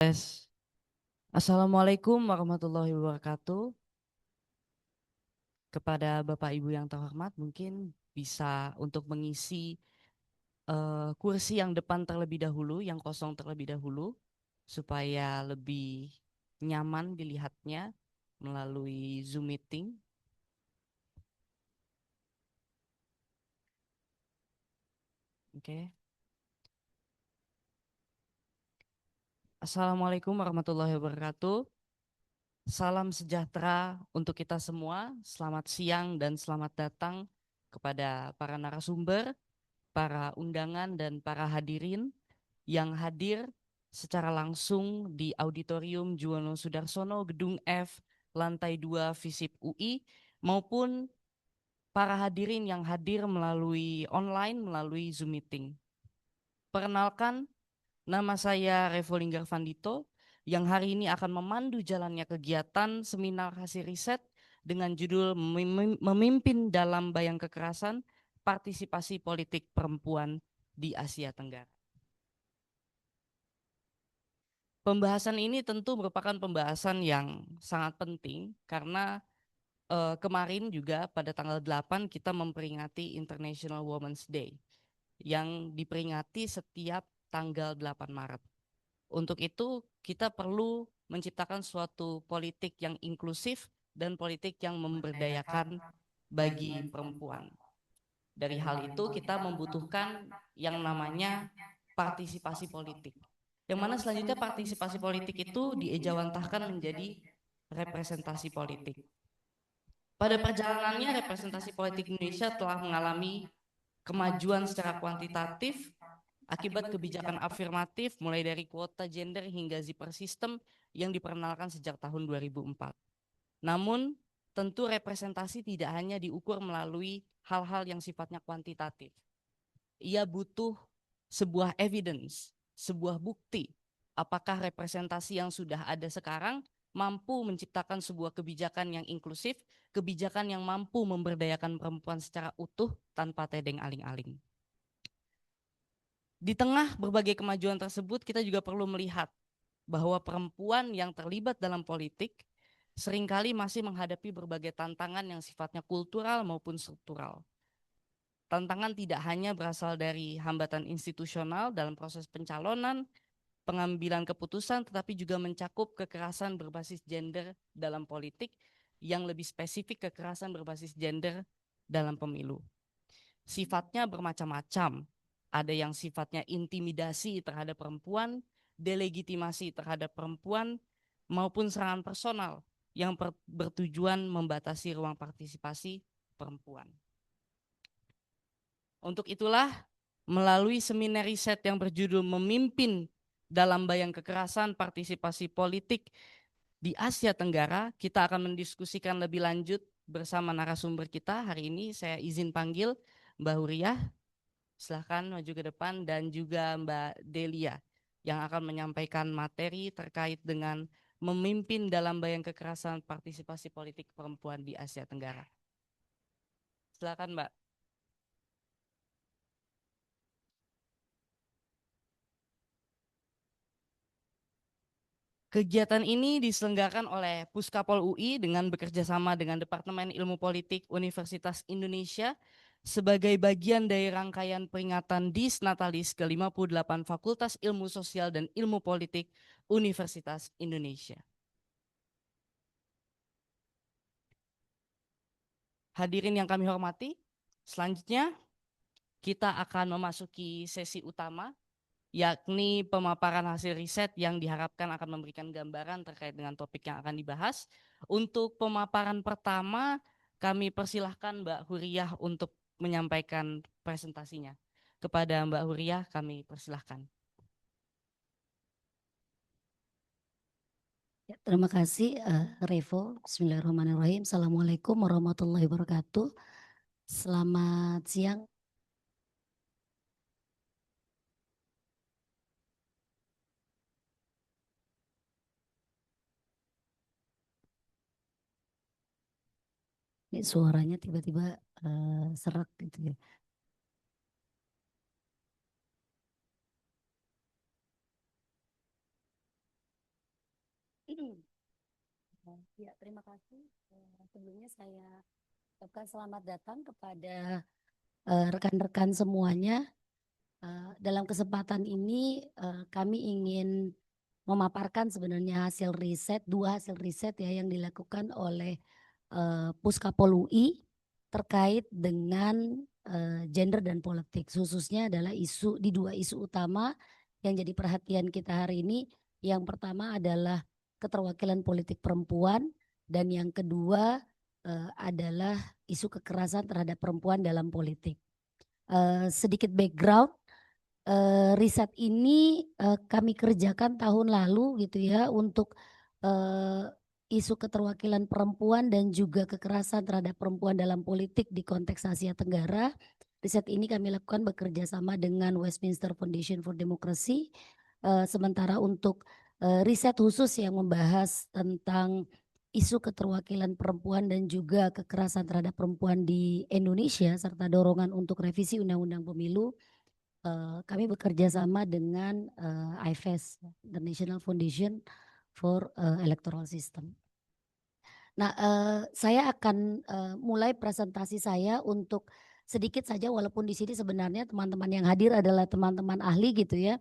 Tes. Assalamualaikum warahmatullahi wabarakatuh. Kepada Bapak Ibu yang terhormat, mungkin bisa untuk mengisi kursi yang depan terlebih dahulu, yang kosong terlebih dahulu, supaya lebih nyaman dilihatnya melalui Zoom meeting. Oke. Assalamualaikum warahmatullahi wabarakatuh. Salam sejahtera untuk kita semua. Selamat siang dan selamat datang kepada para narasumber, para undangan dan para hadirin yang hadir secara langsung di Auditorium Juwono Sudarsono Gedung F lantai 2 FISIP UI maupun para hadirin yang hadir melalui online melalui Zoom meeting. Perkenalkan, nama saya Revo Linggar Vandito yang hari ini akan memandu jalannya kegiatan seminar hasil riset dengan judul Memimpin dalam Bayang Kekerasan, Partisipasi Politik Perempuan di Asia Tenggara. Pembahasan ini tentu merupakan pembahasan yang sangat penting karena kemarin juga pada tanggal 8 kita memperingati International Women's Day yang diperingati setiap tanggal 8 Maret. Untuk itu kita perlu menciptakan suatu politik yang inklusif dan politik yang memberdayakan bagi perempuan. Dari hal itu kita membutuhkan yang namanya partisipasi politik. Yang mana selanjutnya partisipasi politik itu diejawantahkan menjadi representasi politik. Pada perjalanannya representasi politik Indonesia telah mengalami kemajuan secara kuantitatif akibat kebijakan afirmatif mulai dari kuota gender hingga zipper system yang diperkenalkan sejak tahun 2004. Namun tentu representasi tidak hanya diukur melalui hal-hal yang sifatnya kuantitatif. Ia butuh sebuah evidence, sebuah bukti apakah representasi yang sudah ada sekarang mampu menciptakan sebuah kebijakan yang inklusif, kebijakan yang mampu memberdayakan perempuan secara utuh tanpa tedeng aling-aling. Di tengah berbagai kemajuan tersebut, kita juga perlu melihat bahwa perempuan yang terlibat dalam politik seringkali masih menghadapi berbagai tantangan yang sifatnya kultural maupun struktural. Tantangan tidak hanya berasal dari hambatan institusional dalam proses pencalonan, pengambilan keputusan, tetapi juga mencakup kekerasan berbasis gender dalam politik, yang lebih spesifik kekerasan berbasis gender dalam pemilu. Sifatnya bermacam-macam, ada yang sifatnya intimidasi terhadap perempuan, delegitimasi terhadap perempuan, maupun serangan personal yang bertujuan membatasi ruang partisipasi perempuan. Untuk itulah, melalui seminar riset yang berjudul Memimpin dalam Bayang Kekerasan Partisipasi Politik di Asia Tenggara, kita akan mendiskusikan lebih lanjut bersama narasumber kita. Hari ini saya izin panggil Mbak Huriah, silahkan maju ke depan, dan juga Mbak Delia yang akan menyampaikan materi terkait dengan memimpin dalam bayang kekerasan partisipasi politik perempuan di Asia Tenggara. Silakan Mbak. Kegiatan ini diselenggarakan oleh Puskapol UI dengan bekerjasama dengan Departemen Ilmu Politik Universitas Indonesia sebagai bagian dari rangkaian peringatan Dies Natalis ke-58 Fakultas Ilmu Sosial dan Ilmu Politik Universitas Indonesia. Hadirin yang kami hormati, selanjutnya kita akan memasuki sesi utama, yakni pemaparan hasil riset yang diharapkan akan memberikan gambaran terkait dengan topik yang akan dibahas. Untuk pemaparan pertama, kami persilahkan Mbak Huriah untuk menyampaikan presentasinya. Kepada Mbak Huriah, kami persilahkan. Ya, terima kasih Revo. Bismillahirrahmanirrahim. Assalamualaikum warahmatullahi wabarakatuh. Selamat siang. Ini suaranya tiba-tiba serak gitu ya. Ya, terima kasih. Sebelumnya saya ucapkan selamat datang kepada rekan-rekan semuanya. Dalam kesempatan ini kami ingin memaparkan sebenarnya hasil riset, dua hasil riset ya yang dilakukan oleh Puskapol UI terkait dengan gender dan politik. Khususnya adalah isu di dua isu utama yang jadi perhatian kita hari ini. Yang pertama adalah keterwakilan politik perempuan dan yang kedua adalah isu kekerasan terhadap perempuan dalam politik. Sedikit background, riset ini kami kerjakan tahun lalu gitu ya untuk isu keterwakilan perempuan dan juga kekerasan terhadap perempuan dalam politik di konteks Asia Tenggara. Riset ini kami lakukan bekerja sama dengan Westminster Foundation for Democracy. Sementara untuk riset khusus yang membahas tentang isu keterwakilan perempuan dan juga kekerasan terhadap perempuan di Indonesia serta dorongan untuk revisi Undang-Undang Pemilu, kami bekerja sama dengan IFES, the National Foundation for Electoral System. Nah, saya akan mulai presentasi saya untuk sedikit saja, walaupun di sini sebenarnya teman-teman yang hadir adalah teman-teman ahli gitu ya,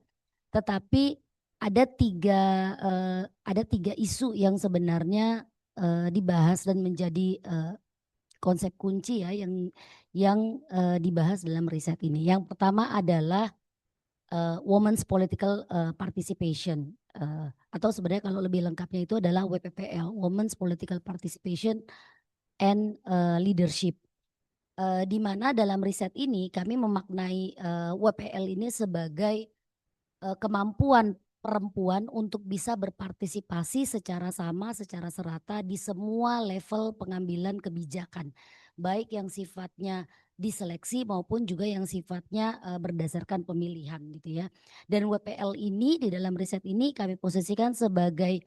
tetapi ada tiga isu yang sebenarnya dibahas dan menjadi konsep kunci ya yang dibahas dalam riset ini. Yang pertama adalah women's political participation, atau sebenarnya kalau lebih lengkapnya itu adalah WPPL, Women's Political Participation and Leadership. Di mana dalam riset ini kami memaknai WPL ini sebagai kemampuan perempuan untuk bisa berpartisipasi secara sama, secara serata di semua level pengambilan kebijakan, baik yang sifatnya diseleksi maupun juga yang sifatnya berdasarkan pemilihan gitu ya. Dan WPL ini di dalam riset ini kami posisikan sebagai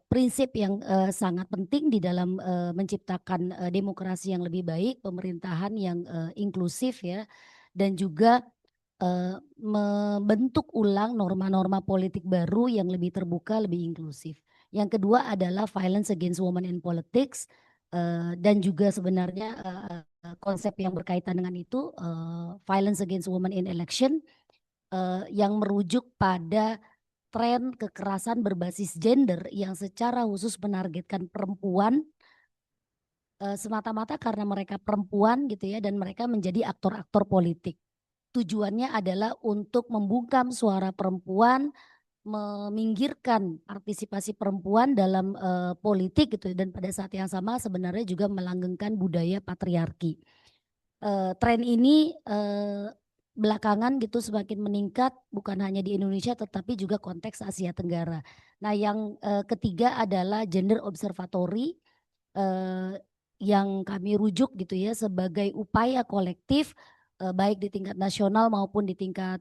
prinsip yang sangat penting di dalam menciptakan demokrasi yang lebih baik, pemerintahan yang inklusif ya, dan juga membentuk ulang norma-norma politik baru yang lebih terbuka, lebih inklusif. Yang kedua adalah violence against women in politics, dan juga sebenarnya konsep yang berkaitan dengan itu, violence against women in election, yang merujuk pada tren kekerasan berbasis gender yang secara khusus menargetkan perempuan semata-mata karena mereka perempuan gitu ya, dan mereka menjadi aktor-aktor politik. Tujuannya adalah untuk membungkam suara perempuan, meminggirkan partisipasi perempuan dalam politik gitu, dan pada saat yang sama sebenarnya juga melanggengkan budaya patriarki. Tren ini belakangan gitu semakin meningkat bukan hanya di Indonesia tetapi juga konteks Asia Tenggara. Nah, yang ketiga adalah gender observatory yang kami rujuk gitu ya sebagai upaya kolektif baik di tingkat nasional maupun di tingkat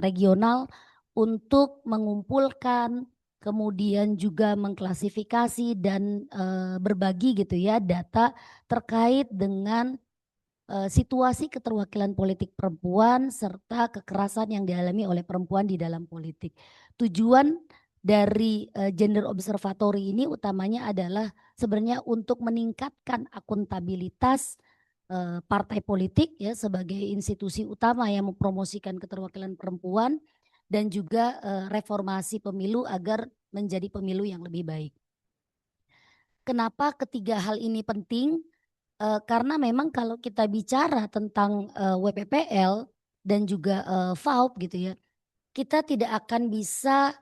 regional untuk mengumpulkan, kemudian juga mengklasifikasi dan berbagi gitu ya data terkait dengan situasi keterwakilan politik perempuan serta kekerasan yang dialami oleh perempuan di dalam politik. Tujuan dari gender observatory ini utamanya adalah sebenarnya untuk meningkatkan akuntabilitas partai politik ya sebagai institusi utama yang mempromosikan keterwakilan perempuan dan juga reformasi pemilu agar menjadi pemilu yang lebih baik. Kenapa ketiga hal ini penting? Karena memang kalau kita bicara tentang WPPL dan juga VAUP gitu ya, kita tidak akan bisa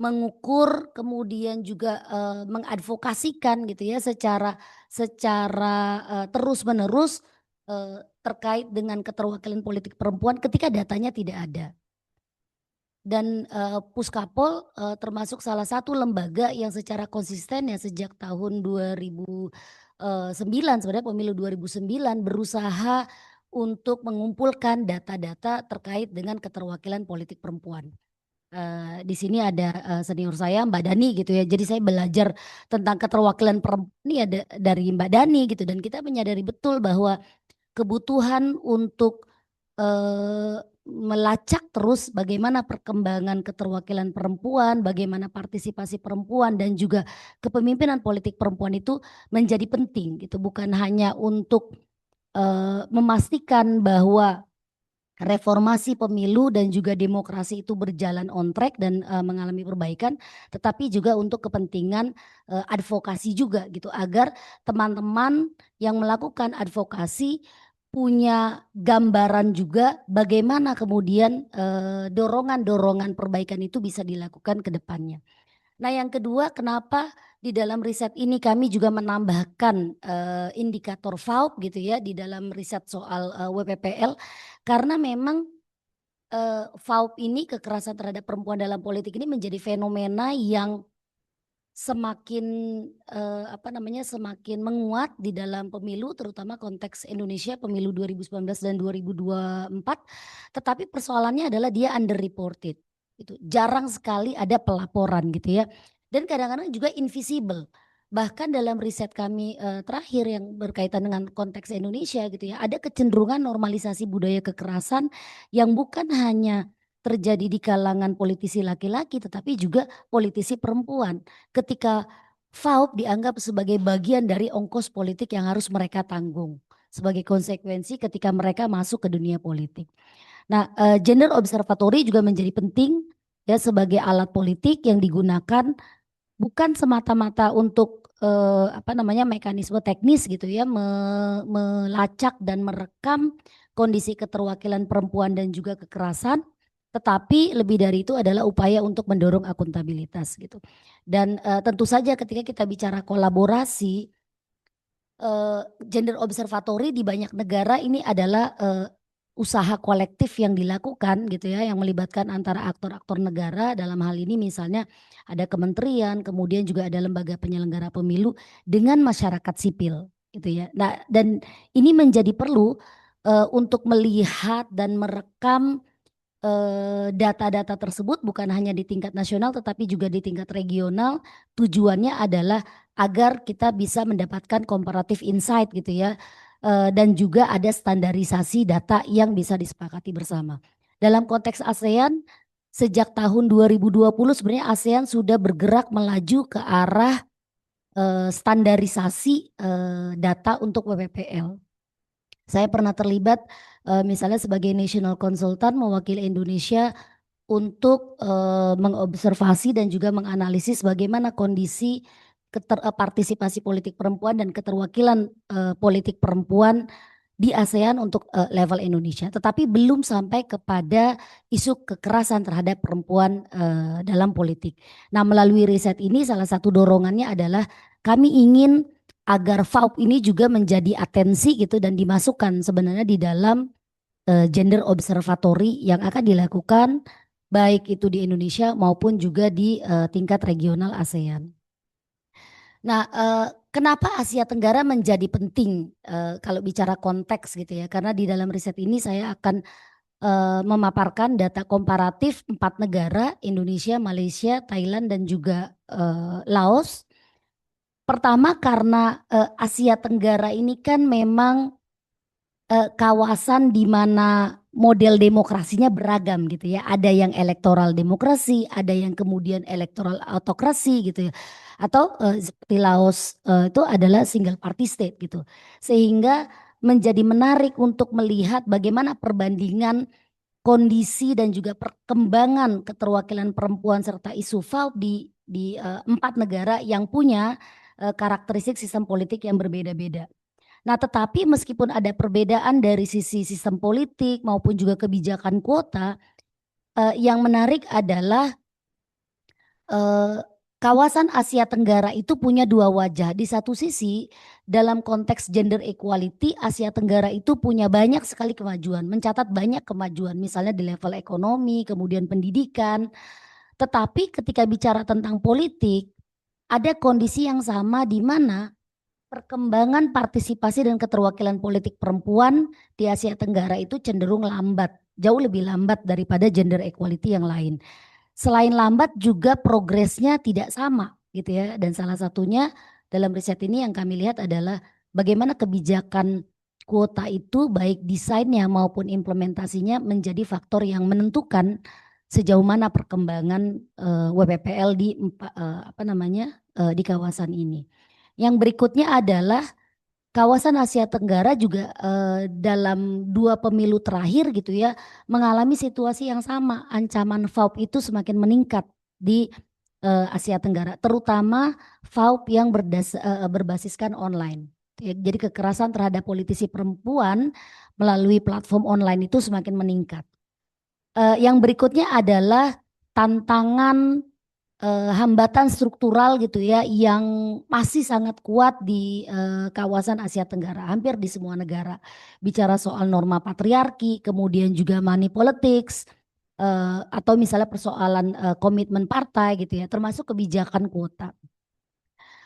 mengukur kemudian juga mengadvokasikan gitu ya secara terus-menerus terkait dengan keterwakilan politik perempuan ketika datanya tidak ada. Dan Puskapol termasuk salah satu lembaga yang secara konsisten ya sejak tahun 2009 sebenarnya pemilu 2009 berusaha untuk mengumpulkan data-data terkait dengan keterwakilan politik perempuan. Di sini ada senior saya Mbak Dani gitu ya. Jadi saya belajar tentang keterwakilan perempuan ini ada dari Mbak Dani gitu, dan kita menyadari betul bahwa kebutuhan untuk melacak terus bagaimana perkembangan keterwakilan perempuan, bagaimana partisipasi perempuan dan juga kepemimpinan politik perempuan itu menjadi penting gitu, bukan hanya untuk memastikan bahwa reformasi pemilu dan juga demokrasi itu berjalan on track dan mengalami perbaikan, tetapi juga untuk kepentingan advokasi juga gitu, agar teman-teman yang melakukan advokasi punya gambaran juga bagaimana kemudian dorongan-dorongan perbaikan itu bisa dilakukan ke depannya. Nah, yang kedua, kenapa di dalam riset ini kami juga menambahkan indikator FAUP gitu ya di dalam riset soal WPPL, karena memang FAUP ini, kekerasan terhadap perempuan dalam politik ini, menjadi fenomena yang semakin semakin menguat di dalam pemilu, terutama konteks Indonesia pemilu 2019 dan 2024. Tetapi persoalannya adalah dia underreported. Itu jarang sekali ada pelaporan gitu ya. Dan kadang-kadang juga invisible. Bahkan dalam riset kami terakhir yang berkaitan dengan konteks Indonesia gitu ya, ada kecenderungan normalisasi budaya kekerasan yang bukan hanya terjadi di kalangan politisi laki-laki tetapi juga politisi perempuan, ketika FAUP dianggap sebagai bagian dari ongkos politik yang harus mereka tanggung sebagai konsekuensi ketika mereka masuk ke dunia politik. Nah, gender observatory juga menjadi penting ya sebagai alat politik yang digunakan bukan semata-mata untuk mekanisme teknis gitu ya, melacak dan merekam kondisi keterwakilan perempuan dan juga kekerasan, tetapi lebih dari itu adalah upaya untuk mendorong akuntabilitas gitu. Dan tentu saja ketika kita bicara kolaborasi, gender observatory di banyak negara ini adalah usaha kolektif yang dilakukan gitu ya, yang melibatkan antara aktor-aktor negara. Dalam hal ini misalnya ada kementerian, kemudian juga ada lembaga penyelenggara pemilu dengan masyarakat sipil gitu ya. Nah, dan ini menjadi perlu untuk melihat dan merekam data-data tersebut bukan hanya di tingkat nasional tetapi juga di tingkat regional. Tujuannya adalah agar kita bisa mendapatkan comparative insight gitu ya, dan juga ada standarisasi data yang bisa disepakati bersama. Dalam konteks ASEAN, sejak tahun 2020 sebenarnya ASEAN sudah bergerak melaju ke arah standarisasi data untuk WPPL. Saya pernah terlibat misalnya sebagai national consultant mewakili Indonesia untuk mengobservasi dan juga menganalisis bagaimana kondisi partisipasi politik perempuan dan keterwakilan politik perempuan di ASEAN untuk level Indonesia. Tetapi belum sampai kepada isu kekerasan terhadap perempuan dalam politik. Nah, melalui riset ini salah satu dorongannya adalah kami ingin agar FAUP ini juga menjadi atensi gitu dan dimasukkan sebenarnya di dalam gender observatory yang akan dilakukan baik itu di Indonesia maupun juga di tingkat regional ASEAN. Nah, kenapa Asia Tenggara menjadi penting kalau bicara konteks gitu ya? Karena di dalam riset ini saya akan memaparkan data komparatif 4 negara, Indonesia, Malaysia, Thailand dan juga Laos. Pertama karena Asia Tenggara ini kan memang kawasan di mana model demokrasinya beragam gitu ya. Ada yang elektoral demokrasi, ada yang kemudian elektoral autokrasi gitu ya. Atau seperti Laos itu adalah single party state gitu. Sehingga menjadi menarik untuk melihat bagaimana perbandingan kondisi dan juga perkembangan keterwakilan perempuan serta isu FAUP di 4 negara yang punya karakteristik sistem politik yang berbeda-beda. Nah, tetapi meskipun ada perbedaan dari sisi sistem politik maupun juga kebijakan kuota, yang menarik adalah kawasan Asia Tenggara itu punya dua wajah. Di satu sisi, dalam konteks gender equality, Asia Tenggara itu punya banyak sekali kemajuan, mencatat banyak kemajuan, misalnya di level ekonomi, kemudian pendidikan. Tetapi ketika bicara tentang politik, ada kondisi yang sama di mana perkembangan partisipasi dan keterwakilan politik perempuan di Asia Tenggara itu cenderung lambat, jauh lebih lambat daripada gender equality yang lain. Selain lambat juga progresnya tidak sama gitu ya. Dan salah satunya dalam riset ini yang kami lihat adalah bagaimana kebijakan kuota itu baik desainnya maupun implementasinya menjadi faktor yang menentukan sejauh mana perkembangan WPPL di di kawasan ini. Yang berikutnya adalah kawasan Asia Tenggara juga dalam 2 pemilu terakhir gitu ya mengalami situasi yang sama. Ancaman FAUP itu semakin meningkat di Asia Tenggara, terutama FAUP yang berbasiskan online. Jadi kekerasan terhadap politisi perempuan melalui platform online itu semakin meningkat. Yang berikutnya adalah tantangan hambatan struktural gitu ya yang masih sangat kuat di kawasan Asia Tenggara, hampir di semua negara. Bicara soal norma patriarki, kemudian juga money politics, atau misalnya persoalan komitmen partai gitu ya, termasuk kebijakan kuota.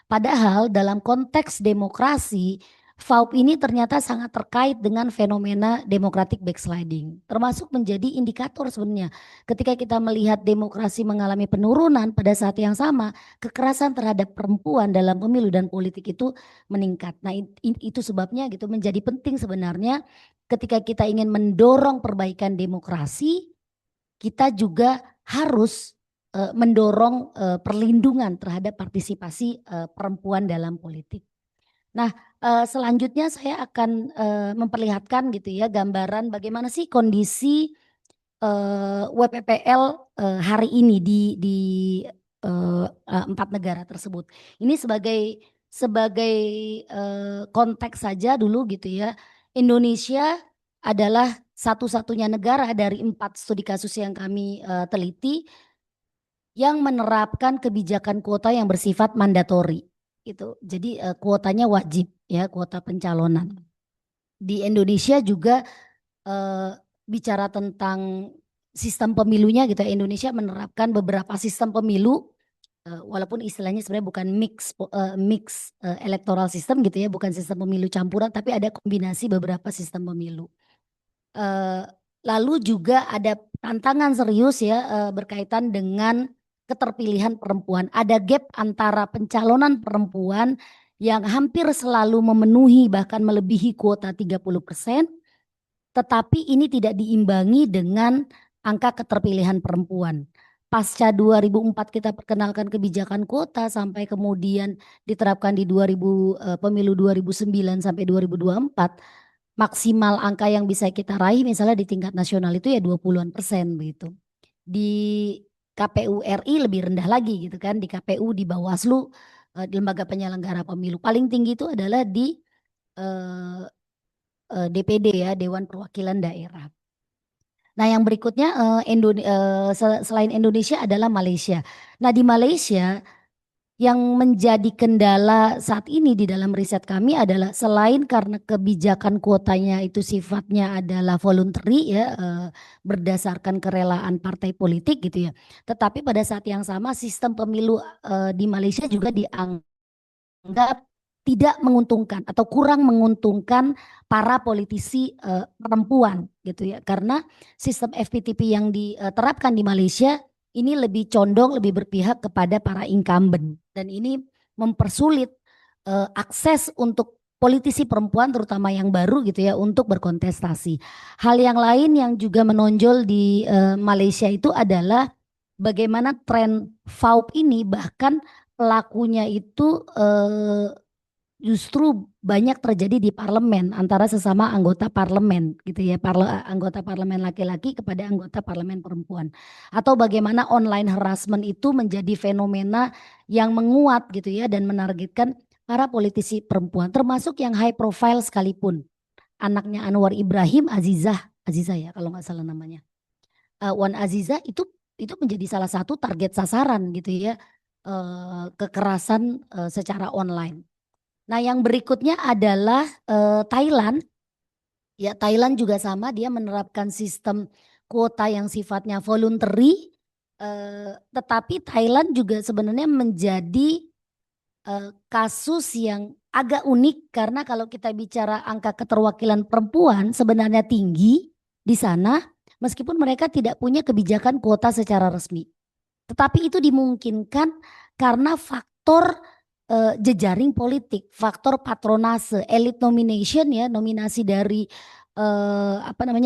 Padahal dalam konteks demokrasi, FAUP ini ternyata sangat terkait dengan fenomena democratic backsliding, termasuk menjadi indikator sebenarnya. Ketika kita melihat demokrasi mengalami penurunan, pada saat yang sama kekerasan terhadap perempuan dalam pemilu dan politik itu meningkat. Nah, itu sebabnya gitu menjadi penting sebenarnya ketika kita ingin mendorong perbaikan demokrasi, kita juga harus mendorong perlindungan terhadap partisipasi perempuan dalam politik. Nah, selanjutnya saya akan memperlihatkan gitu ya gambaran bagaimana sih kondisi WPPL hari ini di 4 negara tersebut. Ini sebagai konteks saja dulu gitu ya. Indonesia adalah satu-satunya negara dari 4 studi kasus yang kami teliti yang menerapkan kebijakan kuota yang bersifat mandatori itu. Jadi kuotanya wajib ya, kuota pencalonan. Di Indonesia juga bicara tentang sistem pemilunya gitu. Indonesia menerapkan beberapa sistem pemilu walaupun istilahnya sebenarnya bukan mix electoral system gitu ya, bukan sistem pemilu campuran, tapi ada kombinasi beberapa sistem pemilu. Lalu juga ada tantangan serius ya berkaitan dengan keterpilihan perempuan. Ada gap antara pencalonan perempuan yang hampir selalu memenuhi bahkan melebihi kuota 30%, tetapi ini tidak diimbangi dengan angka keterpilihan perempuan. Pasca 2004 kita perkenalkan kebijakan kuota sampai kemudian diterapkan di pemilu 2009 sampai 2024, maksimal angka yang bisa kita raih misalnya di tingkat nasional itu ya 20-an% begitu. Di KPU RI lebih rendah lagi gitu kan, di KPU, di Bawaslu, di lembaga penyelenggara pemilu. Paling tinggi itu adalah di DPD ya, Dewan Perwakilan Daerah. Nah yang berikutnya selain Indonesia adalah Malaysia. Nah di Malaysia yang menjadi kendala saat ini di dalam riset kami adalah selain karena kebijakan kuotanya itu sifatnya adalah voluntary ya, berdasarkan kerelaan partai politik gitu ya. Tetapi pada saat yang sama sistem pemilu di Malaysia juga dianggap tidak menguntungkan atau kurang menguntungkan para politisi perempuan gitu ya. Karena sistem FPTP yang diterapkan di Malaysia ini lebih condong, lebih berpihak kepada para incumbent. Dan ini mempersulit akses untuk politisi perempuan terutama yang baru gitu ya untuk berkontestasi. Hal yang lain yang juga menonjol di Malaysia itu adalah bagaimana tren FAUP ini bahkan pelakunya itu justru banyak terjadi di parlemen antara sesama anggota parlemen gitu ya, anggota parlemen laki-laki kepada anggota parlemen perempuan, atau bagaimana online harassment itu menjadi fenomena yang menguat gitu ya dan menargetkan para politisi perempuan termasuk yang high profile sekalipun. Anaknya Anwar Ibrahim, Azizah ya kalau nggak salah namanya, Wan Azizah itu menjadi salah satu target sasaran gitu ya, kekerasan secara online. Nah, yang berikutnya adalah Thailand. Ya, Thailand juga sama, dia menerapkan sistem kuota yang sifatnya voluntary, tetapi Thailand juga sebenarnya menjadi kasus yang agak unik karena kalau kita bicara angka keterwakilan perempuan sebenarnya tinggi di sana, meskipun mereka tidak punya kebijakan kuota secara resmi. Tetapi itu dimungkinkan karena faktor jejaring politik, faktor patronase, elit nomination ya, nominasi dari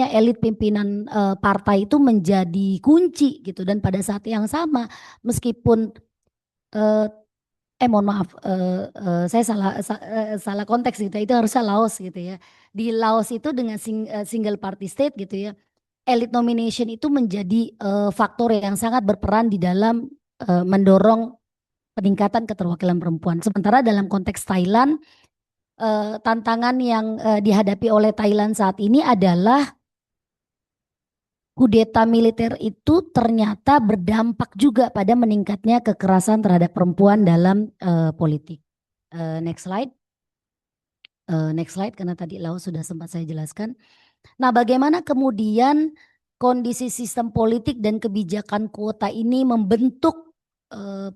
elit pimpinan partai itu menjadi kunci gitu. Dan pada saat yang sama, meskipun eh, mohon maaf, saya salah konteks gitu ya, itu harusnya Laos gitu ya. Di Laos itu dengan single party state gitu ya, elite nomination itu menjadi faktor yang sangat berperan di dalam mendorong peningkatan keterwakilan perempuan. Sementara dalam konteks Thailand, tantangan yang dihadapi oleh Thailand saat ini adalah kudeta militer itu ternyata berdampak juga pada meningkatnya kekerasan terhadap perempuan dalam politik. Next slide. Next slide, karena tadi Lau sudah sempat saya jelaskan. Nah, bagaimana kemudian kondisi sistem politik dan kebijakan kuota ini membentuk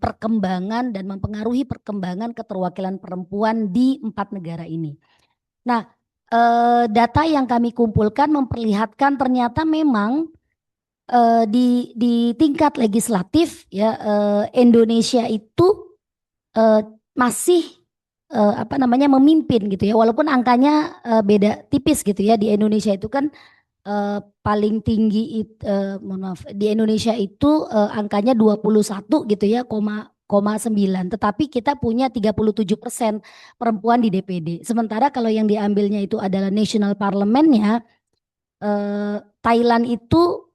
perkembangan dan mempengaruhi perkembangan keterwakilan perempuan di 4 negara ini. Nah, data yang kami kumpulkan memperlihatkan ternyata memang di tingkat legislatif ya, Indonesia itu masih memimpin gitu ya, walaupun angkanya beda tipis gitu ya. Di Indonesia itu kan paling tinggi mohon maaf, di Indonesia itu angkanya 21 gitu ya, 9, tetapi kita punya 37% perempuan di DPD. Sementara kalau yang diambilnya itu adalah national parlementnya, Thailand itu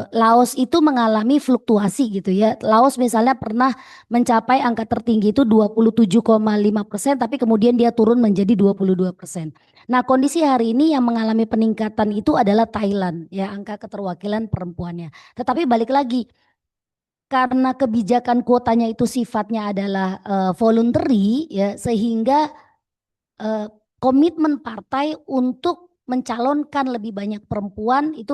Laos itu mengalami fluktuasi gitu ya. Laos misalnya pernah mencapai angka tertinggi itu 27,5%, tapi kemudian dia turun menjadi 22%. Nah, kondisi hari ini yang mengalami peningkatan itu adalah Thailand ya, angka keterwakilan perempuannya. Tetapi balik lagi, karena kebijakan kuotanya itu sifatnya adalah voluntary ya, sehingga komitmen partai untuk mencalonkan lebih banyak perempuan itu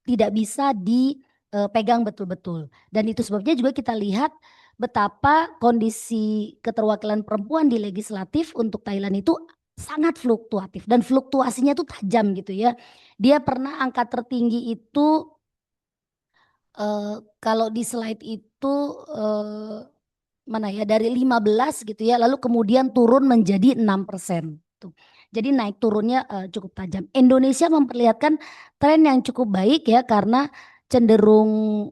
tidak bisa dipegang betul-betul. Dan itu sebabnya juga kita lihat betapa kondisi keterwakilan perempuan di legislatif untuk Thailand itu sangat fluktuatif, dan fluktuasinya itu tajam gitu ya. Dia pernah angka tertinggi itu kalau di slide itu mana ya, dari 15 gitu ya, lalu kemudian turun menjadi 6%. Tuh. Jadi naik turunnya cukup tajam. Indonesia memperlihatkan tren yang cukup baik ya, karena cenderung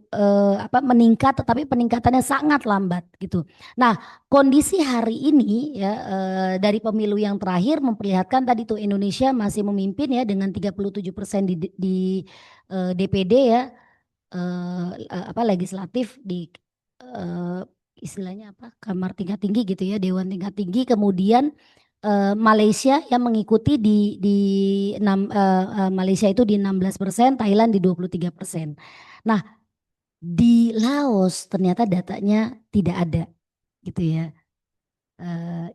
meningkat, tetapi peningkatannya sangat lambat gitu. Nah, kondisi hari ini ya, dari pemilu yang terakhir memperlihatkan tadi tuh Indonesia masih memimpin ya dengan 37% di DPD ya, legislatif, di istilahnya apa, kamar tingkat tinggi gitu ya, dewan tingkat tinggi. Kemudian Malaysia yang mengikuti di Malaysia itu di 16%, Thailand di 23%. Nah, di Laos ternyata datanya tidak ada gitu ya.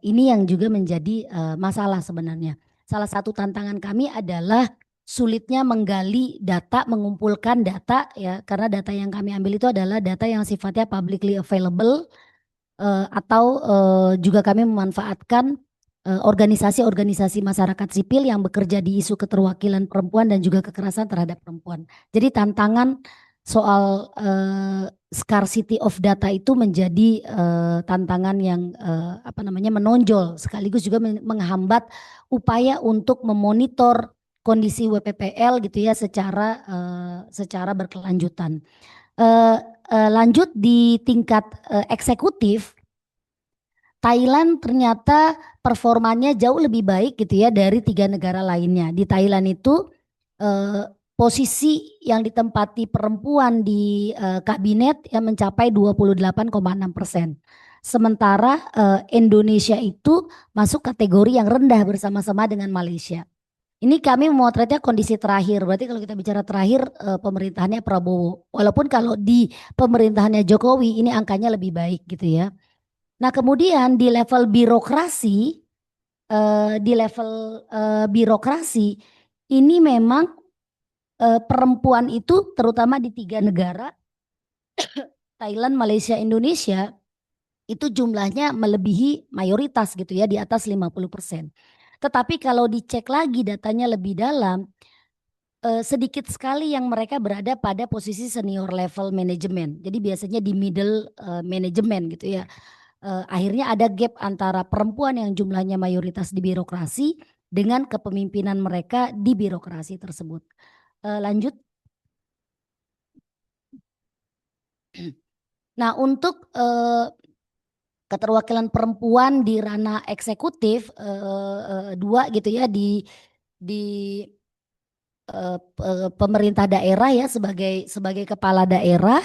Ini yang juga menjadi masalah sebenarnya. Salah satu tantangan kami adalah sulitnya menggali data, mengumpulkan data ya, karena data yang kami ambil itu adalah data yang sifatnya publicly available, atau juga kami memanfaatkan organisasi-organisasi masyarakat sipil yang bekerja di isu keterwakilan perempuan dan juga kekerasan terhadap perempuan. Jadi tantangan soal scarcity of data itu menjadi tantangan yang menonjol, sekaligus juga menghambat upaya untuk memonitor kondisi WPPL gitu ya, secara berkelanjutan. Lanjut di tingkat eksekutif, Thailand ternyata performanya jauh lebih baik gitu ya dari 3 negara lainnya. Di Thailand itu posisi yang ditempati perempuan di kabinet yang mencapai 28,6%. Sementara Indonesia itu masuk kategori yang rendah bersama-sama dengan Malaysia. Ini kami memotretnya kondisi terakhir. Berarti kalau kita bicara terakhir, pemerintahannya Prabowo. Walaupun kalau di pemerintahannya Jokowi ini angkanya lebih baik gitu ya. Nah, kemudian di level birokrasi, ini memang perempuan itu terutama di 3 negara, Thailand, Malaysia, Indonesia, itu jumlahnya melebihi mayoritas gitu ya, di atas 50%. Tetapi kalau dicek lagi datanya lebih dalam, sedikit sekali yang mereka berada pada posisi senior level manajemen. Jadi biasanya di middle management gitu ya. akhirnya ada gap antara perempuan yang jumlahnya mayoritas di birokrasi dengan kepemimpinan mereka di birokrasi tersebut. Lanjut. Nah, untuk keterwakilan perempuan di ranah eksekutif dua gitu ya di pemerintah daerah ya sebagai kepala daerah,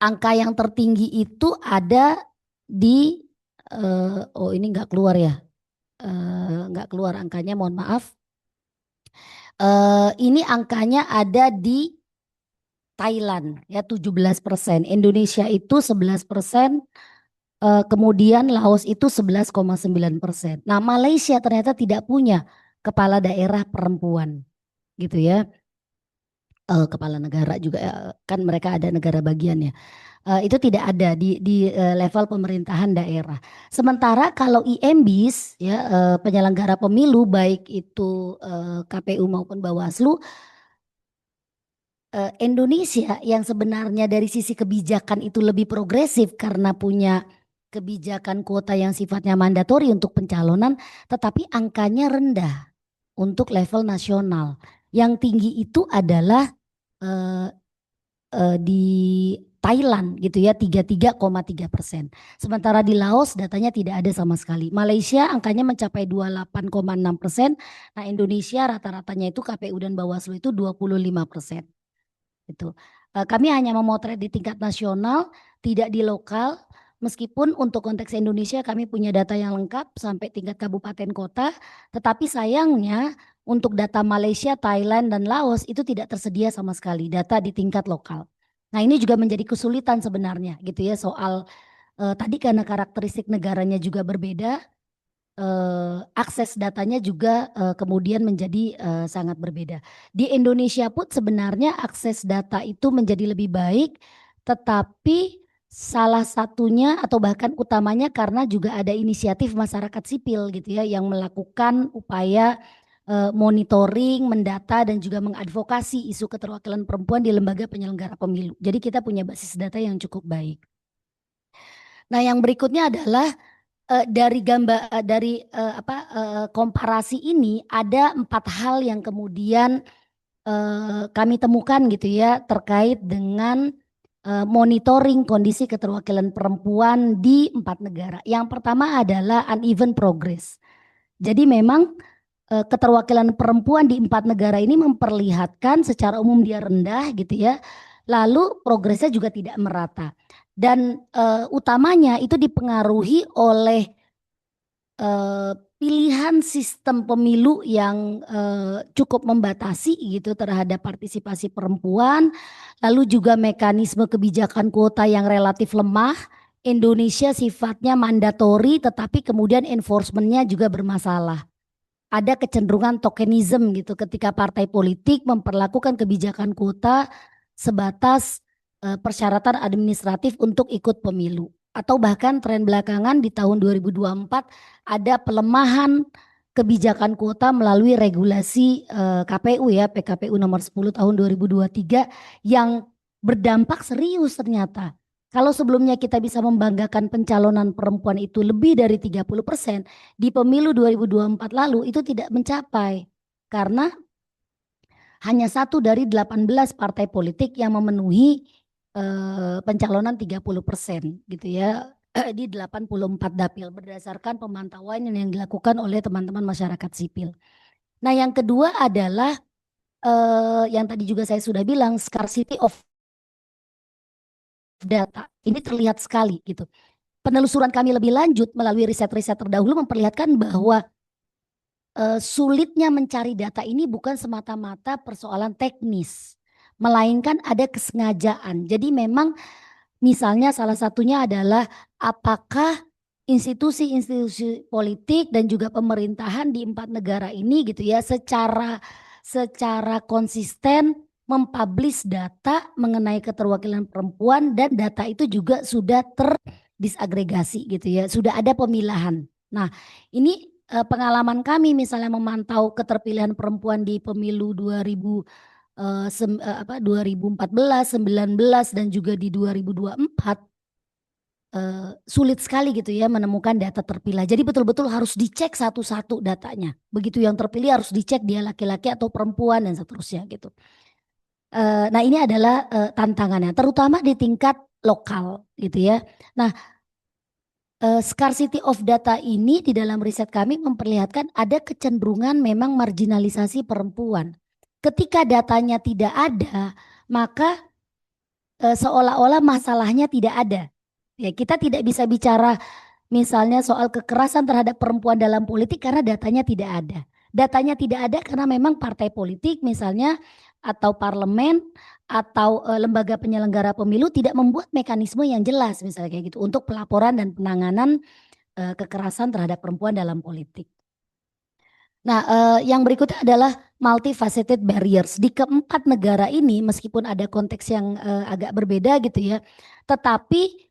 angka yang tertinggi itu ada di oh ini nggak keluar ya, nggak keluar angkanya, mohon maaf. Ini angkanya ada di Thailand ya 17%, Indonesia itu 11%, kemudian Laos itu 11,9%. Nah, Malaysia ternyata tidak punya kepala daerah perempuan gitu ya. Kepala negara juga kan mereka ada negara bagiannya. Itu tidak ada di level pemerintahan daerah. Sementara kalau IMBIS ya penyelenggara pemilu baik itu KPU maupun Bawaslu, Indonesia yang sebenarnya dari sisi kebijakan itu lebih progresif karena punya kebijakan kuota yang sifatnya mandatori untuk pencalonan, tetapi angkanya rendah untuk level nasional. Yang tinggi itu adalah eh, di Thailand gitu ya 33,3%. Sementara di Laos datanya tidak ada sama sekali. Malaysia angkanya mencapai 28,6%. Nah, Indonesia rata-ratanya itu KPU dan Bawaslu itu 25%. Itu. Kami hanya memotret di tingkat nasional, tidak di lokal. Meskipun untuk konteks Indonesia kami punya data yang lengkap sampai tingkat kabupaten kota, tetapi sayangnya untuk data Malaysia, Thailand, dan Laos itu tidak tersedia sama sekali data di tingkat lokal. Nah, ini juga menjadi kesulitan sebenarnya gitu ya soal tadi karena karakteristik negaranya juga berbeda, akses datanya juga kemudian menjadi sangat berbeda. Di Indonesia pun sebenarnya akses data itu menjadi lebih baik, tetapi salah satunya atau bahkan utamanya karena juga ada inisiatif masyarakat sipil gitu ya yang melakukan upaya monitoring, mendata dan juga mengadvokasi isu keterwakilan perempuan di lembaga penyelenggara pemilu. Jadi kita punya basis data yang cukup baik. Nah, yang berikutnya adalah dari gambar dari komparasi ini ada 4 hal yang kemudian kami temukan gitu ya terkait dengan monitoring kondisi keterwakilan perempuan di 4 negara. Yang pertama adalah uneven progress. Jadi memang keterwakilan perempuan di 4 negara ini memperlihatkan secara umum dia rendah gitu ya. Lalu progresnya juga tidak merata. Dan utamanya itu dipengaruhi oleh pilihan sistem pemilu yang cukup membatasi gitu terhadap partisipasi perempuan, lalu juga mekanisme kebijakan kuota yang relatif lemah. Indonesia sifatnya mandatori, tetapi kemudian enforcementnya juga bermasalah. Ada kecenderungan tokenisme gitu ketika partai politik memperlakukan kebijakan kuota sebatas persyaratan administratif untuk ikut pemilu. Atau bahkan tren belakangan di tahun 2024 ada pelemahan kebijakan kuota melalui regulasi KPU ya, PKPU nomor 10 tahun 2023 yang berdampak serius ternyata. Kalau sebelumnya kita bisa membanggakan pencalonan perempuan itu lebih dari 30%, di pemilu 2024 lalu itu tidak mencapai. Karena hanya 1 dari 18 partai politik yang memenuhi pencalonan 30% gitu ya di 84 dapil berdasarkan pemantauan yang dilakukan oleh teman-teman masyarakat sipil. Nah, yang kedua adalah yang tadi juga saya sudah bilang scarcity of data. Ini terlihat sekali gitu. Penelusuran kami lebih lanjut melalui riset-riset terdahulu memperlihatkan bahwa sulitnya mencari data ini bukan semata-mata persoalan teknis, melainkan ada kesengajaan. Jadi memang misalnya salah satunya adalah apakah institusi-institusi politik dan juga pemerintahan di 4 negara ini gitu ya secara konsisten mempublish data mengenai keterwakilan perempuan dan data itu juga sudah terdisagregasi gitu ya, sudah ada pemilahan. Nah, ini pengalaman kami misalnya memantau keterpilihan perempuan di pemilu 2014, 19 dan juga di 2024 sulit sekali gitu ya menemukan data terpilah. Jadi betul-betul harus dicek satu-satu datanya. Begitu yang terpilih harus dicek dia laki-laki atau perempuan dan seterusnya gitu. Nah ini adalah tantangannya, terutama di tingkat lokal gitu ya. Nah, scarcity of data ini di dalam riset kami memperlihatkan ada kecenderungan memang marginalisasi perempuan. Ketika datanya tidak ada, maka seolah-olah masalahnya tidak ada. Ya, kita tidak bisa bicara misalnya soal kekerasan terhadap perempuan dalam politik karena datanya tidak ada. Datanya tidak ada karena memang partai politik misalnya atau parlemen atau lembaga penyelenggara pemilu tidak membuat mekanisme yang jelas misalnya kayak gitu untuk pelaporan dan penanganan kekerasan terhadap perempuan dalam politik. Nah, yang berikutnya adalah multifaceted barriers. Di keempat negara ini, meskipun ada konteks yang agak berbeda gitu ya, tetapi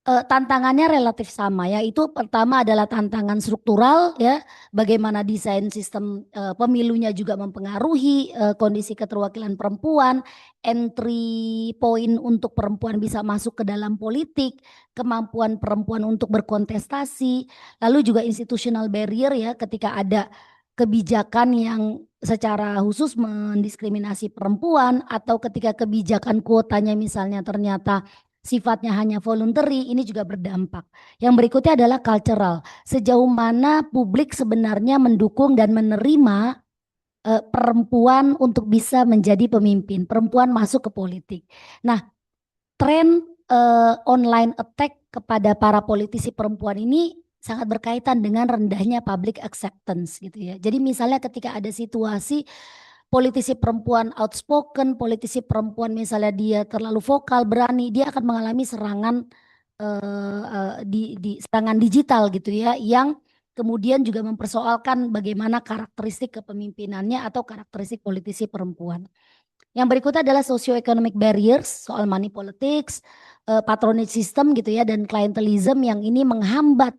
tantangannya relatif sama, yaitu pertama adalah tantangan struktural ya, bagaimana desain sistem pemilunya juga mempengaruhi kondisi keterwakilan perempuan, entry point untuk perempuan bisa masuk ke dalam politik, kemampuan perempuan untuk berkontestasi, lalu juga institutional barrier ya, ketika ada kebijakan yang secara khusus mendiskriminasi perempuan atau ketika kebijakan kuotanya misalnya ternyata sifatnya hanya voluntary, ini juga berdampak. Yang berikutnya adalah cultural. Sejauh mana publik sebenarnya mendukung dan menerima perempuan untuk bisa menjadi pemimpin, perempuan masuk ke politik. Nah, tren online attack kepada para politisi perempuan ini sangat berkaitan dengan rendahnya public acceptance gitu ya. Jadi misalnya ketika ada situasi politisi perempuan outspoken, politisi perempuan misalnya dia terlalu vokal, berani, dia akan mengalami serangan di serangan digital gitu ya, yang kemudian juga mempersoalkan bagaimana karakteristik kepemimpinannya atau karakteristik politisi perempuan. Yang berikutnya adalah socioeconomic barriers, soal money politics, patronage system gitu ya, dan clientelism yang ini menghambat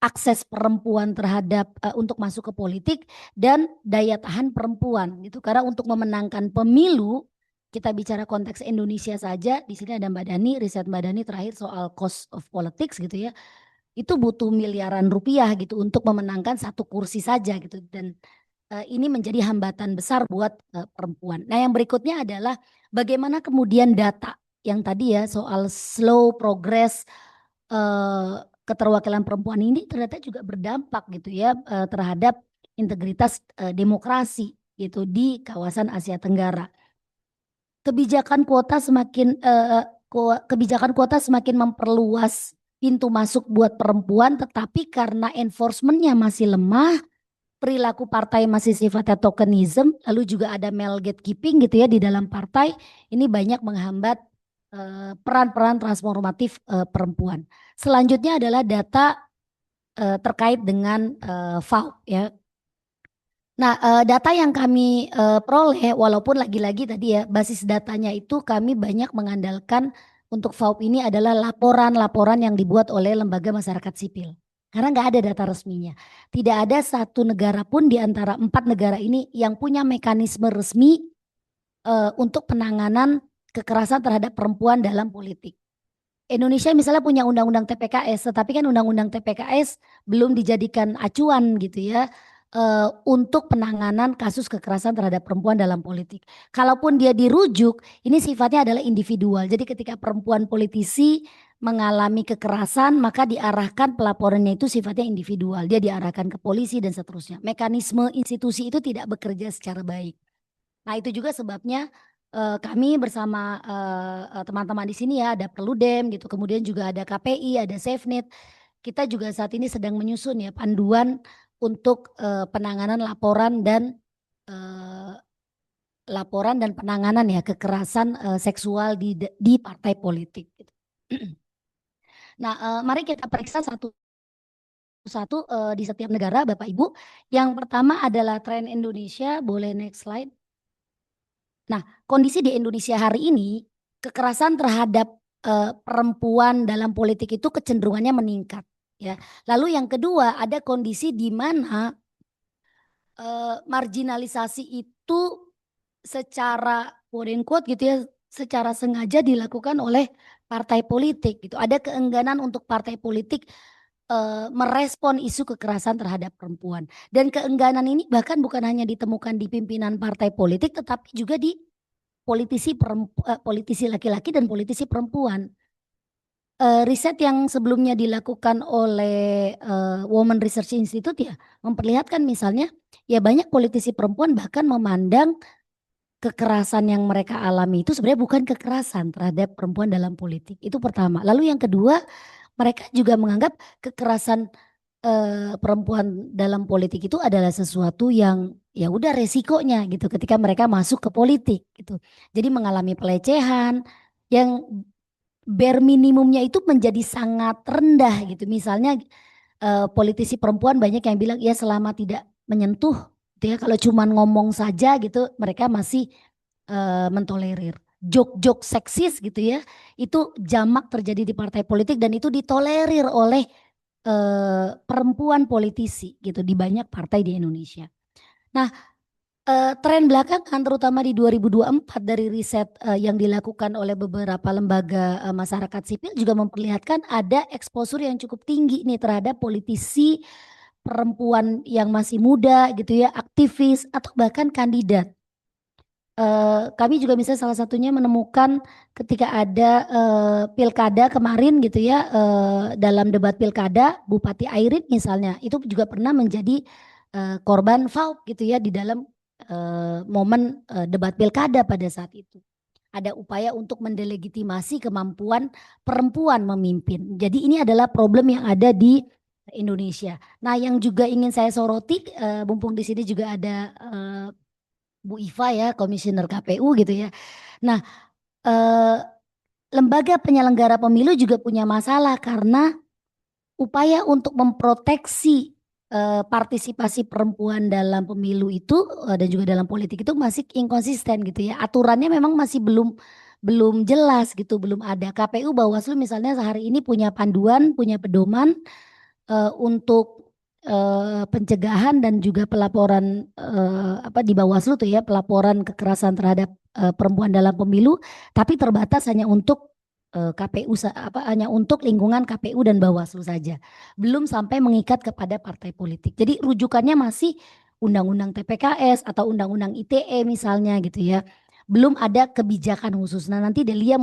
akses perempuan terhadap untuk masuk ke politik dan daya tahan perempuan gitu. Karena untuk memenangkan pemilu, kita bicara konteks Indonesia saja, di sini ada Mbak Dani, riset Mbak Dani terakhir soal cost of politics gitu ya. Itu butuh miliaran rupiah gitu untuk memenangkan satu kursi saja gitu, dan ini menjadi hambatan besar buat perempuan. Nah, yang berikutnya adalah bagaimana kemudian data yang tadi ya soal slow progress keterwakilan perempuan ini ternyata juga berdampak gitu ya terhadap integritas demokrasi gitu di kawasan Asia Tenggara. Kebijakan kuota semakin memperluas pintu masuk buat perempuan, tetapi karena enforcementnya masih lemah, perilaku partai masih sifatnya tokenism, lalu juga ada male gatekeeping gitu ya di dalam partai, ini banyak menghambat peran-peran transformatif perempuan. Selanjutnya adalah data terkait dengan FAO ya. Nah, data yang kami peroleh, walaupun lagi-lagi tadi ya basis datanya itu kami banyak mengandalkan untuk FAO ini adalah laporan-laporan yang dibuat oleh lembaga masyarakat sipil. Karena nggak ada data resminya. Tidak ada satu negara pun di antara 4 negara ini yang punya mekanisme resmi untuk penanganan kekerasan terhadap perempuan dalam politik. Indonesia misalnya punya undang-undang TPKS, tetapi kan undang-undang TPKS belum dijadikan acuan gitu ya untuk penanganan kasus kekerasan terhadap perempuan dalam politik. Kalaupun dia dirujuk, ini sifatnya adalah individual. Jadi ketika perempuan politisi mengalami kekerasan, maka diarahkan pelaporannya itu sifatnya individual. Dia diarahkan ke polisi dan seterusnya. Mekanisme institusi itu tidak bekerja secara baik. Nah, itu juga sebabnya kami bersama teman-teman di sini ya, ada Perludem gitu, kemudian juga ada KPI, ada SafeNet. Kita juga saat ini sedang menyusun ya panduan untuk penanganan eh, laporan dan penanganan ya kekerasan seksual di partai politik. Gitu. Nah, mari kita periksa satu-satu di setiap negara, Bapak Ibu. Yang pertama adalah tren Indonesia. Boleh next slide. Nah, kondisi di Indonesia hari ini, kekerasan terhadap perempuan dalam politik itu kecenderungannya meningkat. Ya. Lalu yang kedua, ada kondisi di mana marginalisasi itu secara quote unquote gitu ya, secara sengaja dilakukan oleh partai politik gitu. Ada keengganan untuk partai politik merespon isu kekerasan terhadap perempuan. Dan keengganan ini bahkan bukan hanya ditemukan di pimpinan partai politik, tetapi juga di politisi laki-laki dan politisi perempuan. Riset yang sebelumnya dilakukan oleh Women Research Institute ya memperlihatkan misalnya ya banyak politisi perempuan bahkan memandang kekerasan yang mereka alami itu sebenarnya bukan kekerasan terhadap perempuan dalam politik. Itu pertama. Lalu yang kedua, mereka juga menganggap kekerasan perempuan dalam politik itu adalah sesuatu yang ya udah resikonya gitu ketika mereka masuk ke politik gitu. Jadi mengalami pelecehan yang bare minimumnya itu menjadi sangat rendah gitu. Misalnya politisi perempuan banyak yang bilang ya selama tidak menyentuh gitu ya, kalau cuman ngomong saja gitu mereka masih mentolerir. Jok-jok seksis gitu ya, itu jamak terjadi di partai politik dan itu ditolerir oleh perempuan politisi gitu di banyak partai di Indonesia. Nah, tren belakangan terutama di 2024 dari riset yang dilakukan oleh beberapa lembaga masyarakat sipil juga memperlihatkan ada eksposur yang cukup tinggi nih terhadap politisi perempuan yang masih muda gitu ya, aktivis atau bahkan kandidat. Kami juga misalnya salah satunya menemukan ketika ada pilkada kemarin gitu ya, dalam debat pilkada Bupati Airin misalnya itu juga pernah menjadi korban FAUK gitu ya di dalam momen debat pilkada pada saat itu. Ada upaya untuk mendelegitimasi kemampuan perempuan memimpin. Jadi ini adalah problem yang ada di Indonesia. Nah, yang juga ingin saya soroti, mumpung di sini juga ada Bu Iva ya, Komisioner KPU gitu ya. Nah, eh, lembaga penyelenggara pemilu juga punya masalah karena upaya untuk memproteksi partisipasi perempuan dalam pemilu itu dan juga dalam politik itu masih inkonsisten gitu ya. Aturannya memang masih belum belum jelas gitu, belum ada. KPU Bawaslu misalnya sehari ini punya panduan, punya pedoman untuk pencegahan dan juga pelaporan apa di Bawaslu tuh ya, pelaporan kekerasan terhadap perempuan dalam pemilu, tapi terbatas hanya untuk KPU apa hanya untuk lingkungan KPU dan Bawaslu saja. Belum sampai mengikat kepada partai politik. Jadi rujukannya masih Undang-Undang TPKS atau Undang-Undang ITE misalnya gitu ya. Belum ada kebijakan khusus. Nah, nanti Delia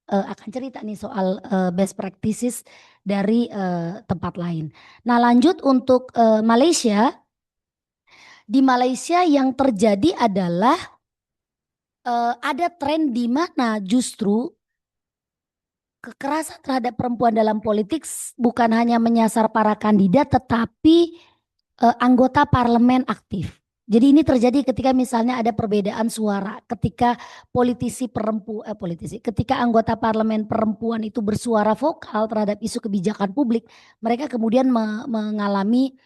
akan cerita nih soal best practices dari tempat lain. Nah, lanjut untuk Malaysia. Di Malaysia yang terjadi adalah ada tren di mana justru kekerasan terhadap perempuan dalam politik bukan hanya menyasar para kandidat tetapi anggota parlemen aktif. Jadi ini terjadi ketika misalnya ada perbedaan suara, ketika ketika anggota parlemen perempuan itu bersuara vokal terhadap isu kebijakan publik, mereka kemudian mengalami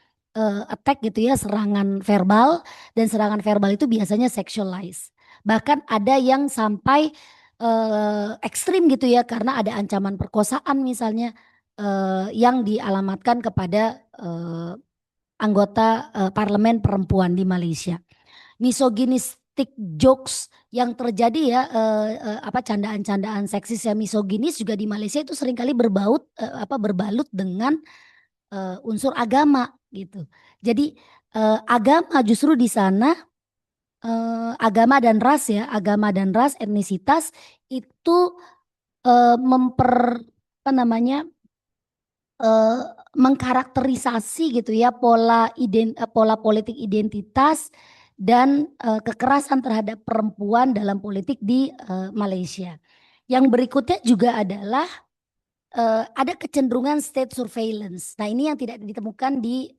attack gitu ya, serangan verbal, dan serangan verbal itu biasanya sexualized. Bahkan ada yang sampai ekstrim gitu ya, karena ada ancaman perkosaan misalnya yang dialamatkan kepada anggota parlemen perempuan di Malaysia. Misoginistic jokes yang terjadi ya, apa candaan-candaan seksis yang misoginis juga di Malaysia itu seringkali berbalut dengan unsur agama gitu. Jadi agama justru di sana agama dan ras ya, agama dan ras, etnisitas itu apa namanya eh, mengkarakterisasi gitu ya pola politik identitas dan kekerasan terhadap perempuan dalam politik di Malaysia. Yang berikutnya juga adalah ada kecenderungan state surveillance. Nah, ini yang tidak ditemukan di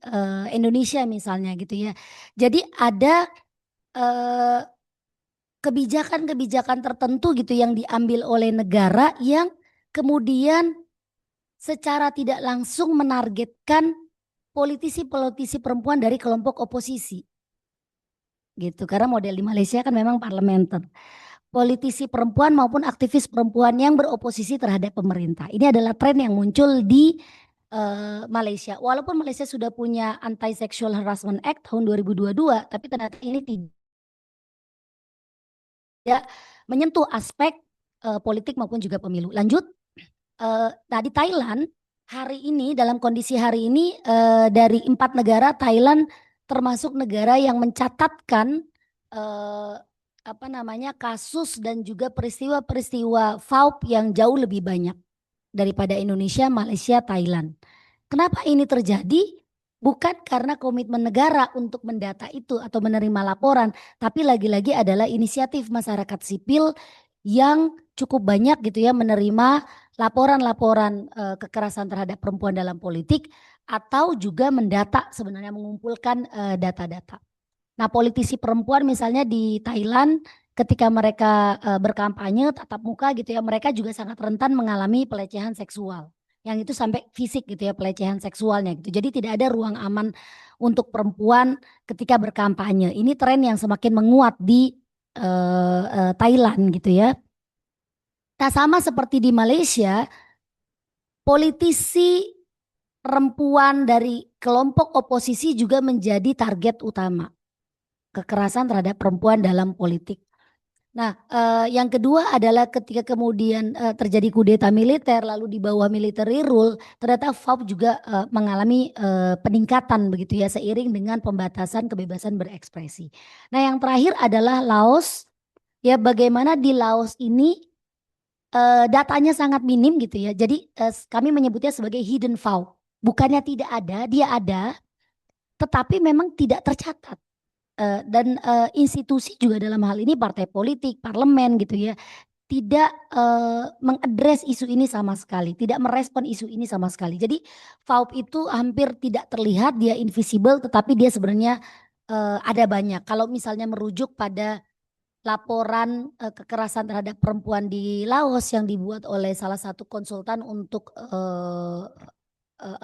Indonesia misalnya gitu ya. Jadi ada eh, kebijakan-kebijakan tertentu gitu yang diambil oleh negara yang kemudian secara tidak langsung menargetkan politisi-politisi perempuan dari kelompok oposisi gitu, karena model di Malaysia kan memang parlementer, politisi perempuan maupun aktivis perempuan yang beroposisi terhadap pemerintah. Ini adalah tren yang muncul di Malaysia. Walaupun Malaysia sudah punya Anti Sexual Harassment Act tahun 2022, tapi ternyata ini tidak menyentuh aspek politik maupun juga pemilu. Lanjut. Nah di Thailand hari ini, dalam kondisi hari ini, dari 4 negara, Thailand termasuk negara yang mencatatkan eh, apa namanya, kasus dan juga peristiwa-peristiwa FAUP yang jauh lebih banyak daripada Indonesia, Malaysia, Thailand. Kenapa ini terjadi? Bukan karena komitmen negara untuk mendata itu atau menerima laporan, tapi lagi-lagi adalah inisiatif masyarakat sipil yang cukup banyak gitu ya menerima laporan-laporan kekerasan terhadap perempuan dalam politik, atau juga mendata, sebenarnya mengumpulkan data-data. Nah, politisi perempuan misalnya di Thailand ketika mereka berkampanye tatap muka gitu ya, mereka juga sangat rentan mengalami pelecehan seksual. Yang itu sampai fisik gitu ya, pelecehan seksualnya gitu. Jadi tidak ada ruang aman untuk perempuan ketika berkampanye. Ini tren yang semakin menguat di Thailand gitu ya. Nah, sama seperti di Malaysia, politisi perempuan dari kelompok oposisi juga menjadi target utama kekerasan terhadap perempuan dalam politik. Nah, yang kedua adalah ketika kemudian terjadi kudeta militer, lalu di bawah military rule, ternyata FAUP juga mengalami peningkatan begitu ya, seiring dengan pembatasan kebebasan berekspresi. Nah, yang terakhir adalah Laos. Ya, bagaimana di Laos ini datanya sangat minim gitu ya. Jadi kami menyebutnya sebagai hidden FAUP. Bukannya tidak ada, dia ada, tetapi memang tidak tercatat. Dan institusi juga dalam hal ini partai politik, parlemen gitu ya, tidak mengadres isu ini sama sekali, tidak merespon isu ini sama sekali. Jadi FAUP itu hampir tidak terlihat, dia invisible, tetapi dia sebenarnya ada banyak. Kalau misalnya merujuk pada laporan kekerasan terhadap perempuan di Laos yang dibuat oleh salah satu konsultan untuk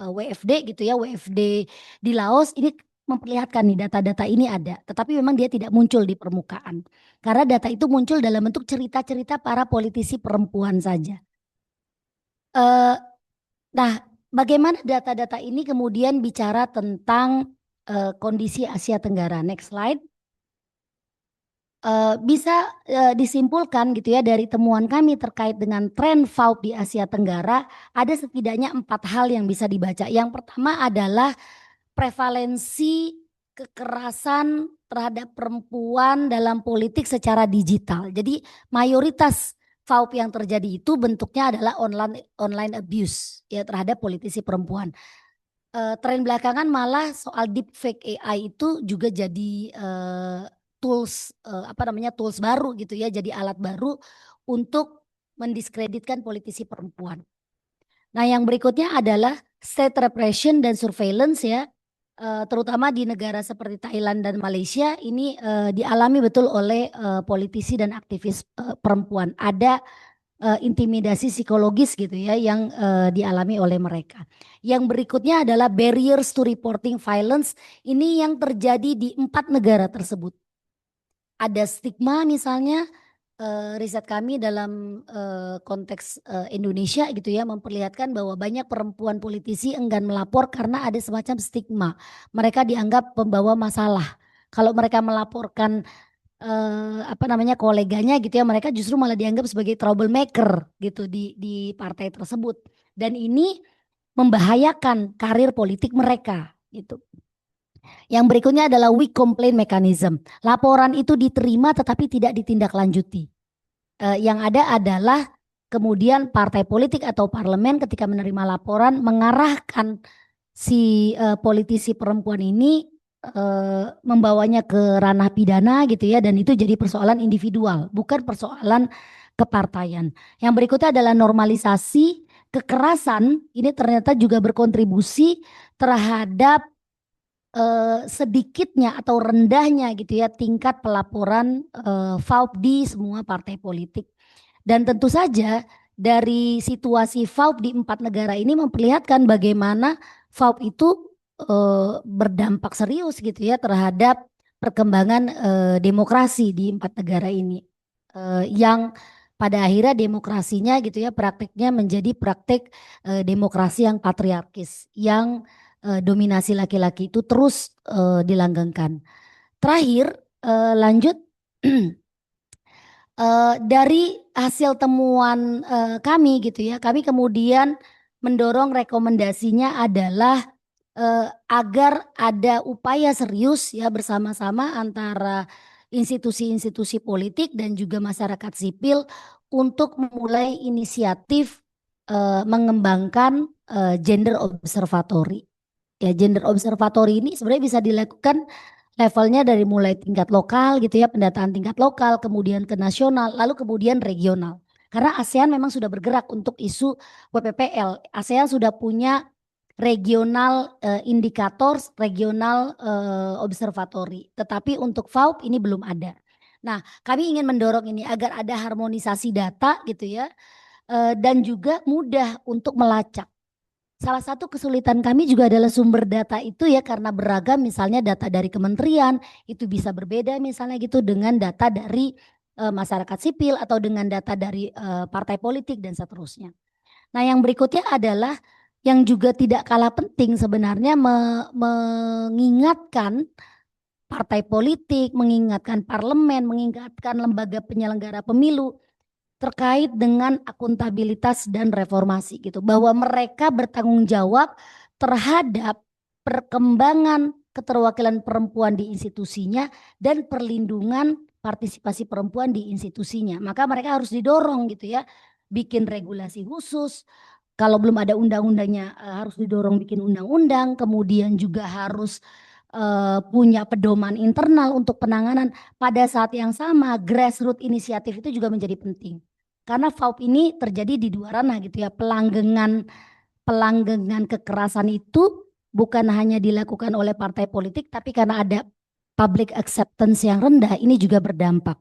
WFD gitu ya, WFD di Laos, ini memperlihatkan nih data-data ini ada, tetapi memang dia tidak muncul di permukaan. Karena data itu muncul dalam bentuk cerita-cerita para politisi perempuan saja. Eh, nah, bagaimana data-data ini kemudian bicara tentang kondisi Asia Tenggara? Next slide. Bisa disimpulkan gitu ya dari temuan kami terkait dengan tren FAUP di Asia Tenggara, ada setidaknya 4 hal yang bisa dibaca. Yang pertama adalah prevalensi kekerasan terhadap perempuan dalam politik secara digital. Jadi mayoritas FAUP yang terjadi itu bentuknya adalah online abuse ya terhadap politisi perempuan. Tren belakangan malah soal deepfake AI itu juga jadi tools tools baru gitu ya, jadi alat baru untuk mendiskreditkan politisi perempuan. Nah, yang berikutnya adalah state repression dan surveillance ya, terutama di negara seperti Thailand dan Malaysia ini dialami betul oleh politisi dan aktivis perempuan. Ada intimidasi psikologis gitu ya yang dialami oleh mereka. Yang berikutnya adalah barriers to reporting violence. Ini yang terjadi di 4 negara tersebut. Ada stigma misalnya, riset kami dalam konteks Indonesia gitu ya memperlihatkan bahwa banyak perempuan politisi enggan melapor karena ada semacam stigma. Mereka dianggap pembawa masalah. Kalau mereka melaporkan koleganya gitu ya, mereka justru malah dianggap sebagai troublemaker gitu di partai tersebut, dan ini membahayakan karir politik mereka gitu. Yang berikutnya adalah weak complaint mechanism. Laporan itu diterima tetapi tidak ditindaklanjuti. Yang ada adalah kemudian partai politik atau parlemen ketika menerima laporan mengarahkan si politisi perempuan ini membawanya ke ranah pidana gitu ya, dan itu jadi persoalan individual, bukan persoalan kepartaian. Yang berikutnya adalah normalisasi kekerasan, ini ternyata juga berkontribusi terhadap sedikitnya atau rendahnya gitu ya tingkat pelaporan FAUP di semua partai politik. Dan tentu saja dari situasi FAUP di 4 negara ini memperlihatkan bagaimana FAUP itu berdampak serius gitu ya terhadap perkembangan demokrasi di 4 negara ini. Yang pada akhirnya demokrasinya gitu ya praktiknya menjadi praktik demokrasi yang patriarkis, yang dominasi laki-laki itu terus dilanggengkan. Terakhir lanjut Dari hasil temuan kami gitu ya, kami kemudian mendorong rekomendasinya adalah agar ada upaya serius ya bersama-sama antara institusi-institusi politik dan juga masyarakat sipil untuk memulai inisiatif mengembangkan gender observatory. Ya, gender observatory ini sebenarnya bisa dilakukan levelnya dari mulai tingkat lokal gitu ya, pendataan tingkat lokal, kemudian ke nasional, lalu kemudian regional. Karena ASEAN memang sudah bergerak untuk isu WPPL. ASEAN sudah punya regional indikator, regional observatory. Tetapi untuk FAUP ini belum ada. Nah, kami ingin mendorong ini agar ada harmonisasi data gitu ya, dan juga mudah untuk melacak. Salah satu kesulitan kami juga adalah sumber data itu ya karena beragam, misalnya data dari kementerian itu bisa berbeda misalnya gitu dengan data dari masyarakat sipil atau dengan data dari partai politik dan seterusnya. Nah, yang berikutnya adalah yang juga tidak kalah penting sebenarnya mengingatkan partai politik, mengingatkan parlemen, mengingatkan lembaga penyelenggara pemilu terkait dengan akuntabilitas dan reformasi gitu, bahwa mereka bertanggung jawab terhadap perkembangan keterwakilan perempuan di institusinya dan perlindungan partisipasi perempuan di institusinya. Maka mereka harus didorong gitu ya, bikin regulasi khusus. Kalau belum ada undang-undangnya harus didorong bikin undang-undang, kemudian juga harus punya pedoman internal untuk penanganan. Pada saat yang sama, grassroots inisiatif itu juga menjadi penting. Karena FAUP ini terjadi di dua ranah gitu ya, pelanggengan kekerasan itu bukan hanya dilakukan oleh partai politik, tapi karena ada public acceptance yang rendah, ini juga berdampak.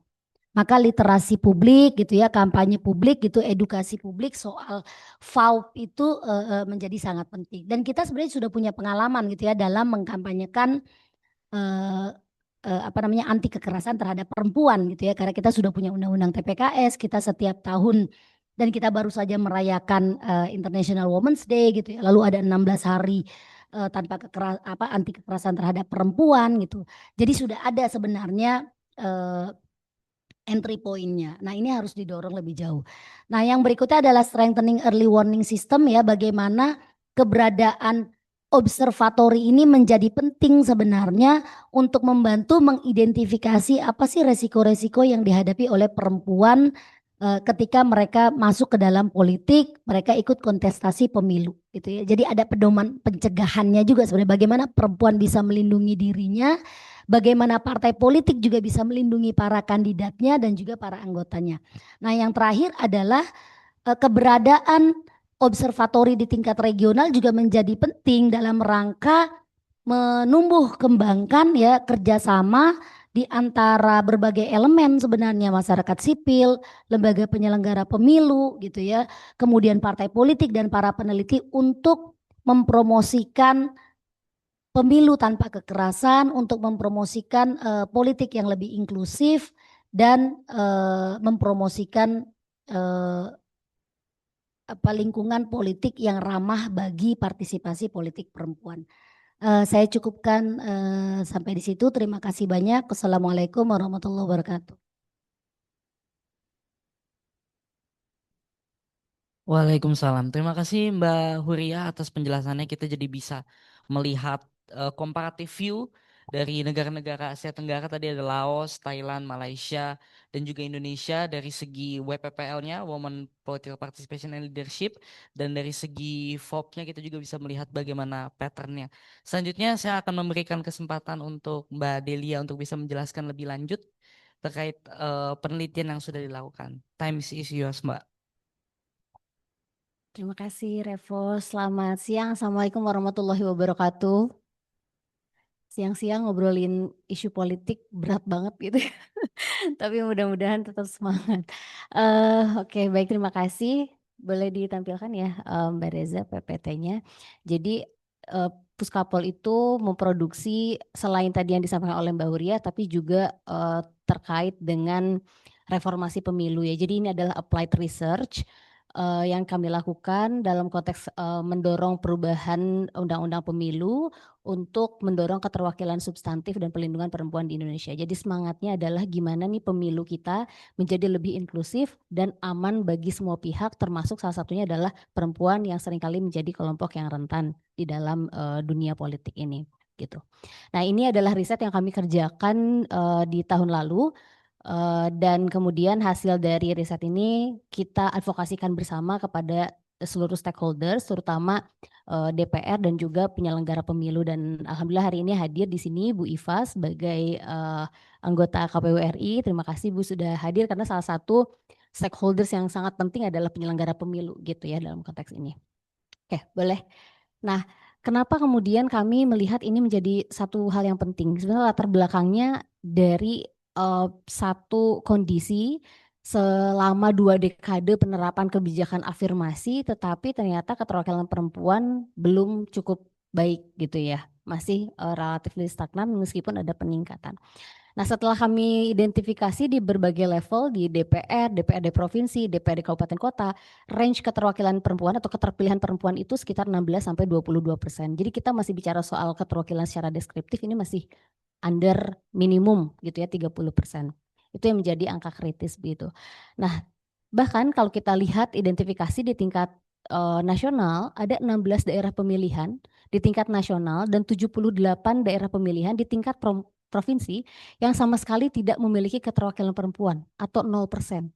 Maka literasi publik gitu ya, kampanye publik gitu, edukasi publik soal FAUP itu menjadi sangat penting. Dan kita sebenarnya sudah punya pengalaman gitu ya dalam mengkampanyekan apa namanya anti kekerasan terhadap perempuan gitu ya, karena kita sudah punya undang-undang TPKS, kita setiap tahun dan kita baru saja merayakan International Women's Day gitu ya, lalu ada 16 hari tanpa anti kekerasan terhadap perempuan gitu. Jadi sudah ada sebenarnya entry point-nya. Nah, ini harus didorong lebih jauh. Nah, yang berikutnya adalah strengthening early warning system ya, bagaimana keberadaan observatory ini menjadi penting sebenarnya untuk membantu mengidentifikasi apa sih resiko-resiko yang dihadapi oleh perempuan ketika mereka masuk ke dalam politik, mereka ikut kontestasi pemilu gitu ya. Jadi ada pedoman pencegahannya juga sebenarnya, bagaimana perempuan bisa melindungi dirinya, bagaimana partai politik juga bisa melindungi para kandidatnya dan juga para anggotanya. Nah, yang terakhir adalah keberadaan observatori di tingkat regional juga menjadi penting dalam rangka menumbuh kembangkan ya kerjasama di antara berbagai elemen sebenarnya, masyarakat sipil, lembaga penyelenggara pemilu gitu ya, kemudian partai politik dan para peneliti untuk mempromosikan pemilu tanpa kekerasan, untuk mempromosikan politik yang lebih inklusif dan mempromosikan lingkungan politik yang ramah bagi partisipasi politik perempuan. Saya cukupkan sampai di situ. Terima kasih banyak. Wassalamualaikum warahmatullahi wabarakatuh. Waalaikumsalam. Terima kasih Mbak Huria atas penjelasannya. Kita jadi bisa melihat comparative view dari negara-negara Asia Tenggara. Tadi ada Laos, Thailand, Malaysia, dan juga Indonesia dari segi WPPL-nya, Women Political Participation and Leadership, dan dari segi FOP-nya kita juga bisa melihat bagaimana pattern-nya. Selanjutnya saya akan memberikan kesempatan untuk Mbak Delia untuk bisa menjelaskan lebih lanjut terkait penelitian yang sudah dilakukan. Time is yours, Mbak. Terima kasih Revo. Selamat siang. Assalamualaikum warahmatullahi wabarakatuh. Siang-siang ngobrolin isu politik berat banget gitu. Tapi mudah-mudahan tetap semangat. Oke, baik, terima kasih. Boleh ditampilkan ya Mbak Reza PPT-nya. Jadi Puskapol itu memproduksi selain tadi yang disampaikan oleh Mbak Huria, tapi juga terkait dengan reformasi pemilu ya. Jadi ini adalah applied research yang kami lakukan dalam konteks mendorong perubahan undang-undang pemilu untuk mendorong keterwakilan substantif dan pelindungan perempuan di Indonesia. Jadi semangatnya adalah gimana nih pemilu kita menjadi lebih inklusif dan aman bagi semua pihak, termasuk salah satunya adalah perempuan yang seringkali menjadi kelompok yang rentan di dalam dunia politik ini gitu. Nah, ini adalah riset yang kami kerjakan di tahun lalu. Dan kemudian hasil dari riset ini kita advokasikan bersama kepada seluruh stakeholders, terutama DPR dan juga penyelenggara pemilu. Dan alhamdulillah hari ini hadir di sini Bu Iva sebagai anggota KPU RI. Terima kasih Bu sudah hadir karena salah satu stakeholders yang sangat penting adalah penyelenggara pemilu gitu ya dalam konteks ini. Oke, boleh. Nah, kenapa kemudian kami melihat ini menjadi satu hal yang penting? Sebenarnya latar belakangnya dari satu kondisi selama 2 dekade penerapan kebijakan afirmasi, tetapi ternyata keterwakilan perempuan belum cukup baik gitu ya, masih relatif stagnan meskipun ada peningkatan. Nah, setelah kami identifikasi di berbagai level di DPR, DPRD provinsi, DPRD kabupaten kota, range keterwakilan perempuan atau keterpilihan perempuan itu sekitar 16-22%. Jadi kita masih bicara soal keterwakilan secara deskriptif ini masih under minimum gitu ya 30%. Itu yang menjadi angka kritis begitu. Nah, bahkan kalau kita lihat identifikasi di tingkat nasional ada 16 daerah pemilihan di tingkat nasional dan 78 daerah pemilihan di tingkat provinsi yang sama sekali tidak memiliki keterwakilan perempuan atau 0%.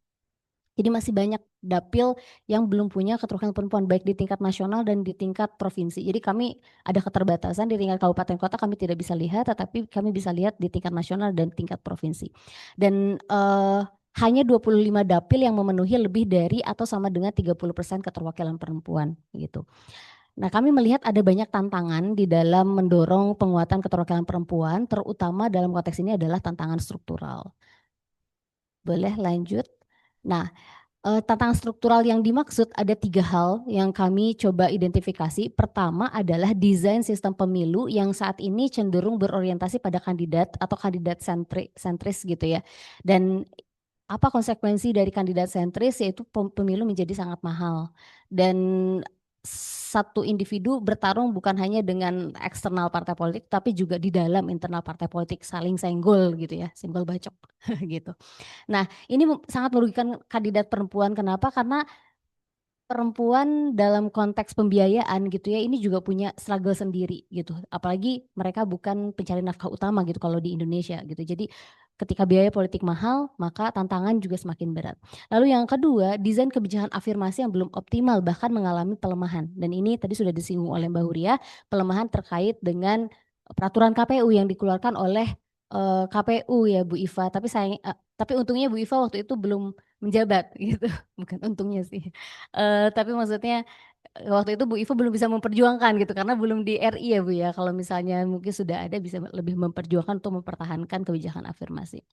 Jadi masih banyak dapil yang belum punya keterwakilan perempuan baik di tingkat nasional dan di tingkat provinsi. Jadi kami ada keterbatasan di tingkat kabupaten kota kami tidak bisa lihat, tetapi kami bisa lihat di tingkat nasional dan tingkat provinsi. Dan hanya 25 dapil yang memenuhi lebih dari atau sama dengan 30% keterwakilan perempuan gitu. Nah, kami melihat ada banyak tantangan di dalam mendorong penguatan keterwakilan perempuan, terutama dalam konteks ini adalah tantangan struktural. Boleh lanjut? Nah, tantangan struktural yang dimaksud ada 3 hal yang kami coba identifikasi. Pertama adalah desain sistem pemilu yang saat ini cenderung berorientasi pada kandidat atau kandidat sentris gitu ya. Dan apa konsekuensi dari kandidat sentris yaitu pemilu menjadi sangat mahal dan satu individu bertarung bukan hanya dengan eksternal partai politik tapi juga di dalam internal partai politik saling senggol gitu ya, senggol bacok gitu. Nah, ini sangat merugikan kandidat perempuan. Kenapa? Karena perempuan dalam konteks pembiayaan gitu ya ini juga punya struggle sendiri gitu, apalagi mereka bukan pencari nafkah utama gitu kalau di Indonesia gitu. Jadi ketika biaya politik mahal maka tantangan juga semakin berat. Lalu yang kedua, desain kebijakan afirmasi yang belum optimal bahkan mengalami pelemahan, dan ini tadi sudah disinggung oleh Mbak Huria, pelemahan terkait dengan peraturan KPU yang dikeluarkan oleh KPU ya Bu Iva, tapi untungnya Bu Iva waktu itu belum menjabat gitu, bukan untungnya sih. Tapi maksudnya waktu itu Bu Ivo belum bisa memperjuangkan gitu karena belum di RI ya Bu ya. Kalau misalnya mungkin sudah ada bisa lebih memperjuangkan untuk mempertahankan kebijakan afirmasi.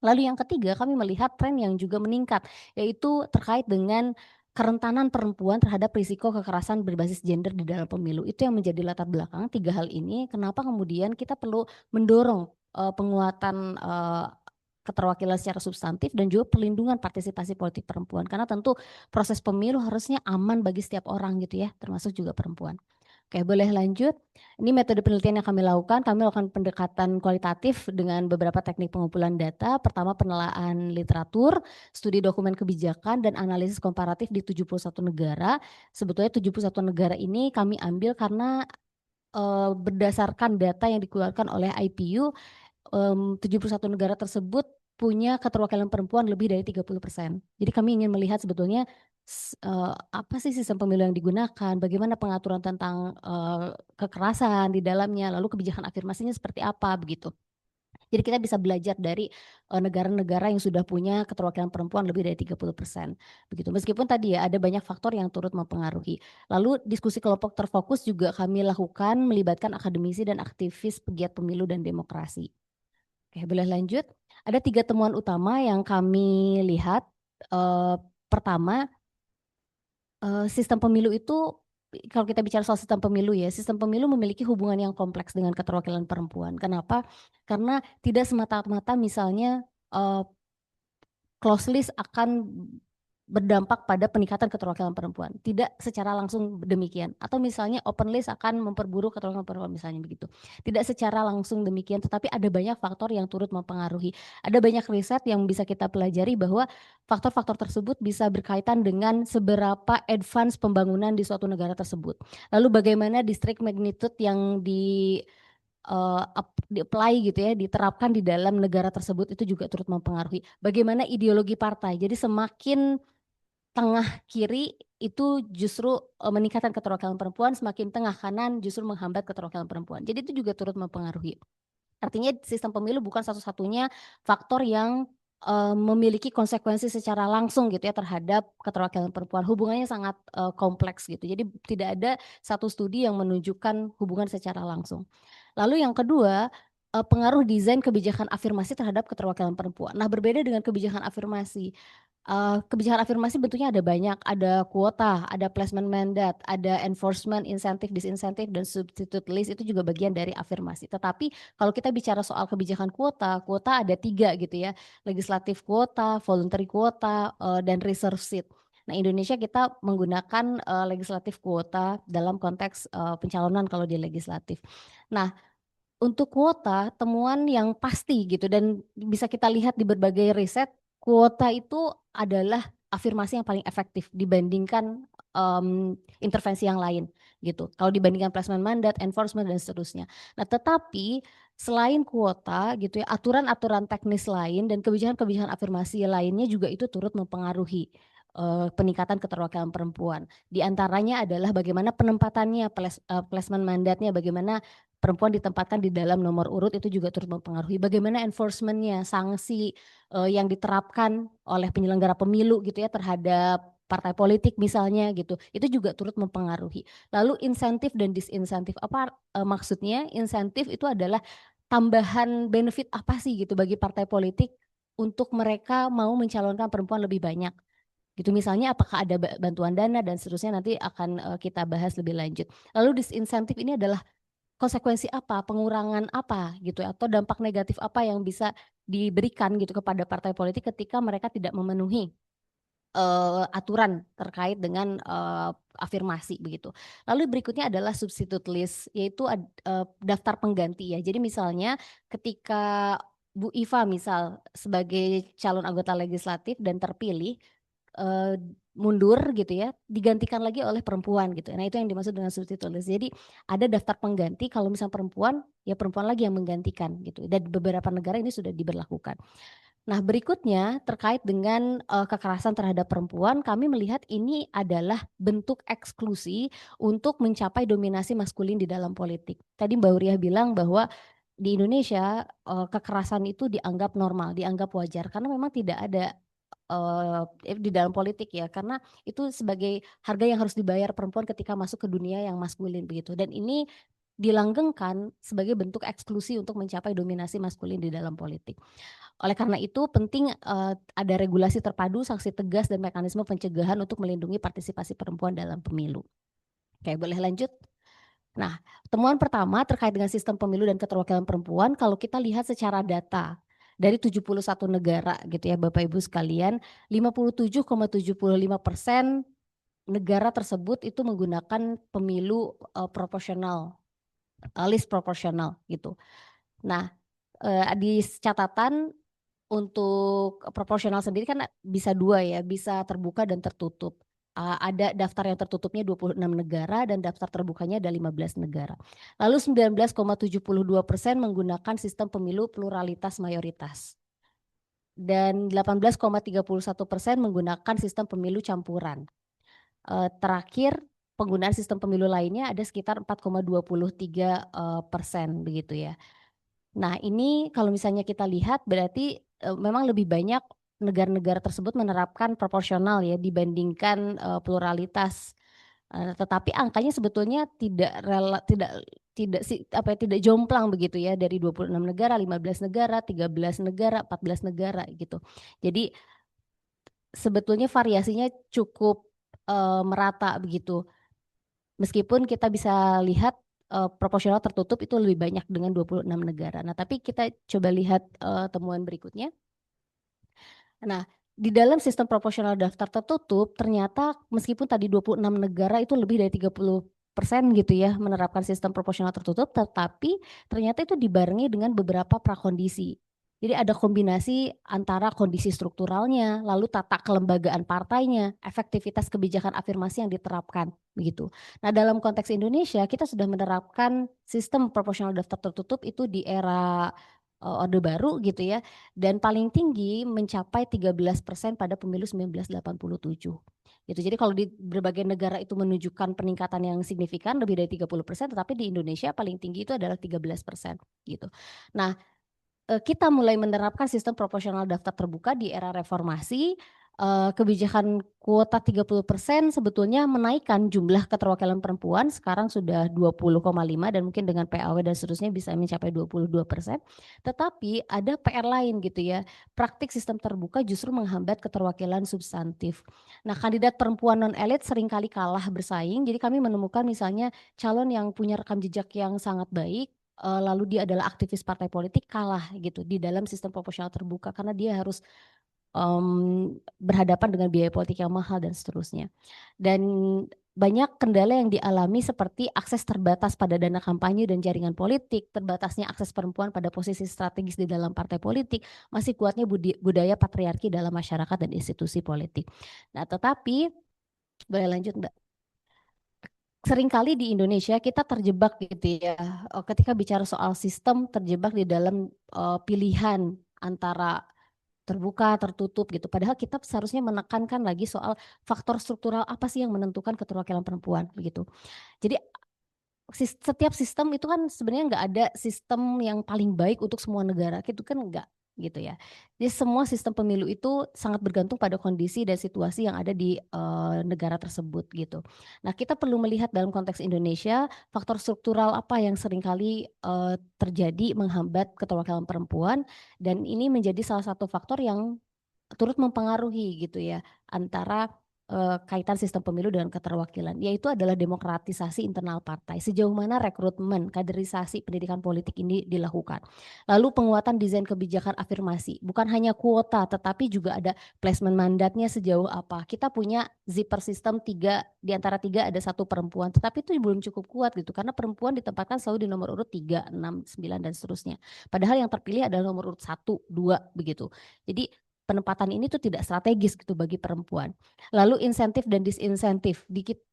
Lalu yang ketiga kami melihat tren yang juga meningkat yaitu terkait dengan kerentanan perempuan terhadap risiko kekerasan berbasis gender di dalam pemilu. Itu yang menjadi latar belakang 3 hal ini kenapa kemudian kita perlu mendorong penguatan keterwakilan secara substantif dan juga perlindungan partisipasi politik perempuan karena tentu proses pemilu harusnya aman bagi setiap orang gitu ya, termasuk juga perempuan. Oke, boleh lanjut. Ini metode penelitian yang kami lakukan pendekatan kualitatif dengan beberapa teknik pengumpulan data. Pertama, penelaan literatur, studi dokumen kebijakan dan analisis komparatif di 71 negara. Sebetulnya 71 negara ini kami ambil karena berdasarkan data yang dikeluarkan oleh IPU, 71 negara tersebut punya keterwakilan perempuan lebih dari 30%. Jadi kami ingin melihat sebetulnya apa sih sistem pemilu yang digunakan, bagaimana pengaturan tentang kekerasan di dalamnya, lalu kebijakan afirmasinya seperti apa begitu. Jadi kita bisa belajar dari negara-negara yang sudah punya keterwakilan perempuan lebih dari 30%. Begitu. Meskipun tadi ya ada banyak faktor yang turut mempengaruhi. Lalu diskusi kelompok terfokus juga kami lakukan melibatkan akademisi dan aktivis pegiat pemilu dan demokrasi. Oke, boleh lanjut. Ada 3 temuan utama yang kami lihat. Pertama, sistem pemilu itu, kalau kita bicara soal sistem pemilu ya, sistem pemilu memiliki hubungan yang kompleks dengan keterwakilan perempuan. Kenapa? Karena tidak semata-mata misalnya close list akan berdampak pada peningkatan keterwakilan perempuan. Tidak secara langsung demikian. Atau misalnya open list akan memperburuk keterwakilan perempuan misalnya begitu. Tidak secara langsung demikian, tetapi ada banyak faktor yang turut mempengaruhi. Ada banyak riset yang bisa kita pelajari bahwa faktor-faktor tersebut bisa berkaitan dengan seberapa advance pembangunan di suatu negara tersebut. Lalu bagaimana district magnitude yang di-apply gitu ya, diterapkan di dalam negara tersebut itu juga turut mempengaruhi. Bagaimana ideologi partai. Jadi semakin tengah kiri itu justru meningkatkan keterwakilan perempuan, semakin tengah kanan justru menghambat keterwakilan perempuan. Jadi itu juga turut mempengaruhi. Artinya sistem pemilu bukan satu-satunya faktor yang memiliki konsekuensi secara langsung gitu ya terhadap keterwakilan perempuan. Hubungannya sangat kompleks gitu. Jadi tidak ada satu studi yang menunjukkan hubungan secara langsung. Lalu yang kedua, pengaruh desain kebijakan afirmasi terhadap keterwakilan perempuan. Nah, berbeda dengan kebijakan afirmasi. Kebijakan afirmasi bentuknya ada banyak, ada kuota, ada placement mandate, ada enforcement, insentif, disinsentif, dan substitute list itu juga bagian dari afirmasi. Tetapi kalau kita bicara soal kebijakan kuota, kuota ada 3 gitu ya, legislatif kuota, voluntary kuota, dan reserve seat. Nah, Indonesia kita menggunakan legislatif kuota dalam konteks pencalonan kalau di legislatif. Nah, untuk kuota, temuan yang pasti gitu dan bisa kita lihat di berbagai riset, kuota itu adalah afirmasi yang paling efektif dibandingkan intervensi yang lain gitu. Kalau dibandingkan placement mandat, enforcement dan seterusnya. Nah, tetapi selain kuota gitu ya, aturan-aturan teknis lain dan kebijakan-kebijakan afirmasi lainnya juga itu turut mempengaruhi peningkatan keterwakilan perempuan. Di antaranya adalah bagaimana penempatannya, placement mandatnya, bagaimana perempuan ditempatkan di dalam nomor urut itu juga turut mempengaruhi. Bagaimana enforcementnya, sanksi yang diterapkan oleh penyelenggara pemilu gitu ya terhadap partai politik misalnya gitu, itu juga turut mempengaruhi. Lalu insentif dan disinsentif, apa maksudnya? Insentif itu adalah tambahan benefit apa sih gitu bagi partai politik untuk mereka mau mencalonkan perempuan lebih banyak gitu, misalnya apakah ada bantuan dana dan seterusnya, nanti akan kita bahas lebih lanjut. Lalu disinsentif ini adalah konsekuensi apa, pengurangan apa gitu atau dampak negatif apa yang bisa diberikan gitu kepada partai politik ketika mereka tidak memenuhi aturan terkait dengan afirmasi begitu. Lalu berikutnya adalah substitute list, yaitu daftar pengganti ya. Jadi misalnya ketika Bu Iva misal sebagai calon anggota legislatif dan terpilih, eh, mundur gitu ya, digantikan lagi oleh perempuan gitu. Nah, itu yang dimaksud dengan substitute list. Jadi ada daftar pengganti, kalau misalnya perempuan, ya perempuan lagi yang menggantikan gitu. Dan di beberapa negara ini sudah diberlakukan. Nah, berikutnya terkait dengan kekerasan terhadap perempuan, kami melihat ini adalah bentuk eksklusi untuk mencapai dominasi maskulin di dalam politik. Tadi Mbak Uriah bilang bahwa di Indonesia kekerasan itu dianggap normal, dianggap wajar karena memang tidak ada di dalam politik ya, karena itu sebagai harga yang harus dibayar perempuan ketika masuk ke dunia yang maskulin begitu. Dan ini dilanggengkan sebagai bentuk eksklusi untuk mencapai dominasi maskulin di dalam politik. Oleh karena itu penting ada regulasi terpadu, sanksi tegas dan mekanisme pencegahan untuk melindungi partisipasi perempuan dalam pemilu. Oke, boleh lanjut? Nah, temuan pertama terkait dengan sistem pemilu dan keterwakilan perempuan, kalau kita lihat secara data dari 71 negara gitu ya Bapak Ibu sekalian, 57,75% negara tersebut itu menggunakan pemilu proporsional, list proporsional gitu. Nah, di catatan untuk proporsional sendiri kan bisa 2 ya, bisa terbuka dan tertutup. Ada daftar yang tertutupnya 26 negara dan daftar terbukanya ada 15 negara. Lalu 19,72% menggunakan sistem pemilu pluralitas mayoritas. Dan 18,31% menggunakan sistem pemilu campuran. Terakhir penggunaan sistem pemilu lainnya ada sekitar 4,23% begitu ya. Nah, ini kalau misalnya kita lihat berarti memang lebih banyak negara-negara tersebut menerapkan proporsional ya dibandingkan pluralitas. Tetapi angkanya sebetulnya tidak jomplang begitu ya, dari 26 negara, 15 negara, 13 negara, 14 negara gitu. Jadi sebetulnya variasinya cukup merata begitu. Meskipun kita bisa lihat proporsional tertutup itu lebih banyak dengan 26 negara. Nah, tapi kita coba lihat temuan berikutnya. Nah, di dalam sistem proporsional daftar tertutup ternyata meskipun tadi 26 negara itu lebih dari 30% gitu ya menerapkan sistem proporsional tertutup, tetapi ternyata itu dibarengi dengan beberapa prakondisi. Jadi ada kombinasi antara kondisi strukturalnya, lalu tata kelembagaan partainya, efektivitas kebijakan afirmasi yang diterapkan begitu. Nah, dalam konteks Indonesia kita sudah menerapkan sistem proporsional daftar tertutup itu di era Orde Baru gitu ya, dan paling tinggi mencapai 13% pada pemilu 1987. Gitu. Jadi kalau di berbagai negara itu menunjukkan peningkatan yang signifikan lebih dari 30%, tetapi di Indonesia paling tinggi itu adalah 13% gitu. Nah, kita mulai menerapkan sistem proporsional daftar terbuka di era reformasi. Kebijakan kuota 30% sebetulnya menaikkan jumlah keterwakilan perempuan, sekarang sudah 20,5 dan mungkin dengan PAW dan seterusnya bisa mencapai 22%. Tetapi ada PR lain gitu ya, praktik sistem terbuka justru menghambat keterwakilan substantif. Nah, kandidat perempuan non elit seringkali kalah bersaing, jadi kami menemukan misalnya calon yang punya rekam jejak yang sangat baik, lalu dia adalah aktivis partai politik, kalah gitu di dalam sistem proporsional terbuka karena dia harus berhadapan dengan biaya politik yang mahal dan seterusnya. Dan banyak kendala yang dialami seperti akses terbatas pada dana kampanye dan jaringan politik, terbatasnya akses perempuan pada posisi strategis di dalam partai politik, masih kuatnya budaya patriarki dalam masyarakat dan institusi politik. Nah, tetapi boleh lanjut Mbak? Seringkali di Indonesia kita terjebak gitu ya, ketika bicara soal sistem terjebak di dalam pilihan antara terbuka, tertutup gitu. Padahal kita seharusnya menekankan lagi soal faktor struktural apa sih yang menentukan keterwakilan perempuan begitu. Jadi setiap sistem itu kan sebenarnya nggak ada sistem yang paling baik untuk semua negara, gitu kan enggak gitu ya. Jadi semua sistem pemilu itu sangat bergantung pada kondisi dan situasi yang ada di negara tersebut gitu. Nah, kita perlu melihat dalam konteks Indonesia faktor struktural apa yang seringkali terjadi menghambat keterwakilan perempuan, dan ini menjadi salah satu faktor yang turut mempengaruhi gitu ya antara kaitan sistem pemilu dengan keterwakilan, yaitu adalah demokratisasi internal partai. Sejauh mana rekrutmen, kaderisasi pendidikan politik ini dilakukan. Lalu penguatan desain kebijakan afirmasi, bukan hanya kuota, tetapi juga ada placement mandatnya sejauh apa. Kita punya zipper system di antara 3 ada 1 perempuan, tetapi itu belum cukup kuat gitu, karena perempuan ditempatkan selalu di nomor urut 3, 6, 9 dan seterusnya. Padahal yang terpilih adalah nomor urut 1, 2 begitu. Jadi penempatan ini tuh tidak strategis gitu bagi perempuan. Lalu insentif dan disinsentif.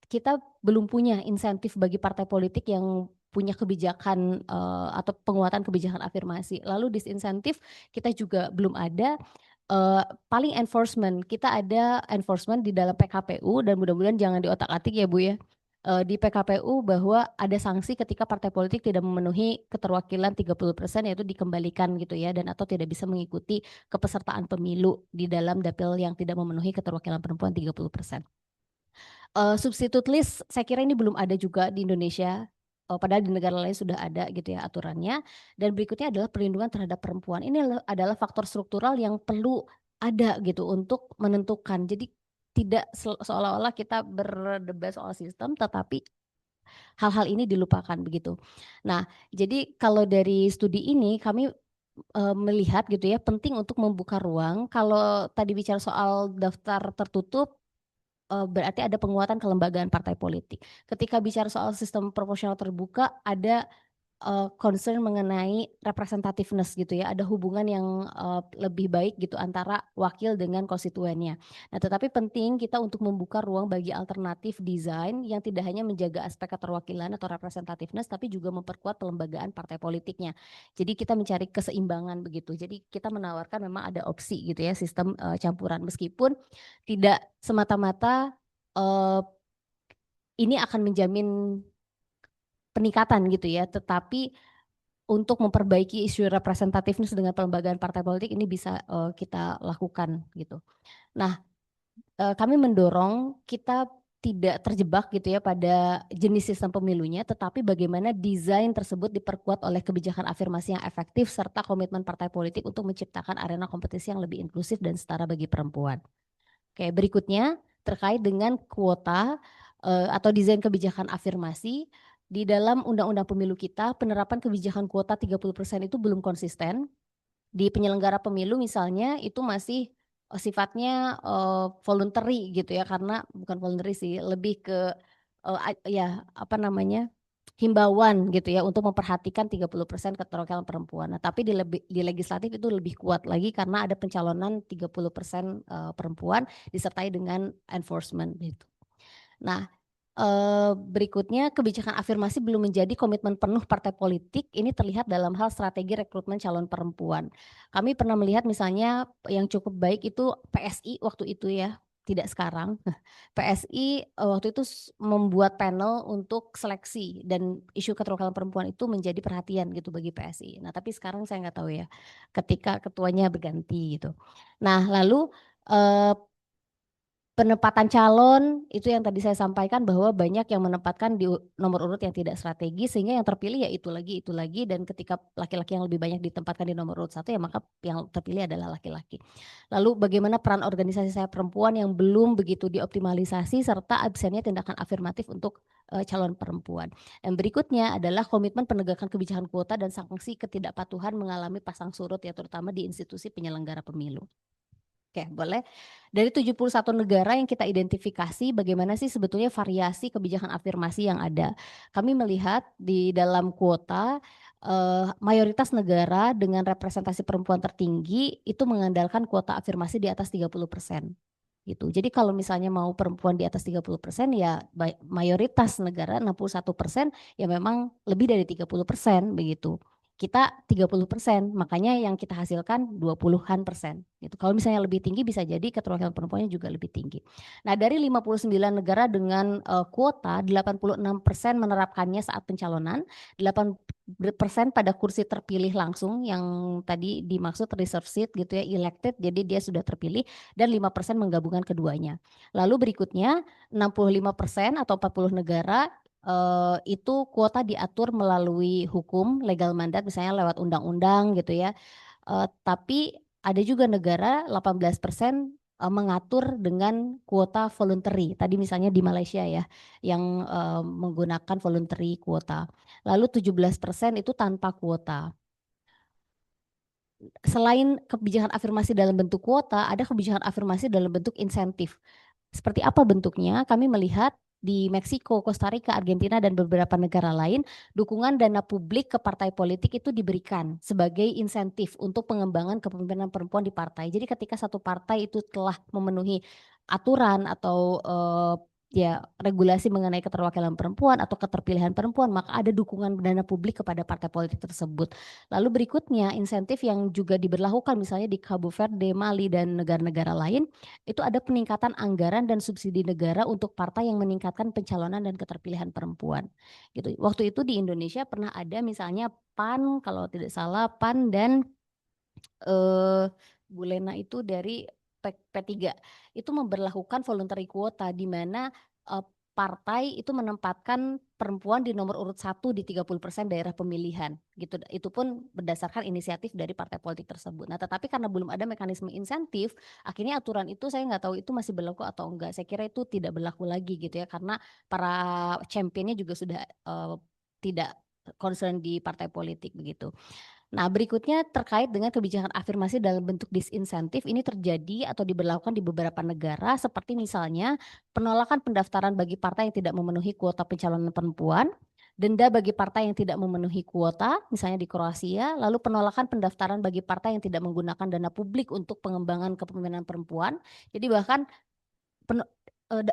Kita belum punya insentif bagi partai politik yang punya kebijakan atau penguatan kebijakan afirmasi. Lalu disinsentif kita juga belum ada. Paling enforcement, kita ada enforcement di dalam PKPU dan mudah-mudahan jangan diotak-atik ya Bu ya. Di PKPU bahwa ada sanksi ketika partai politik tidak memenuhi keterwakilan 30% yaitu dikembalikan gitu ya, dan atau tidak bisa mengikuti kepesertaan pemilu di dalam dapil yang tidak memenuhi keterwakilan perempuan 30%. Substitute list saya kira ini belum ada juga di Indonesia, padahal di negara lain sudah ada gitu ya aturannya. Dan berikutnya adalah perlindungan terhadap perempuan. Ini adalah faktor struktural yang perlu ada gitu untuk menentukan. Jadi tidak seolah-olah kita berdebat soal sistem, tetapi hal-hal ini dilupakan begitu. Nah, jadi kalau dari studi ini kami melihat gitu ya penting untuk membuka ruang. Kalau tadi bicara soal daftar tertutup, berarti ada penguatan kelembagaan partai politik. Ketika bicara soal sistem proporsional terbuka, ada concern mengenai representativeness gitu ya, ada hubungan yang lebih baik gitu antara wakil dengan konstituennya. Nah, tetapi penting kita untuk membuka ruang bagi alternatif desain yang tidak hanya menjaga aspek keterwakilan atau representativeness, tapi juga memperkuat pelembagaan partai politiknya. Jadi kita mencari keseimbangan begitu. Jadi kita menawarkan memang ada opsi gitu ya, sistem campuran meskipun tidak semata-mata ini akan menjamin peningkatan gitu ya, tetapi untuk memperbaiki isu representativeness dengan pelembagaan partai politik ini bisa kita lakukan gitu. Nah, kami mendorong kita tidak terjebak gitu ya pada jenis sistem pemilunya, tetapi bagaimana desain tersebut diperkuat oleh kebijakan afirmasi yang efektif serta komitmen partai politik untuk menciptakan arena kompetisi yang lebih inklusif dan setara bagi perempuan. Oke, berikutnya terkait dengan kuota atau desain kebijakan afirmasi. Di dalam undang-undang pemilu kita, penerapan kebijakan kuota 30% itu belum konsisten. Di penyelenggara pemilu misalnya itu masih sifatnya voluntary gitu ya, karena bukan voluntary sih, lebih ke ya apa namanya, himbauan gitu ya untuk memperhatikan 30% keterwakilan perempuan. Nah, tapi di legislatif itu lebih kuat lagi karena ada pencalonan 30% perempuan disertai dengan enforcement gitu. Nah, berikutnya kebijakan afirmasi belum menjadi komitmen penuh partai politik, ini terlihat dalam hal strategi rekrutmen calon perempuan. Kami pernah melihat misalnya yang cukup baik itu PSI waktu itu ya, tidak sekarang. PSI waktu itu membuat panel untuk seleksi dan isu keterwakilan perempuan itu menjadi perhatian gitu bagi PSI. Nah, tapi sekarang saya nggak tahu ya, ketika ketuanya berganti gitu. Nah, lalu eh, penempatan calon itu yang tadi saya sampaikan bahwa banyak yang menempatkan di nomor urut yang tidak strategis sehingga yang terpilih ya itu lagi dan ketika laki-laki yang lebih banyak ditempatkan di nomor urut 1 ya maka yang terpilih adalah laki-laki. Lalu bagaimana peran organisasi saya perempuan yang belum begitu dioptimalisasi serta absennya tindakan afirmatif untuk calon perempuan. Dan berikutnya adalah komitmen penegakan kebijakan kuota dan sanksi ketidakpatuhan mengalami pasang surut ya terutama di institusi penyelenggara pemilu. Oke, boleh. Dari 71 negara yang kita identifikasi, bagaimana sih sebetulnya variasi kebijakan afirmasi yang ada? Kami melihat di dalam kuota mayoritas negara dengan representasi perempuan tertinggi itu mengandalkan kuota afirmasi di atas 30% gitu. Jadi kalau misalnya mau perempuan di atas 30% ya mayoritas negara 61% ya memang lebih dari 30% begitu. Kita 30%, makanya yang kita hasilkan 20-an% gitu. Kalau misalnya lebih tinggi bisa jadi keterwakilan perempuannya juga lebih tinggi. Nah, dari 59 negara dengan kuota 86% menerapkannya saat pencalonan, 8% pada kursi terpilih langsung yang tadi dimaksud reserve seat gitu ya, elected jadi dia sudah terpilih dan 5% menggabungkan keduanya. Lalu berikutnya 65% atau 40 negara itu kuota diatur melalui hukum legal mandat misalnya lewat undang-undang gitu ya. Tapi ada juga negara 18% mengatur dengan kuota voluntary. Tadi misalnya di Malaysia ya yang menggunakan voluntary kuota. Lalu 17% itu tanpa kuota. Selain kebijakan afirmasi dalam bentuk kuota, ada kebijakan afirmasi dalam bentuk insentif. Seperti apa bentuknya? Kami melihat di Meksiko, Kosta Rika, Argentina, dan beberapa negara lain, dukungan dana publik ke partai politik itu diberikan sebagai insentif untuk pengembangan kepemimpinan perempuan di partai. Jadi ketika satu partai itu telah memenuhi aturan atau ya regulasi mengenai keterwakilan perempuan atau keterpilihan perempuan, maka ada dukungan dana publik kepada partai politik tersebut. Lalu berikutnya insentif yang juga diberlakukan misalnya di Cabo Verde, Mali, dan negara-negara lain, itu ada peningkatan anggaran dan subsidi negara untuk partai yang meningkatkan pencalonan dan keterpilihan perempuan. Gitu. Waktu itu di Indonesia pernah ada misalnya PAN, kalau tidak salah PAN dan Bu Lena itu dari P3 itu memberlakukan voluntary quota di mana partai itu menempatkan perempuan di nomor urut 1 di 30% daerah pemilihan gitu. Itu pun berdasarkan inisiatif dari partai politik tersebut. Nah, tetapi karena belum ada mekanisme insentif, akhirnya aturan itu saya nggak tahu itu masih berlaku atau enggak. Saya kira itu tidak berlaku lagi gitu ya karena para championnya juga sudah tidak concern di partai politik begitu. Nah, berikutnya terkait dengan kebijakan afirmasi dalam bentuk disinsentif ini terjadi atau diberlakukan di beberapa negara seperti misalnya penolakan pendaftaran bagi partai yang tidak memenuhi kuota pencalonan perempuan, denda bagi partai yang tidak memenuhi kuota, misalnya di Kroasia, lalu penolakan pendaftaran bagi partai yang tidak menggunakan dana publik untuk pengembangan kepemimpinan perempuan. Jadi bahkan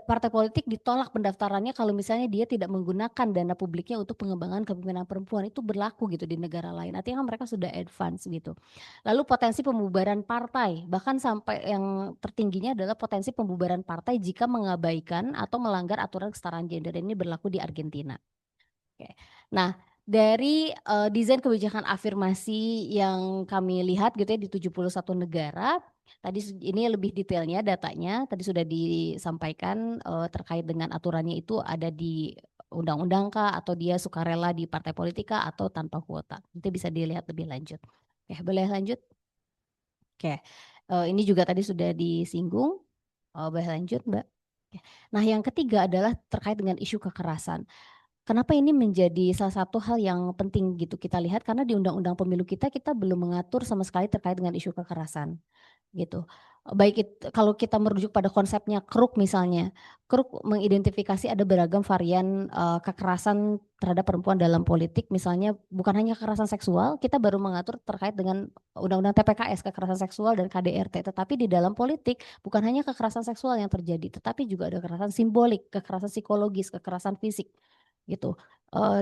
partai politik ditolak pendaftarannya kalau misalnya dia tidak menggunakan dana publiknya untuk pengembangan kepemimpinan perempuan itu berlaku gitu di negara lain. Artinya kan mereka sudah advance gitu. Lalu potensi pembubaran partai, bahkan sampai yang tertingginya adalah potensi pembubaran partai jika mengabaikan atau melanggar aturan kesetaraan gender. Ini berlaku di Argentina. Oke. Nah, dari desain kebijakan afirmasi yang kami lihat gitu ya di 71 negara, tadi ini lebih detailnya datanya, tadi sudah disampaikan terkait dengan aturannya itu ada di undang-undang kah atau dia sukarela di partai politik kah atau tanpa kuota. Nanti bisa dilihat lebih lanjut. Oke, boleh lanjut? Oke. Ini juga tadi sudah disinggung. Boleh lanjut, Mbak? Oke. Nah, yang ketiga adalah terkait dengan isu kekerasan. kenapa ini menjadi salah satu hal yang penting gitu kita lihat karena di undang-undang pemilu kita belum mengatur sama sekali terkait dengan isu kekerasan gitu. Kalau kita merujuk pada konsepnya KRUK misalnya, KRUK mengidentifikasi ada beragam varian kekerasan terhadap perempuan dalam politik, misalnya bukan hanya kekerasan seksual, kita baru mengatur terkait dengan Undang-Undang TPKS kekerasan seksual dan KDRT, tetapi di dalam politik bukan hanya kekerasan seksual yang terjadi, tetapi juga ada kekerasan simbolik, kekerasan psikologis, kekerasan fisik gitu.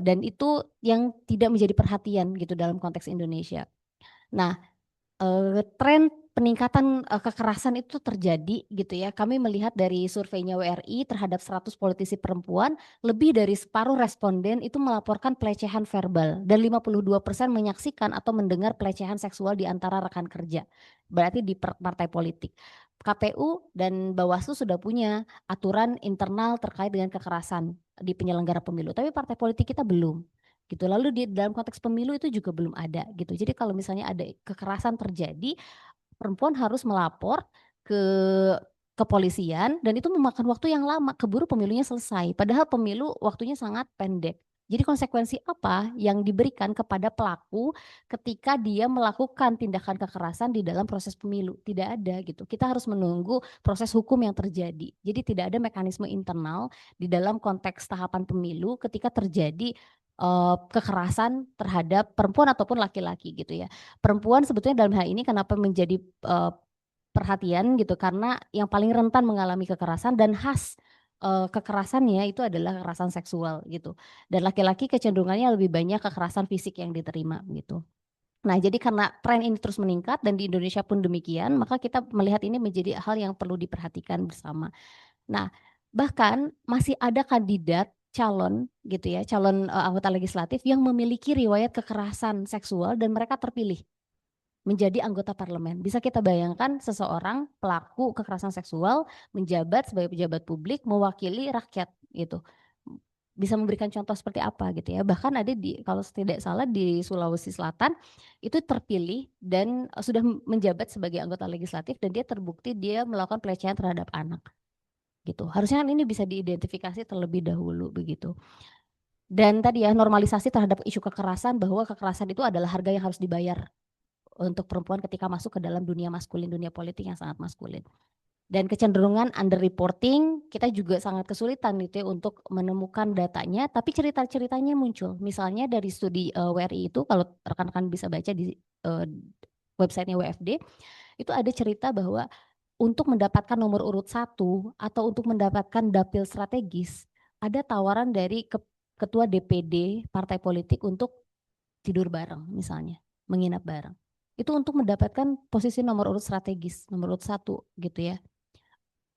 Dan itu yang tidak menjadi perhatian gitu dalam konteks Indonesia. Nah, tren peningkatan kekerasan itu terjadi gitu ya. Kami melihat dari surveinya WRI terhadap 100 politisi perempuan, lebih dari separuh responden itu melaporkan pelecehan verbal dan 52% menyaksikan atau mendengar pelecehan seksual di antara rekan kerja. Berarti di partai politik. KPU dan Bawaslu sudah punya aturan internal terkait dengan kekerasan di penyelenggara pemilu, tapi partai politik kita belum gitu. Lalu di dalam konteks pemilu itu juga belum ada gitu. Jadi kalau misalnya ada kekerasan terjadi, perempuan harus melapor ke kepolisian dan itu memakan waktu yang lama, keburu pemilunya selesai. Padahal pemilu waktunya sangat pendek. Jadi konsekuensi apa yang diberikan kepada pelaku ketika dia melakukan tindakan kekerasan di dalam proses pemilu? Tidak ada gitu. Kita harus menunggu proses hukum yang terjadi. Jadi tidak ada mekanisme internal di dalam konteks tahapan pemilu ketika terjadi kekerasan terhadap perempuan ataupun laki-laki gitu ya. Perempuan sebetulnya dalam hal ini kenapa menjadi perhatian gitu karena yang paling rentan mengalami kekerasan dan khas kekerasannya itu adalah kekerasan seksual gitu. Dan laki-laki kecenderungannya lebih banyak kekerasan fisik yang diterima gitu. Nah, jadi karena tren ini terus meningkat dan di Indonesia pun demikian, maka kita melihat ini menjadi hal yang perlu diperhatikan bersama. Nah, bahkan masih ada kandidat calon gitu ya, calon anggota legislatif yang memiliki riwayat kekerasan seksual dan mereka terpilih menjadi anggota parlemen. Bisa kita bayangkan seseorang pelaku kekerasan seksual menjabat sebagai pejabat publik mewakili rakyat gitu. Bisa memberikan contoh seperti apa gitu ya. Bahkan ada kalau tidak salah di Sulawesi Selatan itu terpilih dan sudah menjabat sebagai anggota legislatif dan dia terbukti dia melakukan pelecehan terhadap anak gitu. Harusnya kan ini bisa diidentifikasi terlebih dahulu begitu. Dan tadi ya normalisasi terhadap isu kekerasan bahwa kekerasan itu adalah harga yang harus dibayar untuk perempuan ketika masuk ke dalam dunia maskulin, dunia politik yang sangat maskulin. Dan kecenderungan underreporting, kita juga sangat kesulitan gitu ya untuk menemukan datanya, tapi cerita-ceritanya muncul. Misalnya dari studi WRI itu, kalau rekan-rekan bisa baca di websitenya WFD, itu ada cerita bahwa untuk mendapatkan nomor urut 1 atau untuk mendapatkan dapil strategis, ada tawaran dari ketua DPD partai politik untuk tidur bareng misalnya, menginap bareng. Itu untuk mendapatkan posisi nomor urut strategis, nomor urut 1 gitu ya.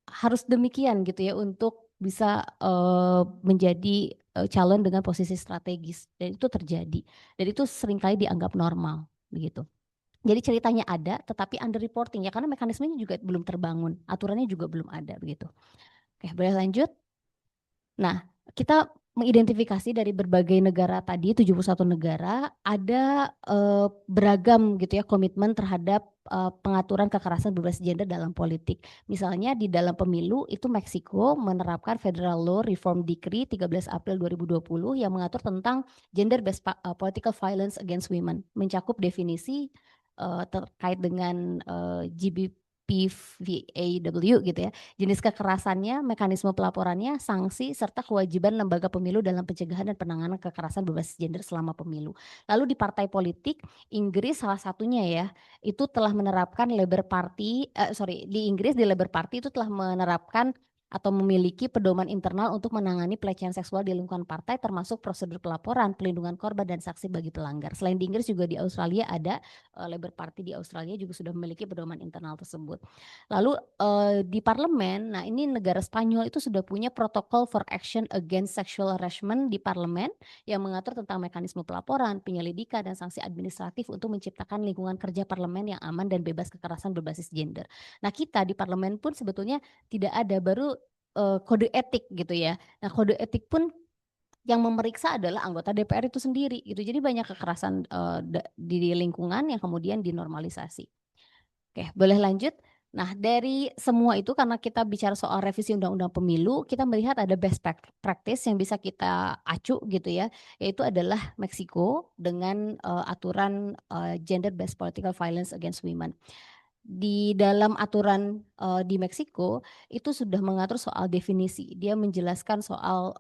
Harus demikian gitu ya untuk bisa menjadi calon dengan posisi strategis dan itu terjadi. Dan itu seringkali dianggap normal begitu. Jadi ceritanya ada tetapi underreporting ya karena mekanismenya juga belum terbangun, aturannya juga belum ada begitu. Oke, boleh lanjut? Nah, kita mengidentifikasi dari berbagai negara tadi, 71 negara, ada beragam gitu ya komitmen terhadap pengaturan kekerasan berbasis gender dalam politik. Misalnya di dalam pemilu itu Meksiko menerapkan Federal Law Reform Decree 13 April 2020 yang mengatur tentang gender based political violence against women, mencakup definisi terkait dengan GBPVAW gitu ya, jenis kekerasannya, mekanisme pelaporannya, sanksi, serta kewajiban lembaga pemilu dalam pencegahan dan penanganan kekerasan berbasis gender selama pemilu. Lalu di partai politik, Inggris salah satunya ya, itu telah menerapkan Labour Party, di Inggris di Labour Party itu telah menerapkan atau memiliki pedoman internal untuk menangani pelecehan seksual di lingkungan partai termasuk prosedur pelaporan, pelindungan korban dan saksi bagi pelanggar. Selain di Inggris juga di Australia ada Labour Party di Australia juga sudah memiliki pedoman internal tersebut. Lalu di parlemen, nah ini negara Spanyol itu sudah punya protokol for action against sexual harassment di parlemen yang mengatur tentang mekanisme pelaporan, penyelidikan dan sanksi administratif untuk menciptakan lingkungan kerja parlemen yang aman dan bebas kekerasan berbasis gender. Nah, kita di parlemen pun sebetulnya tidak ada, baru kode etik gitu ya. Nah, kode etik pun yang memeriksa adalah anggota DPR itu sendiri gitu. Jadi banyak kekerasan di lingkungan yang kemudian dinormalisasi. Oke, boleh lanjut? Nah, dari semua itu karena kita bicara soal revisi Undang-Undang Pemilu, kita melihat ada best practice yang bisa kita acu gitu ya, yaitu adalah Meksiko dengan aturan Gender Based Political Violence Against Women. Di dalam aturan di Meksiko itu sudah mengatur soal definisi. Dia menjelaskan soal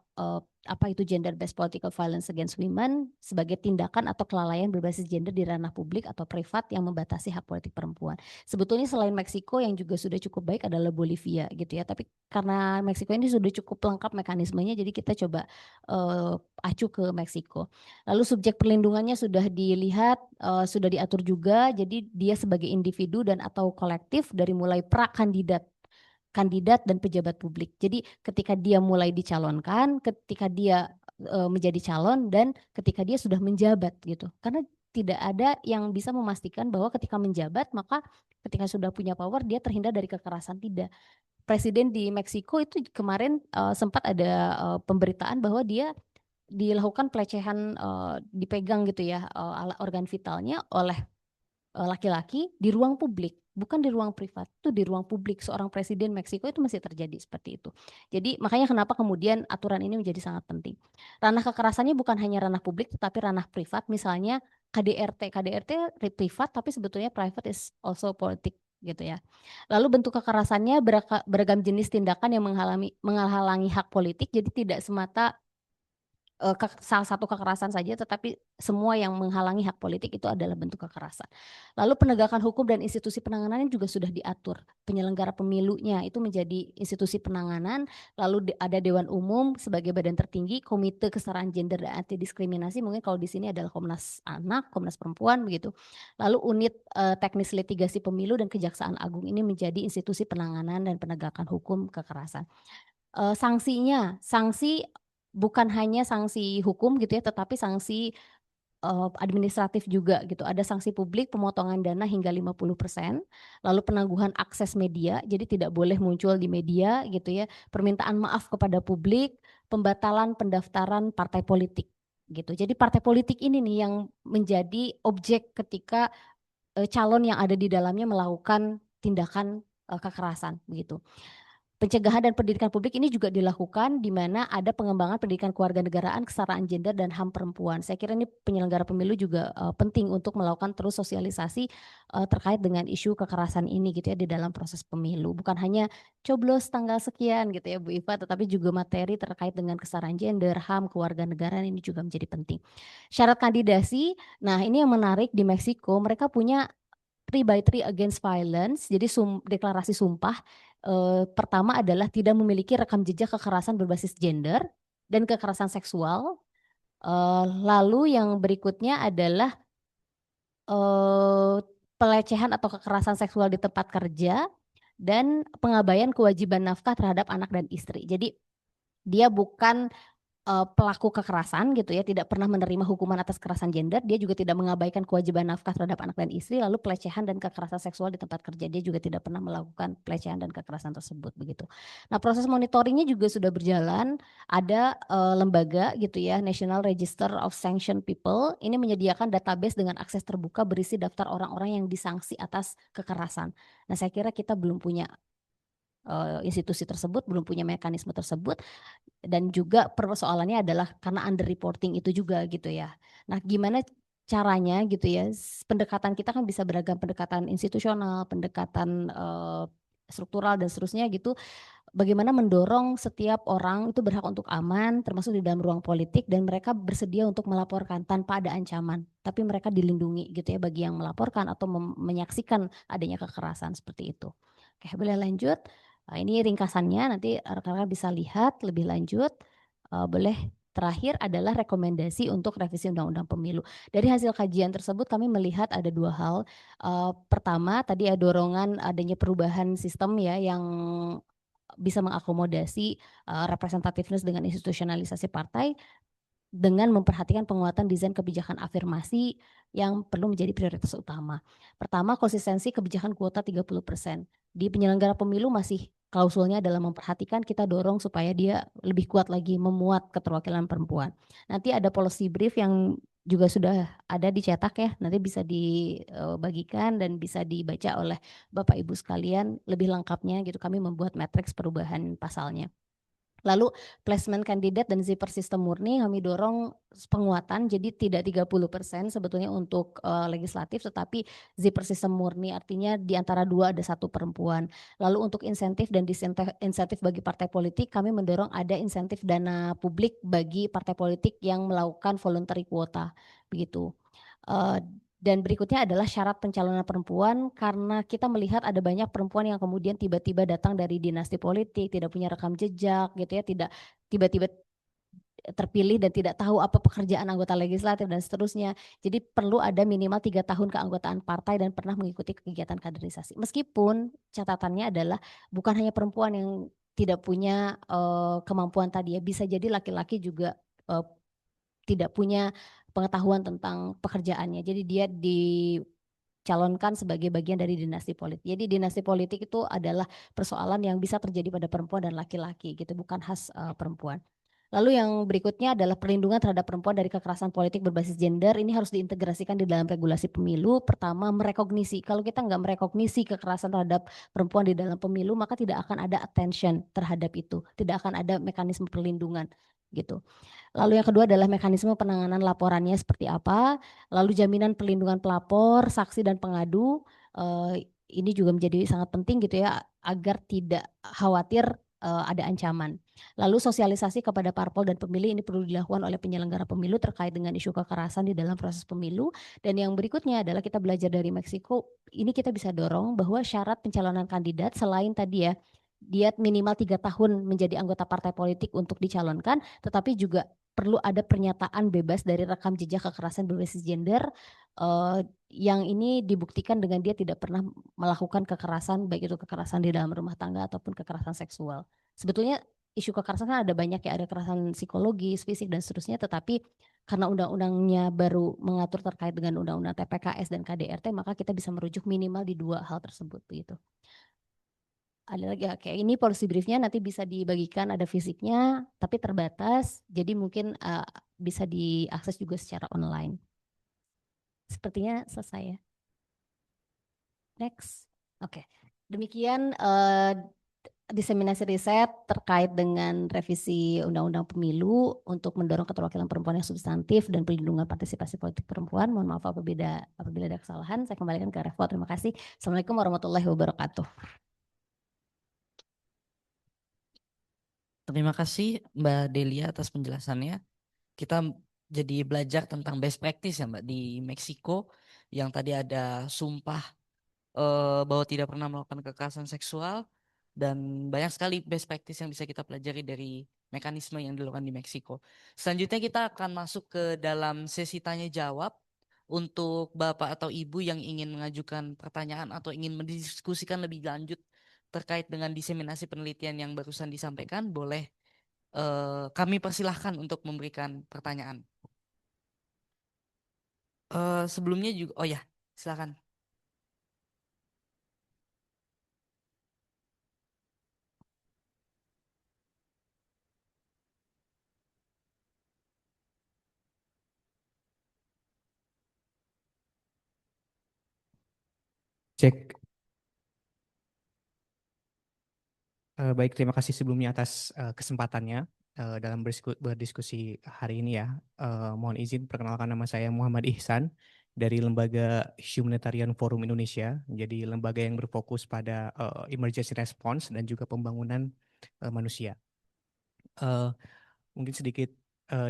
apa itu gender based political violence against women sebagai tindakan atau kelalaian berbasis gender di ranah publik atau privat yang membatasi hak politik perempuan. Sebetulnya selain Meksiko yang juga sudah cukup baik adalah Bolivia gitu ya. Tapi karena Meksiko ini sudah cukup lengkap mekanismenya, jadi kita coba acu ke Meksiko. Lalu subjek perlindungannya sudah dilihat, sudah diatur juga. Jadi dia sebagai individu dan atau kolektif dari mulai kandidat dan pejabat publik. Jadi ketika dia mulai dicalonkan, ketika dia menjadi calon dan ketika dia sudah menjabat gitu. Karena tidak ada yang bisa memastikan bahwa ketika menjabat maka ketika sudah punya power dia terhindar dari kekerasan, tidak. Presiden di Meksiko itu kemarin sempat ada pemberitaan bahwa dia dilakukan pelecehan, dipegang gitu ya organ vitalnya oleh laki-laki di ruang publik, bukan di ruang privat, itu di ruang publik. Seorang presiden Meksiko itu masih terjadi seperti itu. Jadi makanya kenapa kemudian aturan ini menjadi sangat penting. Ranah kekerasannya bukan hanya ranah publik tetapi ranah privat, misalnya KDRT. KDRT privat tapi sebetulnya private is also politik gitu ya. Lalu bentuk kekerasannya beragam jenis tindakan yang menghalangi hak politik, jadi tidak semata salah satu kekerasan saja, tetapi semua yang menghalangi hak politik itu adalah bentuk kekerasan. Lalu penegakan hukum dan institusi penanganannya juga sudah diatur. Penyelenggara pemilunya itu menjadi institusi penanganan, lalu ada Dewan Umum sebagai badan tertinggi, Komite Kesetaraan Gender dan Anti Diskriminasi, mungkin kalau di sini adalah Komnas Anak, Komnas Perempuan begitu. Lalu unit teknis litigasi pemilu dan Kejaksaan Agung ini menjadi institusi penanganan dan penegakan hukum kekerasan. Sanksi bukan hanya sanksi hukum gitu ya, tetapi sanksi administratif juga gitu. Ada sanksi publik pemotongan dana hingga 50%, lalu penangguhan akses media, jadi tidak boleh muncul di media gitu ya, permintaan maaf kepada publik, pembatalan pendaftaran partai politik gitu. Jadi partai politik ini nih yang menjadi objek ketika calon yang ada di dalamnya melakukan tindakan kekerasan begitu. Pencegahan dan pendidikan publik ini juga dilakukan di mana ada pengembangan pendidikan kewarganegaraan, kesetaraan gender dan HAM perempuan. Saya kira ini penyelenggara pemilu juga penting untuk melakukan terus sosialisasi terkait dengan isu kekerasan ini gitu ya di dalam proses pemilu. Bukan hanya coblos tanggal sekian gitu ya Bu Iva, tetapi juga materi terkait dengan kesetaraan gender, HAM, kewarganegaraan ini juga menjadi penting. Syarat kandidasi, nah ini yang menarik di Meksiko, mereka punya 3x3 against violence, jadi deklarasi sumpah. Pertama adalah tidak memiliki rekam jejak kekerasan berbasis gender dan kekerasan seksual. Lalu yang berikutnya adalah pelecehan atau kekerasan seksual di tempat kerja dan pengabaian kewajiban nafkah terhadap anak dan istri. Jadi dia bukan pelaku kekerasan gitu ya, tidak pernah menerima hukuman atas kekerasan gender, dia juga tidak mengabaikan kewajiban nafkah terhadap anak dan istri, lalu pelecehan dan kekerasan seksual di tempat kerja, dia juga tidak pernah melakukan pelecehan dan kekerasan tersebut begitu. Nah, proses monitoringnya juga sudah berjalan, ada lembaga gitu ya, National Register of Sanctioned People, ini menyediakan database dengan akses terbuka berisi daftar orang-orang yang disangsi atas kekerasan. Nah, saya kira kita belum punya institusi tersebut, belum punya mekanisme tersebut, dan juga persoalannya adalah karena under reporting itu juga gitu ya. Nah, gimana caranya gitu ya, pendekatan kita kan bisa beragam, pendekatan institusional, pendekatan struktural dan seterusnya gitu. Bagaimana mendorong setiap orang itu berhak untuk aman, termasuk di dalam ruang politik, dan mereka bersedia untuk melaporkan tanpa ada ancaman, tapi mereka dilindungi gitu ya bagi yang melaporkan atau menyaksikan adanya kekerasan seperti itu. Oke, boleh lanjut. Nah, ini ringkasannya, nanti rekan-rekan bisa lihat lebih lanjut. Boleh. Terakhir adalah rekomendasi untuk revisi Undang-Undang Pemilu. Dari hasil kajian tersebut kami melihat ada dua hal. Pertama, tadi ada dorongan adanya perubahan sistem ya yang bisa mengakomodasi representativeness dengan institusionalisasi partai dengan memperhatikan penguatan desain kebijakan afirmasi yang perlu menjadi prioritas utama. Pertama, konsistensi kebijakan kuota 30%. Di penyelenggara pemilu masih klausulnya adalah memperhatikan, kita dorong supaya dia lebih kuat lagi memuat keterwakilan perempuan. Nanti ada policy brief yang juga sudah ada dicetak ya, nanti bisa dibagikan dan bisa dibaca oleh Bapak Ibu sekalian lebih lengkapnya gitu. Kami membuat matriks perubahan pasalnya. Lalu placement kandidat dan zipper sistem murni kami dorong penguatan, jadi tidak 30% sebetulnya untuk legislatif, tetapi zipper sistem murni artinya di antara dua ada satu perempuan. Lalu untuk insentif dan disinsentif bagi partai politik, kami mendorong ada insentif dana publik bagi partai politik yang melakukan voluntary quota, begitu. Eh, dan berikutnya adalah syarat pencalonan perempuan, karena kita melihat ada banyak perempuan yang kemudian tiba-tiba datang dari dinasti politik, tidak punya rekam jejak gitu ya, tidak tiba-tiba terpilih dan tidak tahu apa pekerjaan anggota legislatif dan seterusnya. Jadi perlu ada minimal 3 tahun keanggotaan partai dan pernah mengikuti kegiatan kaderisasi. Meskipun catatannya adalah bukan hanya perempuan yang tidak punya kemampuan tadi ya, bisa jadi laki-laki juga eh, tidak punya pengetahuan tentang pekerjaannya. Jadi dia dicalonkan sebagai bagian dari dinasti politik. Jadi dinasti politik itu adalah persoalan yang bisa terjadi pada perempuan dan laki-laki gitu, bukan khas perempuan. Lalu yang berikutnya adalah perlindungan terhadap perempuan dari kekerasan politik berbasis gender. Ini harus diintegrasikan di dalam regulasi pemilu. Pertama, merekognisi. Kalau kita nggak merekognisi kekerasan terhadap perempuan di dalam pemilu, maka tidak akan ada attention terhadap itu. Tidak akan ada mekanisme perlindungan gitu. Lalu yang kedua adalah mekanisme penanganan laporannya seperti apa. Lalu jaminan perlindungan pelapor, saksi dan pengadu. Ini juga menjadi sangat penting gitu ya, agar tidak khawatir ada ancaman. Lalu sosialisasi kepada parpol dan pemilih ini perlu dilakukan oleh penyelenggara pemilu terkait dengan isu kekerasan di dalam proses pemilu. Dan yang berikutnya adalah kita belajar dari Meksiko, ini kita bisa dorong bahwa syarat pencalonan kandidat selain tadi ya, dia minimal 3 tahun menjadi anggota partai politik untuk dicalonkan, tetapi juga perlu ada pernyataan bebas dari rekam jejak kekerasan berbasis gender yang ini dibuktikan dengan dia tidak pernah melakukan kekerasan, baik itu kekerasan di dalam rumah tangga ataupun kekerasan seksual. Sebetulnya isu kekerasan kan ada banyak ya, ada kekerasan psikologis, fisik dan seterusnya, tetapi karena undang-undangnya baru mengatur terkait dengan undang-undang TPKS dan KDRT, maka kita bisa merujuk minimal di dua hal tersebut begitu. Ada lagi ya, kayak ini policy briefnya nanti bisa dibagikan, ada fisiknya tapi terbatas, jadi mungkin bisa diakses juga secara online. Sepertinya selesai ya. Next. Oke. Demikian diseminasi riset terkait dengan revisi Undang-Undang Pemilu untuk mendorong keterwakilan perempuan yang substantif dan perlindungan partisipasi politik perempuan. Mohon maaf apabila ada kesalahan. Saya kembalikan ke Revo. Terima kasih. Assalamualaikum warahmatullahi wabarakatuh. Terima kasih Mbak Delia atas penjelasannya. Kita jadi belajar tentang best practice ya Mbak di Meksiko, yang tadi ada sumpah bahwa tidak pernah melakukan kekerasan seksual, dan banyak sekali best practice yang bisa kita pelajari dari mekanisme yang dilakukan di Meksiko. Selanjutnya kita akan masuk ke dalam sesi tanya jawab untuk Bapak atau Ibu yang ingin mengajukan pertanyaan atau ingin mendiskusikan lebih lanjut terkait dengan diseminasi penelitian yang barusan disampaikan. Boleh kami persilahkan untuk memberikan pertanyaan. Sebelumnya juga, oh ya, silakan. Cek. Baik, terima kasih sebelumnya atas kesempatannya dalam berdiskusi hari ini ya. Mohon izin perkenalkan, nama saya Muhammad Ihsan dari Lembaga Humanitarian Forum Indonesia. Jadi lembaga yang berfokus pada emergency response dan juga pembangunan manusia. Mungkin sedikit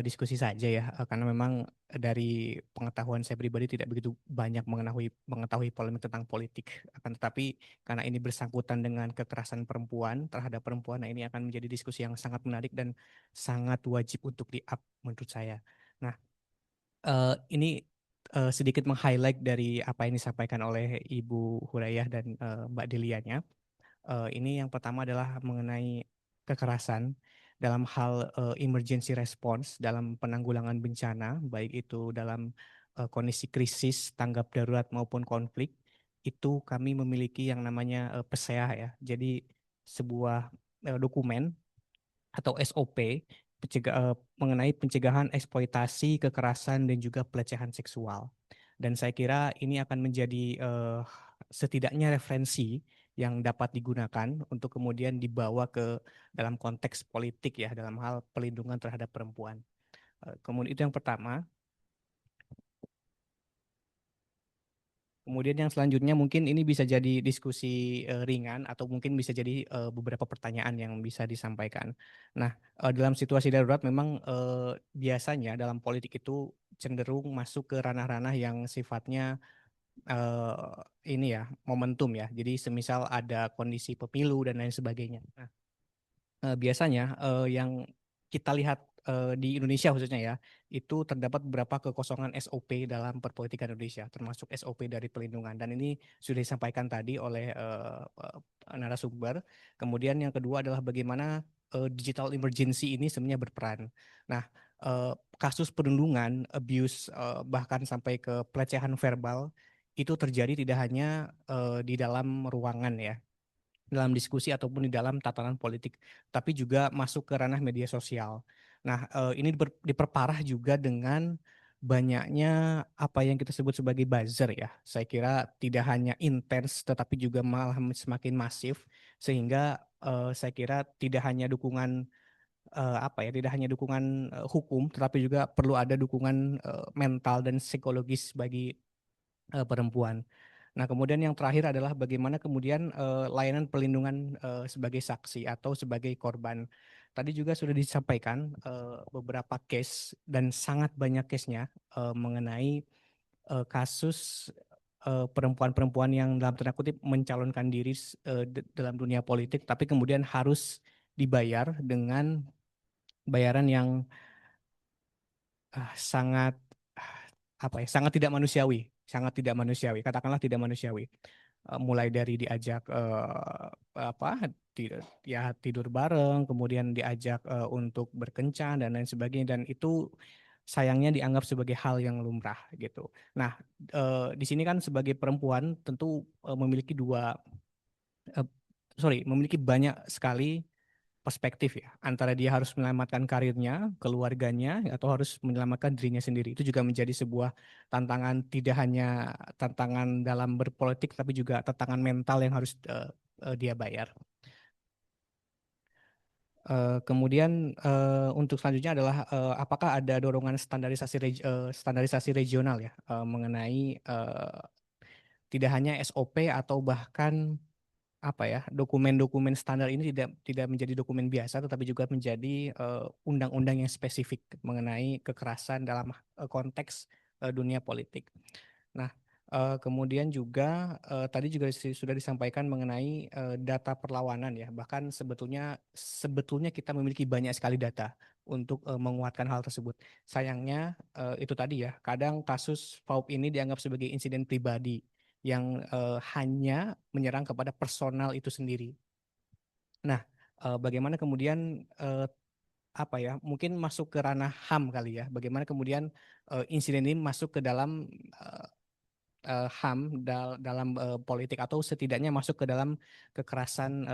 diskusi saja ya, karena memang dari pengetahuan saya pribadi tidak begitu banyak mengetahui polemik tentang politik. Akan tetapi karena ini bersangkutan dengan kekerasan perempuan terhadap perempuan, nah ini akan menjadi diskusi yang sangat menarik dan sangat wajib untuk di-up menurut saya. Nah, ini sedikit meng-highlight dari apa yang disampaikan oleh Ibu Hurayah dan Mbak Delianya. Ini yang pertama adalah mengenai kekerasan dalam hal emergency response dalam penanggulangan bencana, baik itu dalam kondisi krisis, tanggap darurat maupun konflik. Itu kami memiliki yang namanya PSEA ya. Jadi sebuah dokumen atau SOP mengenai pencegahan eksploitasi, kekerasan dan juga pelecehan seksual. Dan saya kira ini akan menjadi setidaknya referensi yang dapat digunakan untuk kemudian dibawa ke dalam konteks politik ya, dalam hal pelindungan terhadap perempuan. Kemudian itu yang pertama. Kemudian yang selanjutnya mungkin ini bisa jadi diskusi ringan atau mungkin bisa jadi beberapa pertanyaan yang bisa disampaikan. Nah, dalam situasi darurat memang biasanya dalam politik itu cenderung masuk ke ranah-ranah yang sifatnya ini ya, momentum ya. Jadi semisal ada kondisi pemilu dan lain sebagainya. Nah, biasanya yang kita lihat di Indonesia khususnya ya, itu terdapat beberapa kekosongan SOP dalam perpolitikan Indonesia, termasuk SOP dari pelindungan. Dan ini sudah disampaikan tadi oleh narasumber. Kemudian yang kedua adalah bagaimana digital emergency ini sebenarnya berperan. Nah, kasus perundungan, abuse, bahkan sampai ke pelecehan verbal itu terjadi tidak hanya di dalam ruangan ya, dalam diskusi ataupun di dalam tatanan politik, tapi juga masuk ke ranah media sosial. Nah, ini diperparah juga dengan banyaknya apa yang kita sebut sebagai buzzer ya. Saya kira tidak hanya intens, tetapi juga malah semakin masif, sehingga saya kira tidak hanya dukungan tidak hanya dukungan hukum, tetapi juga perlu ada dukungan mental dan psikologis bagi perempuan. Nah, kemudian yang terakhir adalah bagaimana kemudian layanan perlindungan sebagai saksi atau sebagai korban. Tadi juga sudah disampaikan beberapa case dan sangat banyak case-nya mengenai kasus perempuan-perempuan yang dalam tanda kutip mencalonkan diri dalam dunia politik, tapi kemudian harus dibayar dengan bayaran yang sangat sangat tidak manusiawi, katakanlah tidak manusiawi. Mulai dari diajak tidur bareng, kemudian diajak untuk berkencan dan lain sebagainya, dan itu sayangnya dianggap sebagai hal yang lumrah gitu. Nah, di sini kan sebagai perempuan tentu memiliki banyak sekali perspektif ya, antara dia harus menyelamatkan karirnya, keluarganya, atau harus menyelamatkan dirinya sendiri. Itu juga menjadi sebuah tantangan, tidak hanya tantangan dalam berpolitik, tapi juga tantangan mental yang harus dia bayar. Kemudian untuk selanjutnya adalah apakah ada dorongan standarisasi regional ya mengenai tidak hanya SOP atau bahkan dokumen-dokumen standar ini tidak menjadi dokumen biasa, tetapi juga menjadi undang-undang yang spesifik mengenai kekerasan dalam konteks dunia politik. Nah, kemudian juga tadi juga sudah disampaikan mengenai data perlawanan ya. Bahkan sebetulnya kita memiliki banyak sekali data untuk menguatkan hal tersebut. Sayangnya itu tadi ya, kadang kasus FAUP ini dianggap sebagai insiden pribadi yang hanya menyerang kepada personal itu sendiri. Nah, bagaimana kemudian mungkin masuk ke ranah HAM kali ya. Bagaimana kemudian insiden ini masuk ke dalam HAM dalam politik, atau setidaknya masuk ke dalam kekerasan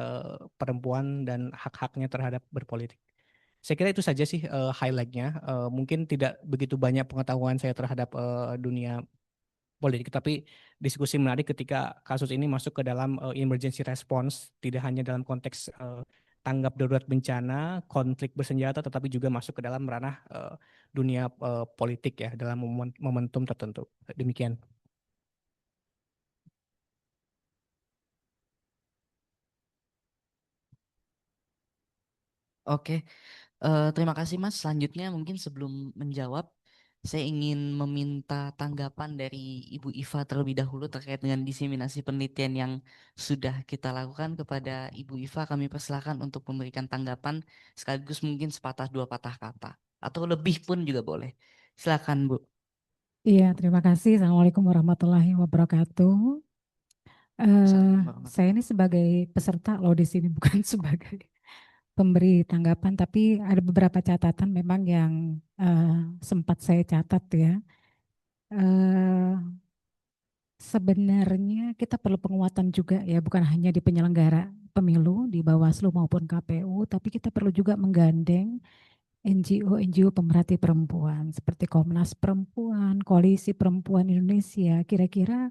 perempuan dan hak-haknya terhadap berpolitik. Saya kira itu saja sih highlight-nya. Mungkin tidak begitu banyak pengetahuan saya terhadap dunia politik, tapi diskusi menarik ketika kasus ini masuk ke dalam emergency response, tidak hanya dalam konteks tanggap darurat bencana, konflik bersenjata, tetapi juga masuk ke dalam ranah dunia politik ya, dalam momentum tertentu. Demikian. Oke, terima kasih Mas. Selanjutnya mungkin sebelum menjawab, saya ingin meminta tanggapan dari Ibu Iva terlebih dahulu terkait dengan diseminasi penelitian yang sudah kita lakukan. Kepada Ibu Iva kami persilakan untuk memberikan tanggapan sekaligus mungkin sepatah dua patah kata atau lebih pun juga boleh. Silakan Bu. Iya, terima kasih. Assalamualaikum warahmatullahi wabarakatuh. Assalamualaikum Saya ini sebagai peserta loh di sini, bukan sebagai pemberi tanggapan, tapi ada beberapa catatan memang yang sempat saya catat ya. Sebenarnya kita perlu penguatan juga ya, bukan hanya di penyelenggara pemilu, di Bawaslu maupun KPU, tapi kita perlu juga menggandeng NGO pemerhati perempuan seperti Komnas Perempuan, Koalisi Perempuan Indonesia, kira-kira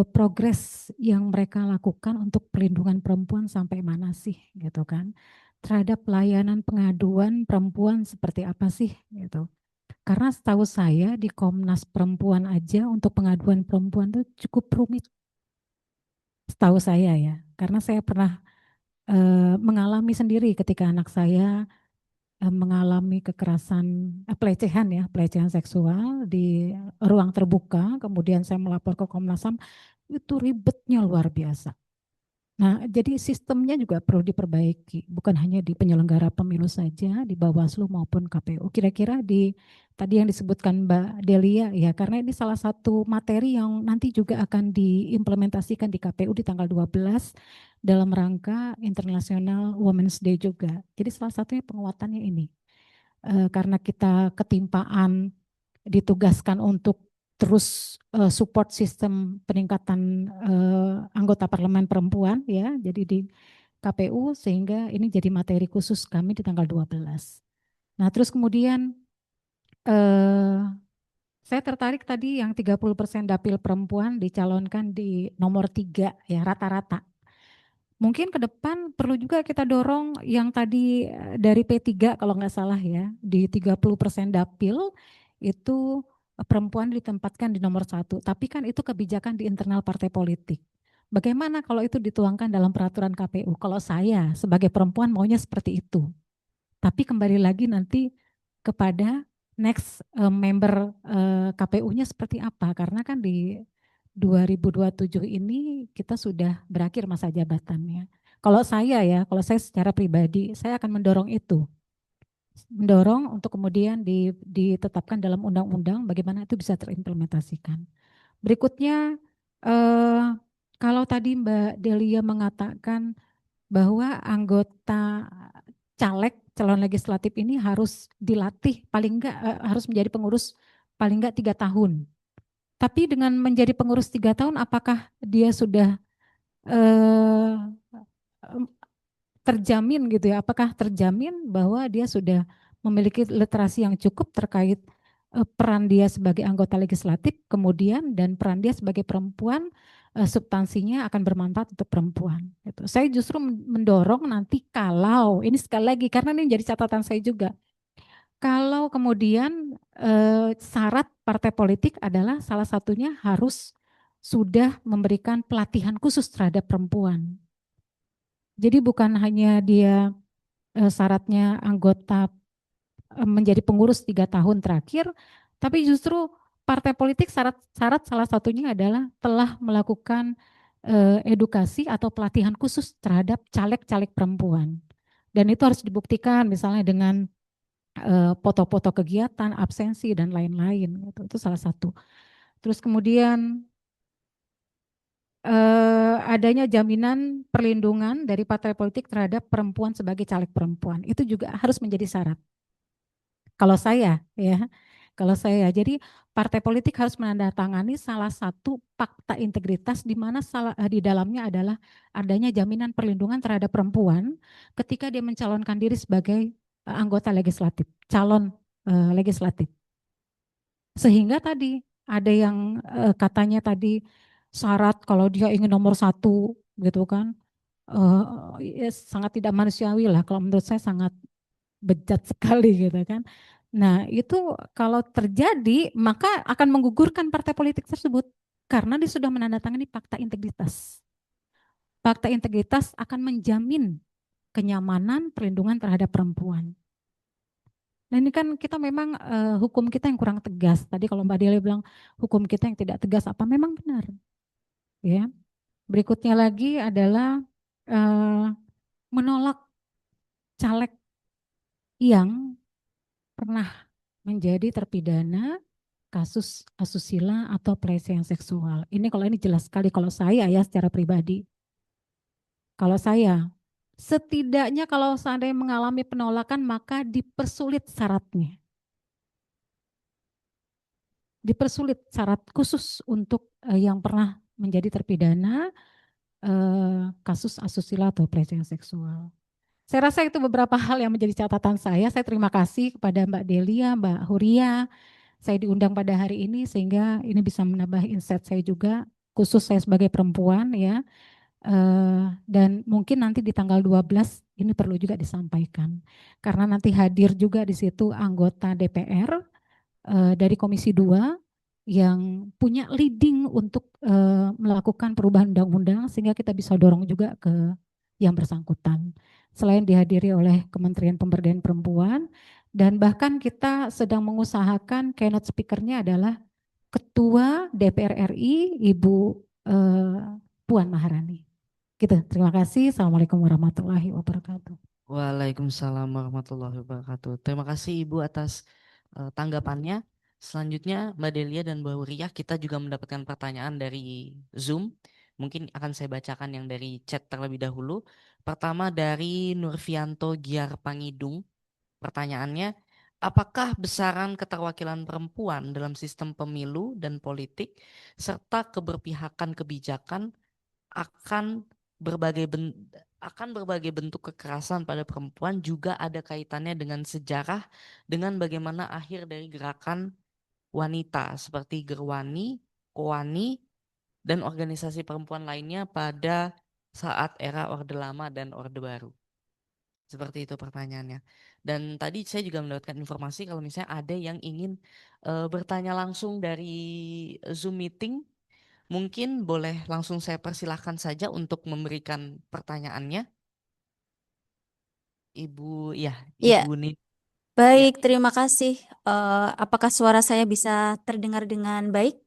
progres yang mereka lakukan untuk perlindungan perempuan sampai mana sih gitu kan? Terhadap pelayanan pengaduan perempuan seperti apa sih gitu. Karena setahu saya di Komnas Perempuan aja untuk pengaduan perempuan itu cukup rumit. Setahu saya ya, karena saya pernah mengalami sendiri ketika anak saya mengalami kekerasan, pelecehan seksual di ruang terbuka, kemudian saya melapor ke Komnas HAM, itu ribetnya luar biasa. Nah, jadi sistemnya juga perlu diperbaiki, bukan hanya di penyelenggara pemilu saja, di Bawaslu maupun KPU. Kira-kira di tadi yang disebutkan Mbak Delia ya, karena ini salah satu materi yang nanti juga akan diimplementasikan di KPU di tanggal 12 dalam rangka International Women's Day juga. Jadi salah satunya penguatannya ini. Karena kita ketimpaan ditugaskan untuk terus support sistem peningkatan anggota parlemen perempuan ya, jadi di KPU sehingga ini jadi materi khusus kami di tanggal 12. Nah, terus kemudian saya tertarik tadi yang 30% dapil perempuan dicalonkan di nomor 3 ya rata-rata. Mungkin ke depan perlu juga kita dorong yang tadi dari P3 kalau nggak salah ya, di 30% dapil itu perempuan ditempatkan di nomor 1. Tapi kan itu kebijakan di internal partai politik. Bagaimana kalau itu dituangkan dalam peraturan KPU? Kalau saya sebagai perempuan maunya seperti itu. Tapi kembali lagi nanti kepada next member KPU-nya seperti apa. Karena kan di 2027 ini kita sudah berakhir masa jabatannya. Kalau saya secara pribadi, saya akan mendorong itu. Mendorong untuk kemudian ditetapkan dalam undang-undang bagaimana itu bisa terimplementasikan. Berikutnya, kalau tadi Mbak Delia mengatakan bahwa anggota caleg calon legislatif ini harus dilatih paling enggak harus menjadi pengurus paling enggak 3 tahun. Tapi dengan menjadi pengurus 3 tahun apakah dia sudah eh, terjamin gitu ya, apakah terjamin bahwa dia sudah memiliki literasi yang cukup terkait peran dia sebagai anggota legislatif, kemudian dan peran dia sebagai perempuan substansinya akan bermanfaat untuk perempuan. Gitu. Saya justru mendorong nanti kalau, ini sekali lagi karena ini jadi catatan saya juga, kalau kemudian syarat partai politik adalah salah satunya harus sudah memberikan pelatihan khusus terhadap perempuan. Jadi bukan hanya dia syaratnya anggota menjadi pengurus 3 tahun terakhir, tapi justru partai politik syarat salah satunya adalah telah melakukan edukasi atau pelatihan khusus terhadap caleg-caleg perempuan. Dan itu harus dibuktikan misalnya dengan foto-foto kegiatan, absensi dan lain-lain. Itu salah satu. Terus kemudian adanya jaminan perlindungan dari partai politik terhadap perempuan sebagai caleg perempuan. Itu juga harus menjadi syarat. Kalau saya ya, jadi partai politik harus menandatangani salah satu fakta integritas di mana di dalamnya adalah adanya jaminan perlindungan terhadap perempuan ketika dia mencalonkan diri sebagai anggota legislatif, calon legislatif. Sehingga tadi ada yang katanya tadi syarat kalau dia ingin nomor 1 gitu kan, ya sangat tidak manusiawi lah. Kalau menurut saya sangat bejat sekali gitu kan. Nah itu kalau terjadi maka akan menggugurkan partai politik tersebut karena dia sudah menandatangani fakta integritas. Fakta integritas akan menjamin kenyamanan perlindungan terhadap perempuan. Nah ini kan kita memang hukum kita yang kurang tegas. Tadi kalau Mbak Delia bilang hukum kita yang tidak tegas apa memang benar. Ya. Berikutnya lagi adalah menolak caleg yang pernah menjadi terpidana kasus asusila atau pelecehan seksual. Ini kalau ini jelas sekali kalau saya ya secara pribadi. Kalau saya setidaknya kalau seandainya mengalami penolakan maka dipersulit syaratnya. Dipersulit syarat khusus untuk yang pernah menjadi terpidana kasus asusila atau pelecehan seksual. Saya rasa itu beberapa hal yang menjadi catatan saya. Saya terima kasih kepada Mbak Delia, Mbak Huria. Saya diundang pada hari ini sehingga ini bisa menambah insight saya juga, khusus saya sebagai perempuan ya. Dan mungkin nanti di tanggal 12 ini perlu juga disampaikan. Karena nanti hadir juga di situ anggota DPR dari Komisi 2 yang punya leading untuk melakukan perubahan undang-undang sehingga kita bisa dorong juga ke yang bersangkutan. Selain dihadiri oleh Kementerian Pemberdayaan Perempuan, dan bahkan kita sedang mengusahakan keynote speaker-nya adalah Ketua DPR RI Ibu Puan Maharani. Gitu, terima kasih. Assalamualaikum warahmatullahi wabarakatuh. Waalaikumsalam warahmatullahi wabarakatuh. Terima kasih Ibu atas tanggapannya. Selanjutnya Mbak Delia dan Mbak Huriah, kita juga mendapatkan pertanyaan dari Zoom. Mungkin akan saya bacakan yang dari chat terlebih dahulu. Pertama dari Nurfianto Giar Pangidung. Pertanyaannya, apakah besaran keterwakilan perempuan dalam sistem pemilu dan politik serta keberpihakan kebijakan akan berbagai bentuk kekerasan pada perempuan juga ada kaitannya dengan sejarah, dengan bagaimana akhir dari gerakan wanita seperti Gerwani, Koani, dan organisasi perempuan lainnya pada saat era Orde Lama dan Orde Baru. Seperti itu pertanyaannya. Dan tadi saya juga mendapatkan informasi kalau misalnya ada yang ingin bertanya langsung dari Zoom meeting, mungkin boleh langsung saya persilahkan saja untuk memberikan pertanyaannya. Ibu, ya, Ya, Ibu Nid. baik, terima kasih. Apakah suara saya bisa terdengar dengan baik?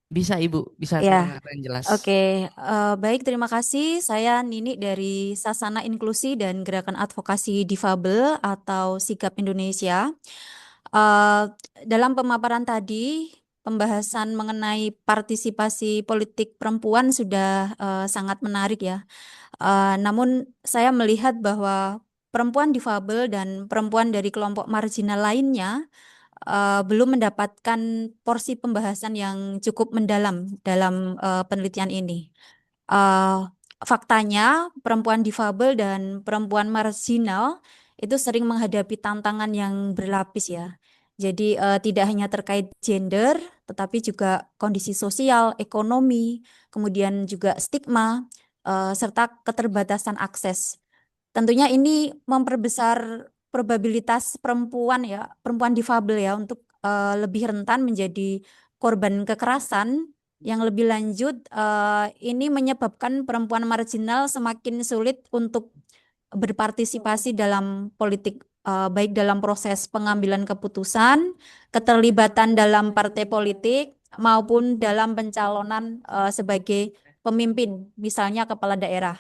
Bisa Ibu, bisa Ya, terdengar dengan jelas. oke. Baik, terima kasih. Saya Nini dari Sasana Inklusi dan Gerakan Advokasi Difabel atau Sigap Indonesia. Dalam pemaparan tadi, pembahasan mengenai partisipasi politik perempuan sudah sangat menarik ya. Namun saya melihat bahwa perempuan difabel dan perempuan dari kelompok marginal lainnya belum mendapatkan porsi pembahasan yang cukup mendalam dalam penelitian ini. Faktanya, perempuan difabel dan perempuan marginal itu sering menghadapi tantangan yang berlapis ya. Jadi tidak hanya terkait gender, tetapi juga kondisi sosial, ekonomi, kemudian juga stigma, serta keterbatasan akses. Tentunya ini memperbesar probabilitas perempuan ya, perempuan difabel ya untuk lebih rentan menjadi korban kekerasan. Yang lebih lanjut, ini menyebabkan perempuan marginal semakin sulit untuk berpartisipasi dalam politik, baik dalam proses pengambilan keputusan, keterlibatan dalam partai politik, maupun dalam pencalonan sebagai pemimpin, misalnya kepala daerah.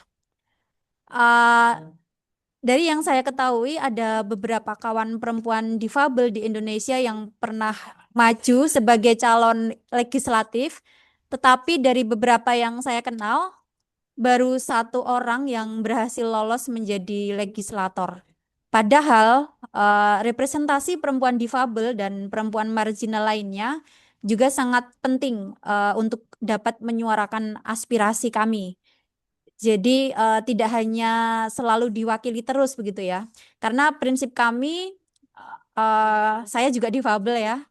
Dari yang saya ketahui ada beberapa kawan perempuan difabel di Indonesia yang pernah maju sebagai calon legislatif, tetapi dari beberapa yang saya kenal, baru satu orang yang berhasil lolos menjadi legislator. Padahal representasi perempuan difabel dan perempuan marginal lainnya juga sangat penting untuk dapat menyuarakan aspirasi kami. Jadi tidak hanya selalu diwakili terus begitu ya. Karena prinsip kami, saya juga difabel ya,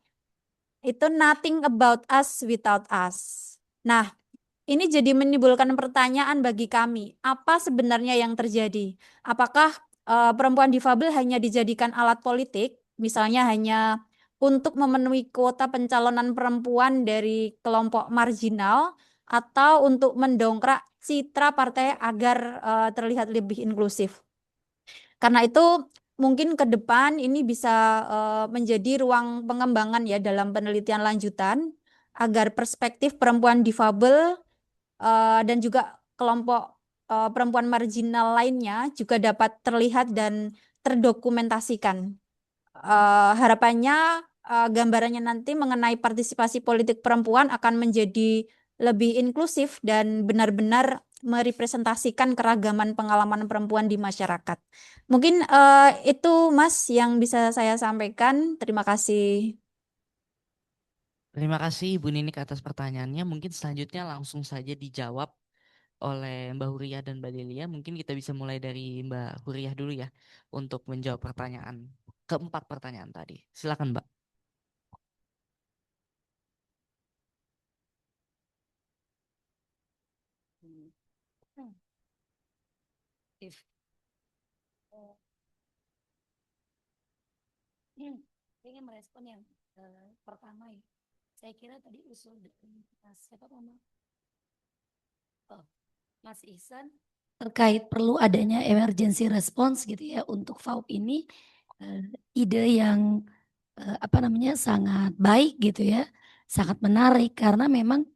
itu nothing about us without us. Nah, ini jadi menimbulkan pertanyaan bagi kami, apa sebenarnya yang terjadi? Apakah perempuan difabel hanya dijadikan alat politik, misalnya hanya untuk memenuhi kuota pencalonan perempuan dari kelompok marginal, atau untuk mendongkrak citra partai agar terlihat lebih inklusif? Karena itu mungkin ke depan ini bisa menjadi ruang pengembangan ya dalam penelitian lanjutan agar perspektif perempuan difabel dan juga kelompok perempuan marginal lainnya juga dapat terlihat dan terdokumentasikan. Harapannya gambarannya nanti mengenai partisipasi politik perempuan akan menjadi lebih inklusif dan benar-benar merepresentasikan keragaman pengalaman perempuan di masyarakat. Mungkin itu Mas yang bisa saya sampaikan. Terima kasih. Terima kasih Ibu Ninik atas pertanyaannya. Mungkin selanjutnya langsung saja dijawab oleh Mbak Huriah dan Mbak Delia. Mungkin kita bisa mulai dari Mbak Huriah dulu ya untuk menjawab keempat pertanyaan tadi. Silakan Mbak. If, ingin merespon yang pertama ya. Saya kira tadi usul dari siapa Mama? Mas Ihsan terkait perlu adanya emergency response gitu ya untuk FAUP ini, ide yang sangat baik gitu ya, sangat menarik karena memang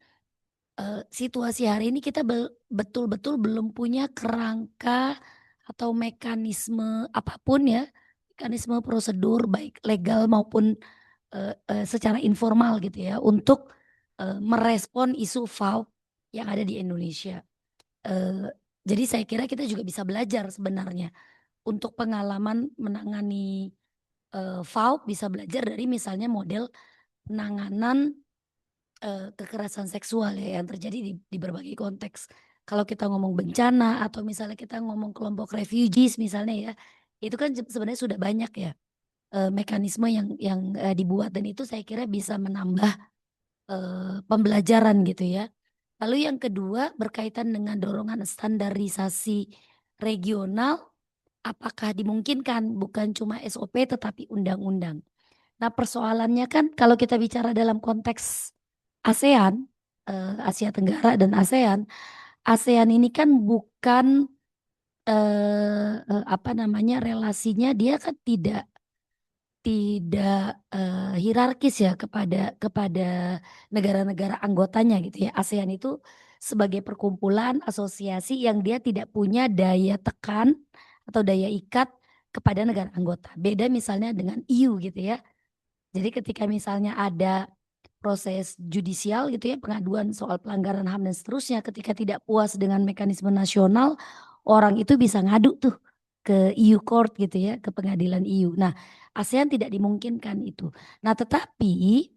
situasi hari ini kita betul-betul belum punya kerangka atau mekanisme apapun ya, mekanisme prosedur baik legal maupun secara informal gitu ya untuk merespon isu FAUP yang ada di Indonesia. Jadi saya kira kita juga bisa belajar sebenarnya untuk pengalaman menangani FAUP, bisa belajar dari misalnya model penanganan kekerasan seksual ya yang terjadi di berbagai konteks. Kalau kita ngomong bencana atau misalnya kita ngomong kelompok refugees misalnya ya, itu kan sebenarnya sudah banyak ya mekanisme yang dibuat dan itu saya kira bisa menambah pembelajaran gitu ya. Lalu yang kedua berkaitan dengan dorongan standarisasi regional, apakah dimungkinkan bukan cuma SOP tetapi undang-undang. Nah persoalannya kan kalau kita bicara dalam konteks ASEAN, Asia Tenggara dan ASEAN, ASEAN ini kan bukan relasinya dia kan tidak hierarkis ya kepada negara-negara anggotanya gitu ya. ASEAN itu sebagai perkumpulan asosiasi yang dia tidak punya daya tekan atau daya ikat kepada negara anggota. Beda misalnya dengan EU gitu ya. Jadi ketika misalnya ada proses judicial gitu ya, pengaduan soal pelanggaran HAM dan seterusnya, ketika tidak puas dengan mekanisme nasional, orang itu bisa ngadu tuh ke EU Court gitu ya, ke pengadilan EU. Nah, ASEAN tidak dimungkinkan itu. Nah, tetapi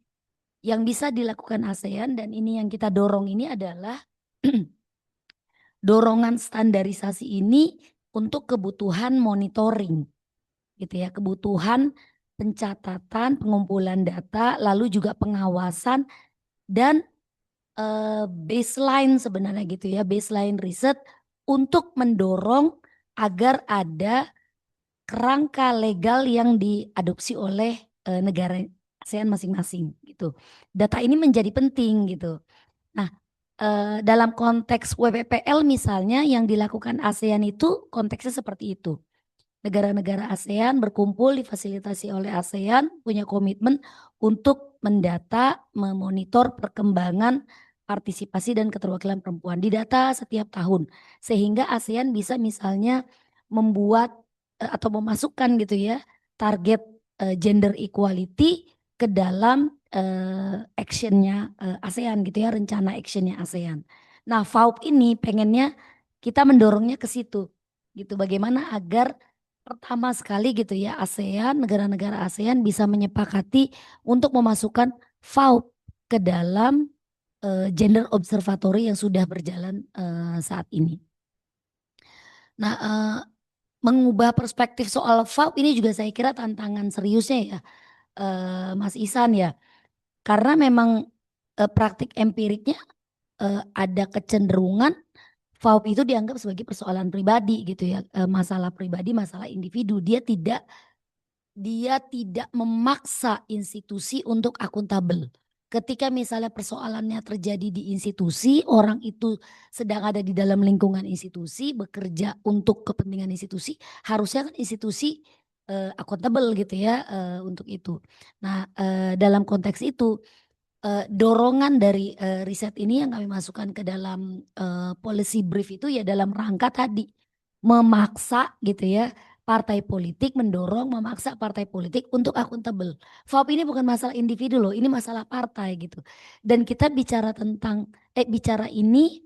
yang bisa dilakukan ASEAN dan ini yang kita dorong ini adalah dorongan standarisasi ini untuk kebutuhan monitoring gitu ya, kebutuhan pencatatan, pengumpulan data, lalu juga pengawasan dan baseline sebenarnya gitu ya, baseline riset untuk mendorong agar ada kerangka legal yang diadopsi oleh negara ASEAN masing-masing gitu. Data ini menjadi penting gitu. Nah, dalam konteks WPPL misalnya yang dilakukan ASEAN itu konteksnya seperti itu. Negara-negara ASEAN berkumpul difasilitasi oleh ASEAN punya komitmen untuk mendata, memonitor perkembangan partisipasi dan keterwakilan perempuan. Didata setiap tahun sehingga ASEAN bisa misalnya membuat atau memasukkan gitu ya target gender equality ke dalam actionnya ASEAN gitu ya, rencana actionnya ASEAN. Nah FAUP ini pengennya kita mendorongnya ke situ gitu, bagaimana agar pertama sekali gitu ya ASEAN, negara-negara ASEAN bisa menyepakati untuk memasukkan FAUP ke dalam gender observatory yang sudah berjalan saat ini. Nah, mengubah perspektif soal FAUP ini juga saya kira tantangan seriusnya ya, Mas Ihsan ya, karena memang praktik empiriknya ada kecenderungan FAUP itu dianggap sebagai persoalan pribadi gitu ya, masalah pribadi, masalah individu. Dia tidak memaksa institusi untuk akuntabel. Ketika misalnya persoalannya terjadi di institusi, orang itu sedang ada di dalam lingkungan institusi, bekerja untuk kepentingan institusi, harusnya kan institusi akuntabel gitu ya untuk itu. Nah, dalam konteks itu dorongan dari riset ini yang kami masukkan ke dalam policy brief itu ya dalam rangka tadi memaksa gitu ya partai politik, memaksa partai politik untuk akuntabel. FAUP ini bukan masalah individu loh, ini masalah partai gitu. Dan kita bicara ini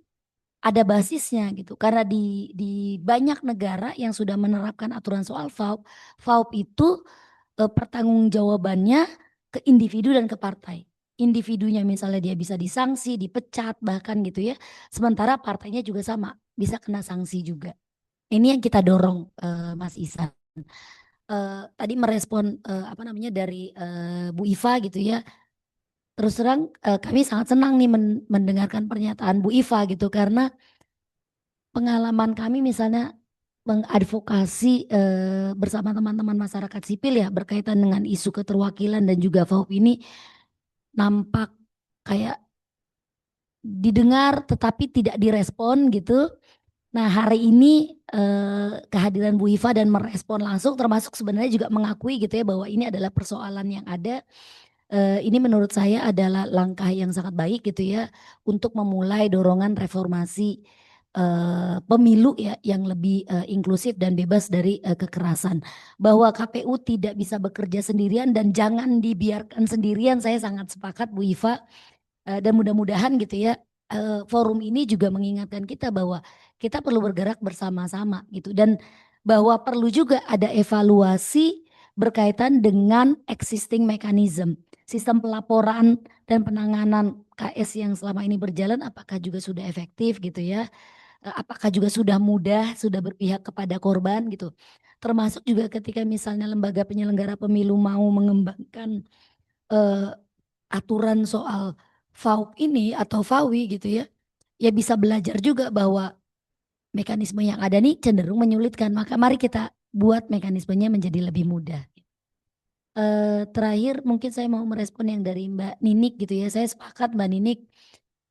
ada basisnya gitu. Karena di banyak negara yang sudah menerapkan aturan soal FAUP itu pertanggungjawabannya ke individu dan ke partai. individunya misalnya dia bisa disanksi, dipecat bahkan gitu ya. Sementara partainya juga sama, bisa kena sanksi juga. Ini yang kita dorong Mas Ihsan. Tadi merespon apa namanya dari Bu Iva gitu ya. Terus terang kami sangat senang nih mendengarkan pernyataan Bu Iva gitu karena pengalaman kami misalnya mengadvokasi bersama teman-teman masyarakat sipil ya berkaitan dengan isu keterwakilan dan juga FAUP ini nampak kayak didengar tetapi tidak direspon gitu. Nah hari ini kehadiran Bu Iva dan merespon langsung termasuk sebenarnya juga mengakui gitu ya bahwa ini adalah persoalan yang ada. Ini menurut saya adalah langkah yang sangat baik gitu ya untuk memulai dorongan reformasi pemilu ya yang lebih inklusif dan bebas dari kekerasan. Bahwa KPU tidak bisa bekerja sendirian dan jangan dibiarkan sendirian, saya sangat sepakat Bu Iva. Dan mudah-mudahan gitu ya forum ini juga mengingatkan kita bahwa kita perlu bergerak bersama-sama gitu dan bahwa perlu juga ada evaluasi berkaitan dengan existing mechanism, sistem pelaporan dan penanganan KS yang selama ini berjalan apakah juga sudah efektif gitu ya, apakah juga sudah mudah, sudah berpihak kepada korban gitu. Termasuk juga ketika misalnya lembaga penyelenggara pemilu mau mengembangkan aturan soal FAUP ini atau FAWI gitu ya, ya bisa belajar juga bahwa mekanisme yang ada nih cenderung menyulitkan. Maka mari kita buat mekanismenya menjadi lebih mudah. Terakhir mungkin saya mau merespon yang dari Mbak Ninik gitu ya. Saya sepakat Mbak Ninik,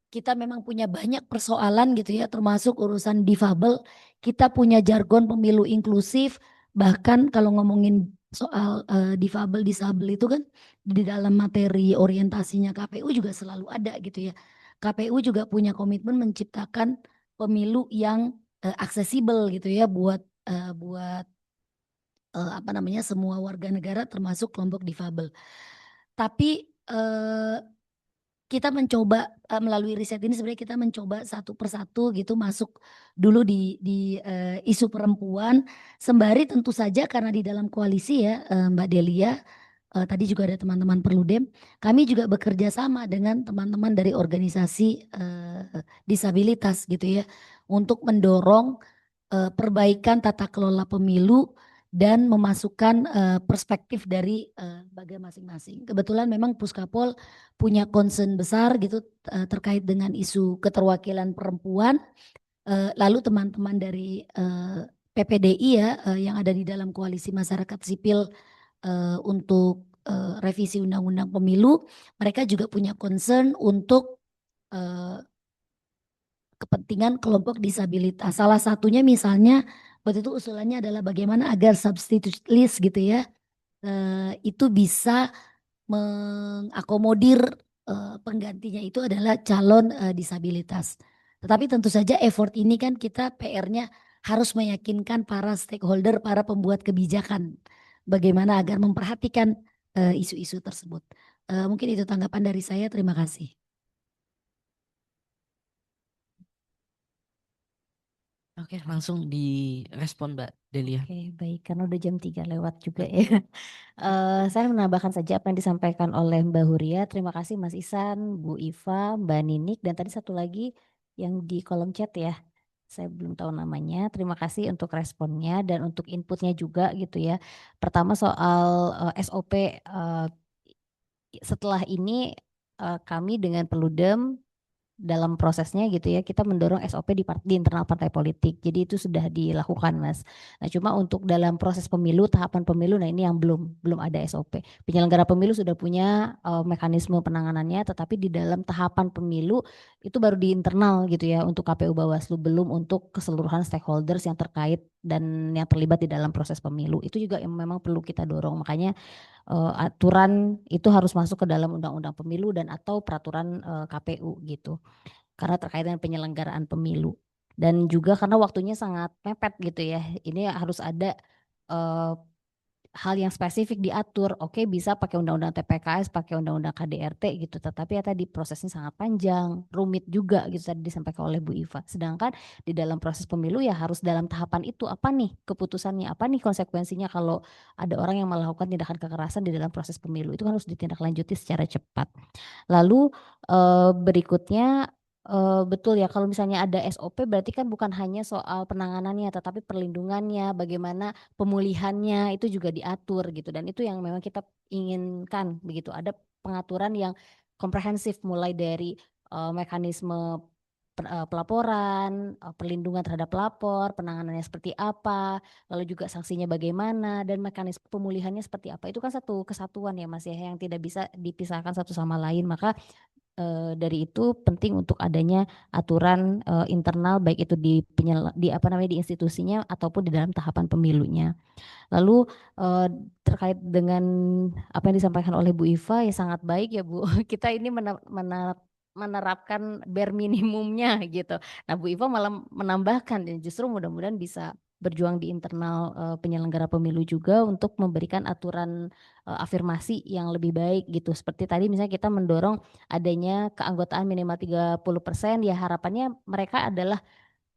kita memang punya banyak persoalan gitu ya, termasuk urusan difabel. Kita punya jargon pemilu inklusif, bahkan kalau ngomongin soal difabel, disabel itu kan di dalam materi orientasinya KPU juga selalu ada gitu ya. KPU juga punya komitmen menciptakan pemilu yang aksesibel gitu ya buat apa namanya semua warga negara termasuk kelompok difabel. Tapi kita mencoba melalui riset ini sebenarnya kita mencoba satu persatu gitu masuk dulu di isu perempuan sembari tentu saja karena di dalam koalisi ya Mbak Delia tadi juga ada teman-teman Perludem, kami juga bekerja sama dengan teman-teman dari organisasi disabilitas gitu ya untuk mendorong perbaikan tata kelola pemilu dan memasukkan perspektif dari lembaga masing-masing. Kebetulan memang Puskapol punya concern besar gitu terkait dengan isu keterwakilan perempuan. Lalu teman-teman dari PPDI ya yang ada di dalam koalisi masyarakat sipil untuk revisi undang-undang pemilu, mereka juga punya concern untuk kepentingan kelompok disabilitas. Salah satunya misalnya waktu itu usulannya adalah bagaimana agar substitute list gitu ya itu bisa mengakomodir penggantinya itu adalah calon disabilitas. Tetapi tentu saja effort ini kan kita PR-nya harus meyakinkan para stakeholder, para pembuat kebijakan bagaimana agar memperhatikan isu-isu tersebut. Mungkin itu tanggapan dari saya. Terima kasih. Oke, langsung direspon Mbak Delia. Oke, baik. Karena udah jam 3 lewat juga ya. Saya menambahkan saja apa yang disampaikan oleh Mbak Huria. Terima kasih Mas Ihsan, Bu Iva, Mbak Ninik, dan tadi satu lagi yang di kolom chat ya. Saya belum tahu namanya. Terima kasih untuk responnya dan untuk inputnya juga gitu ya. Pertama soal SOP setelah ini kami dengan Perludem dalam prosesnya gitu ya kita mendorong SOP di internal partai politik. Jadi itu sudah dilakukan Mas. Nah cuma untuk dalam proses pemilu tahapan pemilu nah ini yang belum ada SOP. Penyelenggara pemilu sudah punya mekanisme penanganannya tetapi di dalam tahapan pemilu itu baru di internal gitu ya untuk KPU Bawaslu belum untuk keseluruhan stakeholders yang terkait dan yang terlibat di dalam proses pemilu. Itu juga yang memang perlu kita dorong. Makanya aturan itu harus masuk ke dalam undang-undang pemilu dan atau peraturan KPU gitu karena terkait dengan penyelenggaraan pemilu dan juga karena waktunya sangat mepet gitu ya ini harus ada hal yang spesifik diatur, oke bisa pakai undang-undang TPKS, pakai undang-undang KDRT gitu, tetapi ya tadi prosesnya sangat panjang, rumit juga gitu tadi disampaikan oleh Bu Iva. Sedangkan di dalam proses pemilu ya harus dalam tahapan itu apa nih keputusannya, apa nih konsekuensinya kalau ada orang yang melakukan tindakan kekerasan di dalam proses pemilu, itu kan harus ditindaklanjuti secara cepat. Lalu berikutnya betul ya kalau misalnya ada SOP berarti kan bukan hanya soal penanganannya tetapi perlindungannya, bagaimana pemulihannya itu juga diatur gitu, dan itu yang memang kita inginkan begitu, ada pengaturan yang komprehensif mulai dari mekanisme pelaporan, perlindungan terhadap pelapor, penanganannya seperti apa, lalu juga sanksinya bagaimana, dan mekanisme pemulihannya seperti apa. Itu kan satu kesatuan ya Mas ya, yang tidak bisa dipisahkan satu sama lain. Maka dari itu penting untuk adanya aturan internal baik itu di di institusinya ataupun di dalam tahapan pemilunya. Lalu terkait dengan apa yang disampaikan oleh Bu Iva ya sangat baik ya Bu. Kita ini menerapkan bare minimumnya gitu. Nah Bu Iva malah menambahkan dan justru mudah-mudahan bisa berjuang di internal penyelenggara pemilu juga untuk memberikan aturan afirmasi yang lebih baik gitu. Seperti tadi misalnya kita mendorong adanya keanggotaan minimal 30%, ya harapannya mereka adalah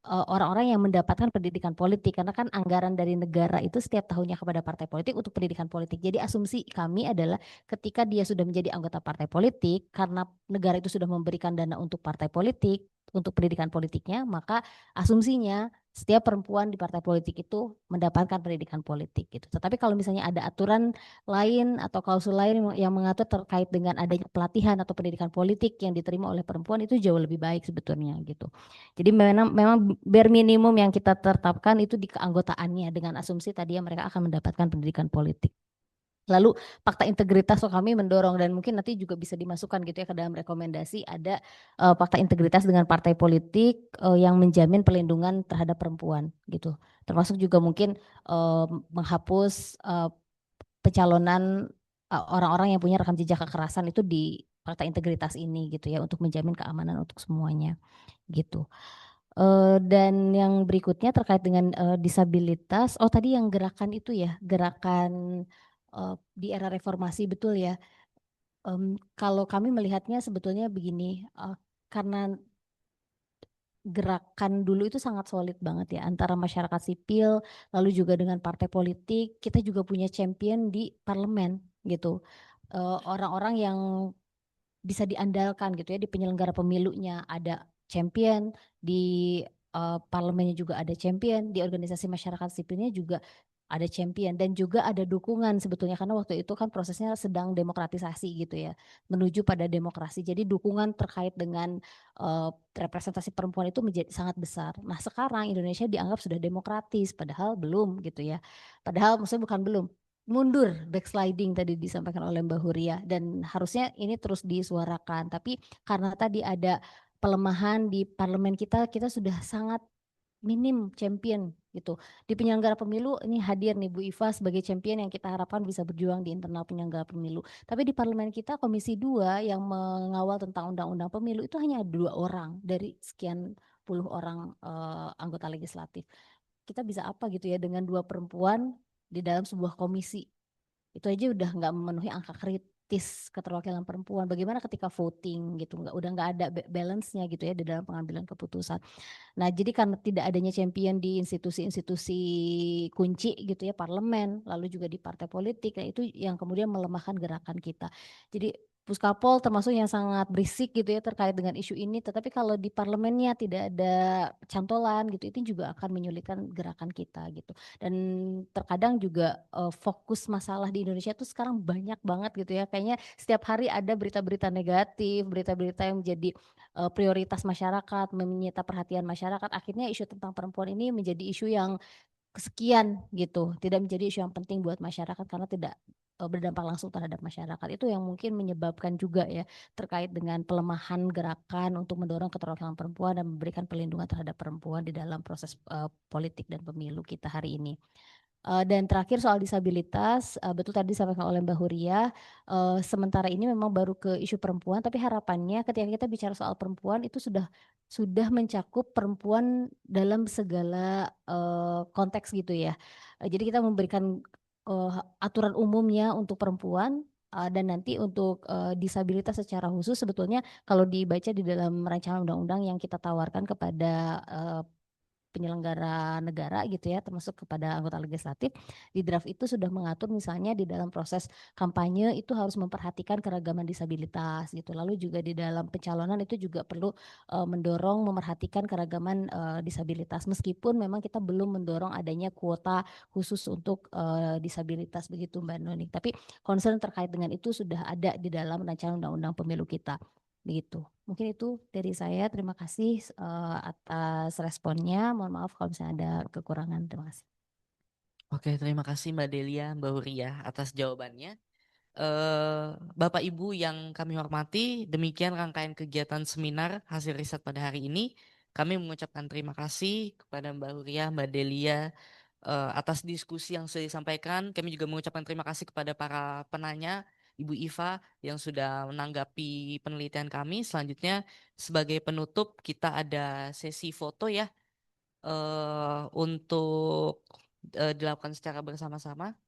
orang-orang yang mendapatkan pendidikan politik, karena kan anggaran dari negara itu setiap tahunnya kepada partai politik untuk pendidikan politik. Jadi asumsi kami adalah ketika dia sudah menjadi anggota partai politik, karena negara itu sudah memberikan dana untuk partai politik, untuk pendidikan politiknya, maka asumsinya setiap perempuan di partai politik itu mendapatkan pendidikan politik gitu. Tetapi kalau misalnya ada aturan lain atau klausul lain yang mengatur terkait dengan adanya pelatihan atau pendidikan politik yang diterima oleh perempuan, itu jauh lebih baik sebetulnya gitu. Jadi memang bare minimum yang kita tetapkan itu di keanggotaannya, dengan asumsi tadi ya mereka akan mendapatkan pendidikan politik. Lalu fakta integritas, kami mendorong dan mungkin nanti juga bisa dimasukkan gitu ya ke dalam rekomendasi, ada fakta integritas dengan partai politik yang menjamin perlindungan terhadap perempuan gitu. Termasuk juga mungkin menghapus pencalonan orang-orang yang punya rekam jejak kekerasan itu di fakta integritas ini gitu ya, untuk menjamin keamanan untuk semuanya gitu. Dan yang berikutnya terkait dengan disabilitas, tadi yang gerakan itu ya, gerakan di era reformasi, betul ya. Kalau kami melihatnya sebetulnya begini, karena gerakan dulu itu sangat solid banget ya antara masyarakat sipil, lalu juga dengan partai politik, kita juga punya champion di parlemen gitu. Orang-orang yang bisa diandalkan gitu ya di penyelenggara pemilunya, ada champion di parlemennya, juga ada champion di organisasi masyarakat sipilnya, juga ada champion, dan juga ada dukungan sebetulnya karena waktu itu kan prosesnya sedang demokratisasi gitu ya, menuju pada demokrasi. Jadi dukungan terkait dengan representasi perempuan itu menjadi sangat besar. Nah sekarang Indonesia dianggap sudah demokratis, padahal belum gitu ya. Padahal maksudnya bukan belum, mundur, backsliding tadi disampaikan oleh Mbak Huria, dan harusnya ini terus disuarakan. Tapi karena tadi ada pelemahan di parlemen kita sudah sangat minim champion gitu. Di penyelenggara pemilu ini hadir nih Bu Iva sebagai champion yang kita harapkan bisa berjuang di internal penyelenggara pemilu. Tapi di parlemen kita Komisi 2 yang mengawal tentang undang-undang pemilu itu hanya 2 orang dari sekian puluh orang anggota legislatif. Kita bisa apa gitu ya dengan 2 perempuan di dalam sebuah komisi? Itu aja udah nggak memenuhi angka kritis keterwakilan perempuan. Bagaimana ketika voting gitu, udah nggak ada balance-nya gitu ya di dalam pengambilan keputusan. Nah, jadi karena tidak adanya champion di institusi-institusi kunci gitu ya, parlemen, lalu juga di partai politik, itu yang kemudian melemahkan gerakan kita. Jadi Puskapol termasuk yang sangat berisik gitu ya terkait dengan isu ini, tetapi kalau di parlemennya tidak ada cantolan gitu, itu juga akan menyulitkan gerakan kita gitu. Dan terkadang juga fokus masalah di Indonesia tuh sekarang banyak banget gitu ya, kayaknya setiap hari ada berita-berita negatif, berita-berita yang menjadi prioritas masyarakat, menyita perhatian masyarakat. Akhirnya isu tentang perempuan ini menjadi isu yang kesekian gitu, tidak menjadi isu yang penting buat masyarakat karena tidak berdampak langsung terhadap masyarakat. Itu yang mungkin menyebabkan juga ya terkait dengan pelemahan gerakan untuk mendorong keterwakilan perempuan dan memberikan perlindungan terhadap perempuan di dalam proses politik dan pemilu kita hari ini. Dan terakhir soal disabilitas, betul tadi disampaikan oleh Mbak Huria, sementara ini memang baru ke isu perempuan, tapi harapannya ketika kita bicara soal perempuan itu sudah mencakup perempuan dalam segala konteks gitu ya. Jadi kita memberikan aturan umumnya untuk perempuan, dan nanti untuk disabilitas secara khusus sebetulnya kalau dibaca di dalam rancangan undang-undang yang kita tawarkan kepada penyelenggara negara gitu ya, termasuk kepada anggota legislatif, di draft itu sudah mengatur misalnya di dalam proses kampanye itu harus memperhatikan keragaman disabilitas gitu. Lalu juga di dalam pencalonan itu juga perlu mendorong memerhatikan keragaman disabilitas, meskipun memang kita belum mendorong adanya kuota khusus untuk disabilitas begitu Mbak Nuni. Tapi concern terkait dengan itu sudah ada di dalam rancangan undang-undang pemilu kita. Begitu. Mungkin itu dari saya. Terima kasih atas responnya. Mohon maaf kalau misalnya ada kekurangan. Terima kasih. Oke, terima kasih Mbak Delia, Mbak Huria atas jawabannya. Bapak Ibu yang kami hormati, demikian rangkaian kegiatan seminar hasil riset pada hari ini. Kami mengucapkan terima kasih kepada Mbak Huria, Mbak Delia atas diskusi yang sudah disampaikan. Kami juga mengucapkan terima kasih kepada para penanya, Ibu Iva yang sudah menanggapi penelitian kami. Selanjutnya sebagai penutup kita ada sesi foto ya untuk dilakukan secara bersama-sama.